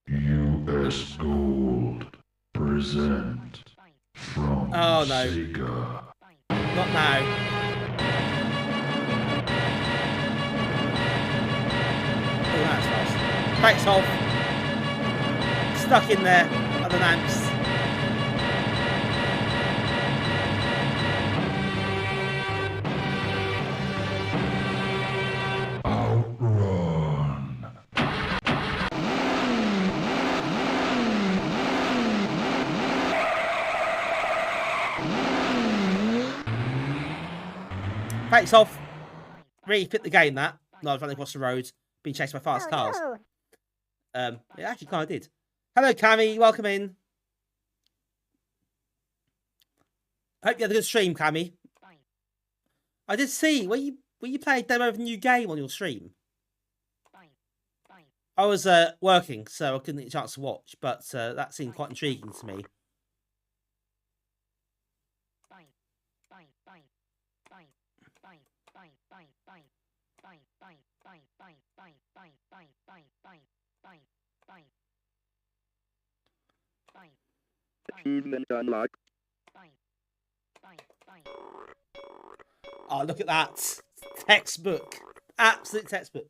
Speaker 2: US Gold present from
Speaker 3: Oh no.
Speaker 2: Sega.
Speaker 3: Not now. Oh, that's fast. Brakes off. Stuck in there. Other lamps.
Speaker 2: Outrun.
Speaker 3: Brakes off. Really fit the game, that. No, I was running across the road, being chased by fast cars. It actually kind of did. Hello, Cammy. Welcome in. Hope you had a good stream, Cammy. I did see. Were you playing a demo of a new game on your stream? I was working, so I couldn't get a chance to watch, but that seemed quite intriguing to me.
Speaker 8: Achievement unlocked.
Speaker 3: Oh, look at that. Textbook. Absolute textbook.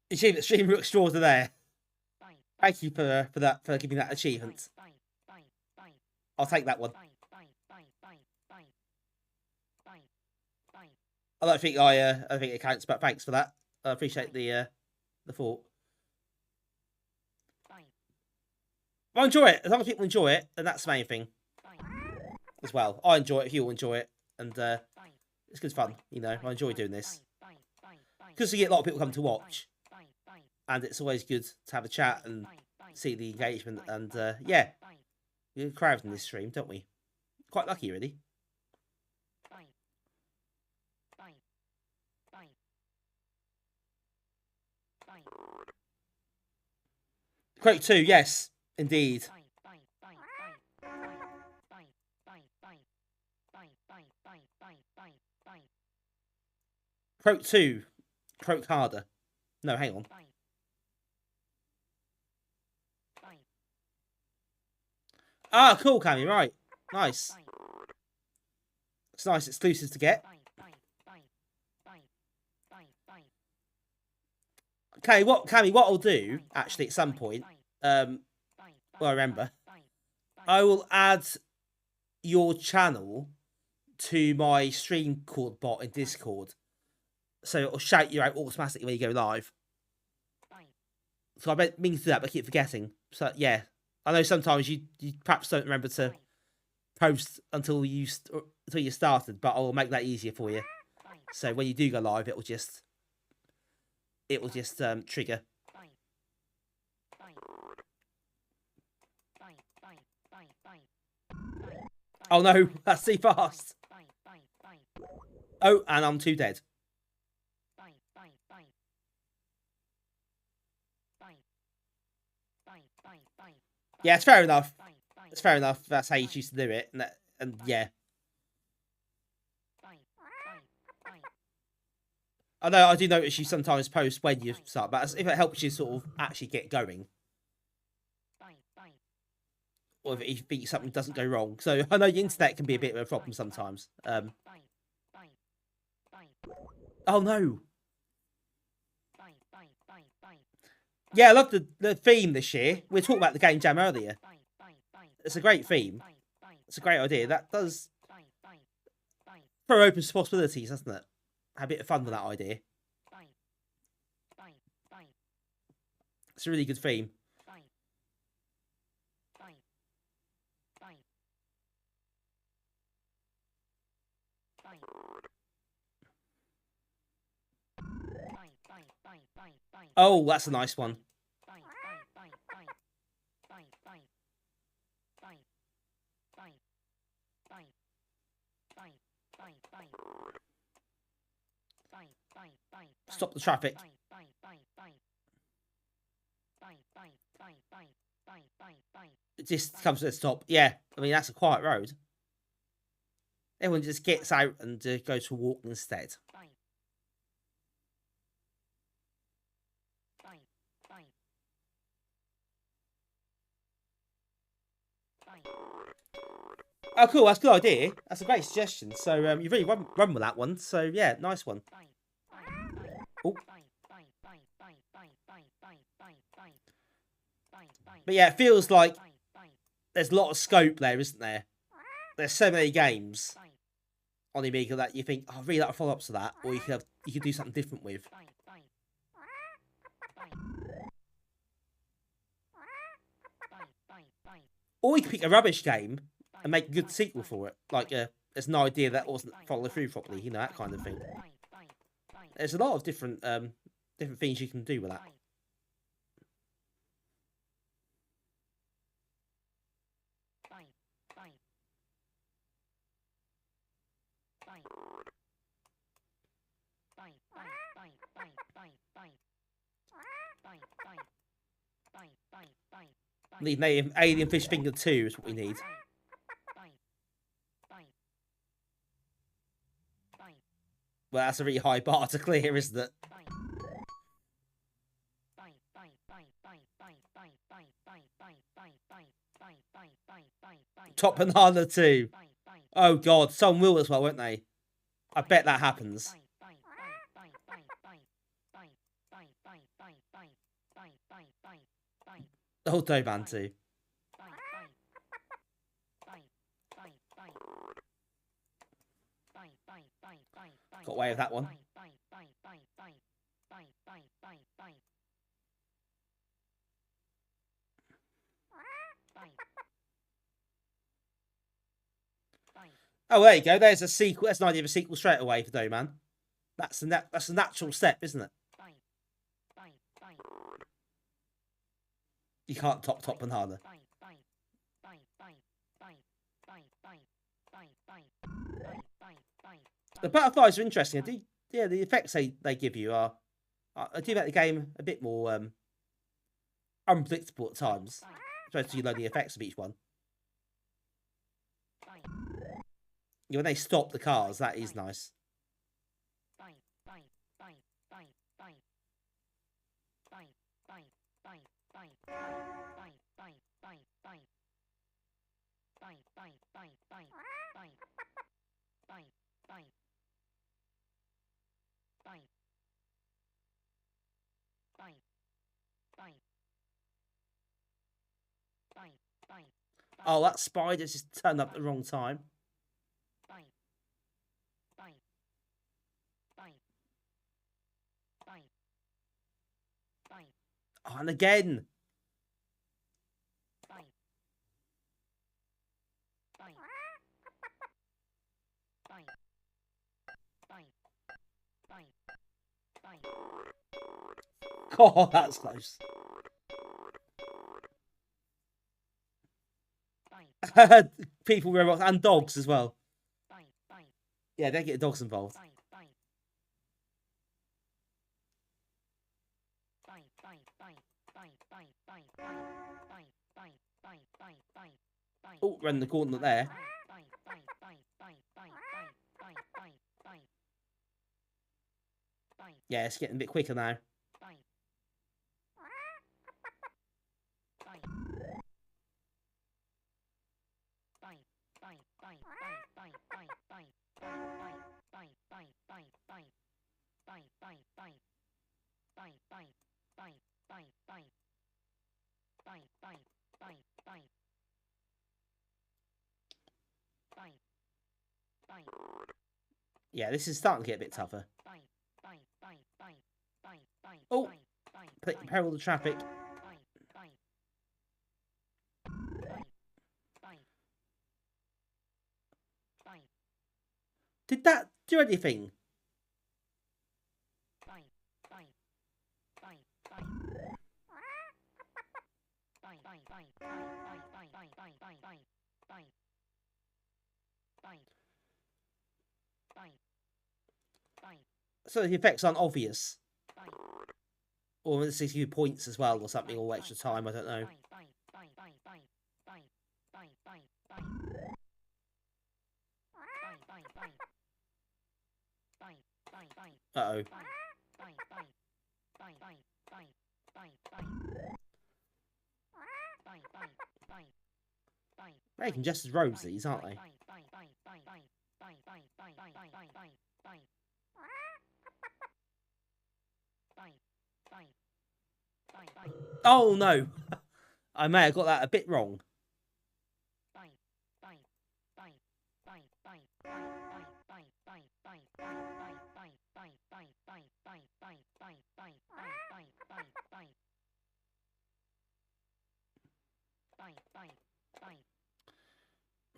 Speaker 3: Achievement stream extraordinaire. Thank you for that, for giving that achievement. I'll take that one. I don't think it counts, but thanks for that. I appreciate the thought. I enjoy it. As long as people enjoy it, then that's the main thing. As well, I enjoy it. If you enjoy it, and it's good fun. You know, I enjoy doing this because you get a lot of people come to watch, and it's always good to have a chat and see the engagement. And yeah, we're crowded in this stream, don't we? Quite lucky, really. Croak 2, yes, indeed. Croak 2. Croak harder. No, hang on. Ah, cool, Cammy, right. Nice. It's nice exclusive to get. Okay, Cammy, what I'll do, actually, at some point, well, I remember, I will add your channel to my stream cord bot in Discord. So it'll shout you out automatically when you go live. So I mean to do that, but I keep forgetting. So yeah, I know sometimes you perhaps don't remember to post until you started, but I'll make that easier for you. So when you do go live, it will just trigger. Oh no, that's too fast. Oh, and I'm too dead. Yeah, it's fair enough. It's fair enough. That's how you choose to do it, and yeah. I know I do notice you sometimes post when you start, but if it helps you sort of actually get going, or if you think something doesn't go wrong. So I know the internet can be a bit of a problem sometimes. Oh no. Yeah, I love the theme this year. We were talking about the game jam earlier. It's a great theme. It's a great idea. That does throw open possibilities, doesn't it? Have a bit of fun with that idea. It's a really good theme. Oh, that's a nice one. Stop the traffic. It just comes to a stop. Yeah, I mean, that's a quiet road. Everyone just gets out and goes for a walk instead. Oh, cool. That's a good idea. That's a great suggestion. So you really run with that one. So yeah, nice one. Oh. But yeah, it feels like there's a lot of scope there, isn't there? There's so many games on the Amiga that you think, oh, I really like follow-ups to that, or you could do something different with. Or you could pick a rubbish game and make a good sequel for it. Like, there's no idea that wasn't followed through properly, you know, that kind of thing. There's a lot of different things you can do with that. Need an alien fish finger 2 is what we need. Well, that's a really high bar to clear, isn't it? Top Banana 2. Oh god, some will as well, won't they? I bet that happens. Oh, Doban 2. away with that one. Oh, there you go. There's a sequel. That's an idea of a sequel straight away for Doman. That's a natural step, isn't it? You can't top banana. The butterflies are interesting. The effects they give you are I do make the game a bit more unpredictable at times, especially you know the effects of each one. When they stop the cars, that is nice. Oh, that spider's just turned up at the wrong time. Oh, and again. Oh, that's close. People, robots, and dogs as well. Yeah, they get the dogs involved. Oh, run the gauntlet there. Yeah, it's getting a bit quicker now. Yeah, this is starting to get a bit tougher. Oh, peril the traffic. Did that do anything? So the effects aren't obvious. Or it's 60 points as well, or something, or extra time, I don't know. Uh-oh. They can just as roads these, aren't they? Oh no! I may have got that a bit wrong.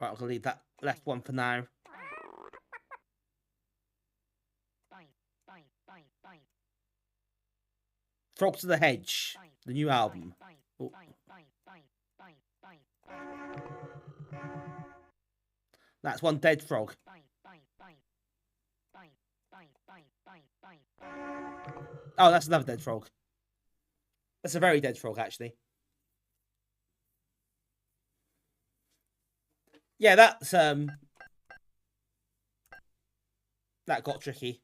Speaker 3: Right, I'm gonna leave that left one for now. Frog to the Hedge, the new album. Oh. That's one dead frog. Oh, that's another dead frog. That's a very dead frog, actually. Yeah, that's that got tricky.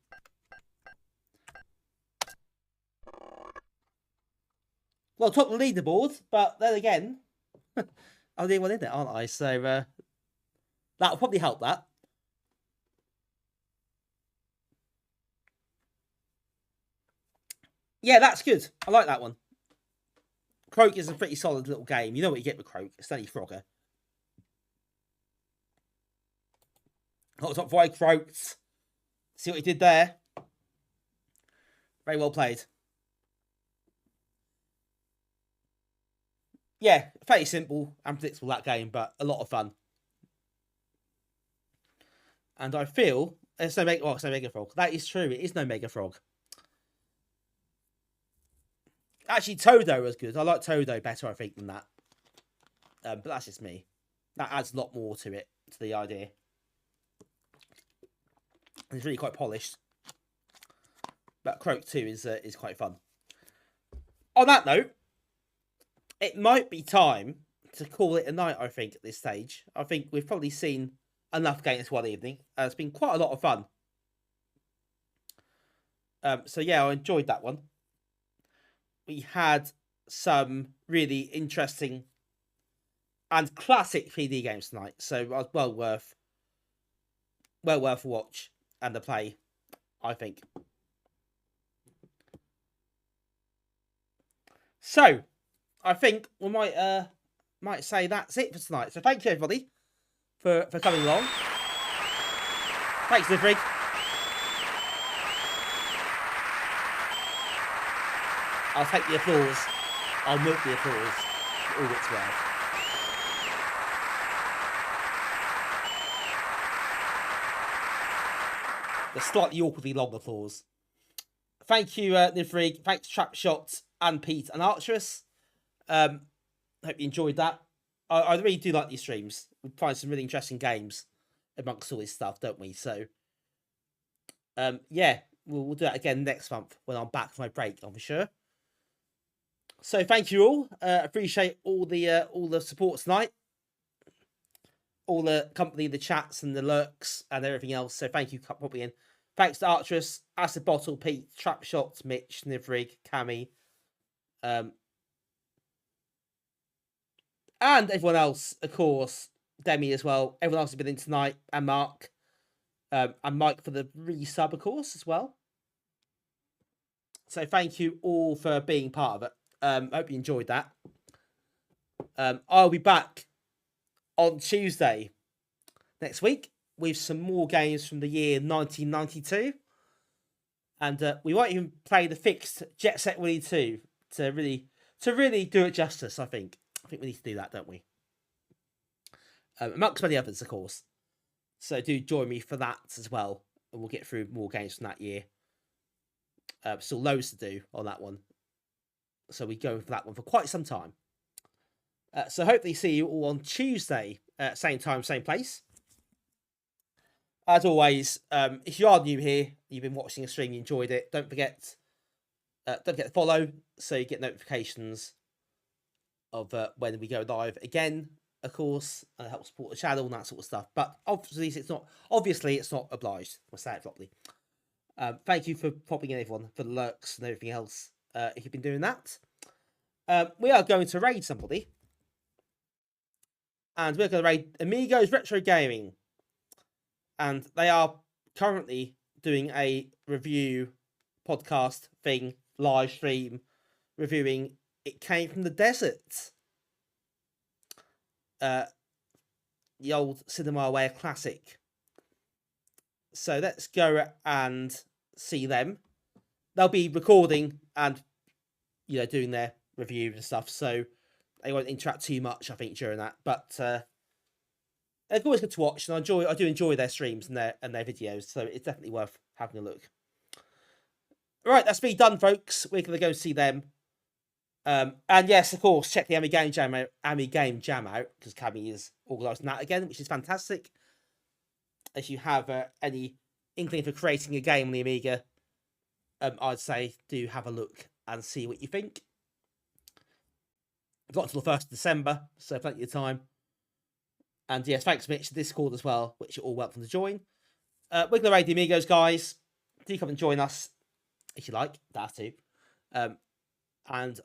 Speaker 3: Well, top of the leaderboard, but then again, I'm the only one in it, aren't I? So that'll probably help that. Yeah, that's good. I like that one. Croak is a pretty solid little game. You know what you get with Croak. It's only Frogger. Hot top 5 Croaks. See what he did there? Very well played. Yeah, fairly simple and predictable that game, but a lot of fun. And I feel it's no Mega Frog. That is true. It is no Mega Frog. Actually, Todo was good. I like Todo better, I think, than that. But that's just me. That adds a lot more to it, to the idea. And it's really quite polished. But Croak 2 is quite fun. On that note, it might be time to call it a night, I think, at this stage. I think we've probably seen enough games one evening. It's been quite a lot of fun. So yeah, I enjoyed that one. We had some really interesting and classic PD games tonight, so it was well worth a watch and a play, I think. So, I think we might say that's it for tonight. So thank you everybody for coming along. Thanks, Livrig. I'll take the applause. I'll milk the applause for all it's worth. The slightly awkwardly long applause. Thank you, Livrig. Thanks, Trapshot and Pete and Archerus. Hope you enjoyed that. I really do like these streams. We find some really interesting games amongst all this stuff, don't we? So, yeah, we'll do that again next month when I'm back from my break, I'm sure. So thank you all. Appreciate all the support tonight, all the company, the chats and the lurks and everything else. So thank you for popping in. Thanks to Archerus, Acid Bottle, Pete, Trapshot, Mitch, Nivrig, Cammy, and everyone else, of course, Demi as well. Everyone else has been in tonight, and Mark, and Mike for the resub, of course, as well. So thank you all for being part of it. Hope you enjoyed that. I'll be back on Tuesday next week with some more games from the year 1992. And we won't even play the fixed Jet Set Willy 2 to really do it justice, I think. I think we need to do that, don't we? Amongst many others, of course. So do join me for that as well. And we'll get through more games from that year. Still loads to do on that one. So we go for that one for quite some time. So hopefully see you all on Tuesday, same time, same place. As always, if you are new here, you've been watching a stream, you enjoyed it, don't forget to follow so you get notifications of when we go live again, of course, and help support the channel and that sort of stuff. But obviously it's not obliged. We'll say it properly. Thank you for popping in, everyone, for the lurks and everything else. If you've been doing that, we are going to raid somebody, and we're going to raid Amigo's Retrogaming, and they are currently doing a review podcast thing, live stream, reviewing It Came from the Desert, the old Cinemaware classic. So let's go and see them. They'll be recording and, doing their review and stuff, so they won't interact too much, I think, during that. But they're always good to watch, and I do enjoy their streams and their videos, so it's definitely worth having a look. Right, that's me done, folks. We're going to go see them. And yes, of course, check the Amiga Game Jam out, because Cammy is organising that again, which is fantastic. If you have any inkling for creating a game on the Amiga, I'd say do have a look and see what you think. I've got until the 1st of December, so plenty of time. And yes, thanks, Mitch, to Discord as well, which you're all welcome to join. We're going to raid the Amigos, guys. Do come and join us, if you like. That too. And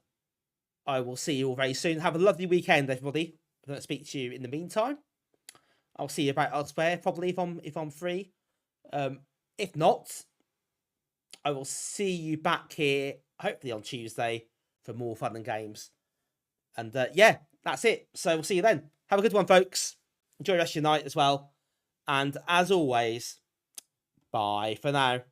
Speaker 3: I will see you all very soon. Have a lovely weekend, everybody. I'm going to speak to you in the meantime. I'll see you about elsewhere, probably, if I'm free. If not, I will see you back here, hopefully on Tuesday, for more fun and games. And yeah, that's it. So we'll see you then. Have a good one, folks. Enjoy the rest of your night as well. And as always, Bye for now.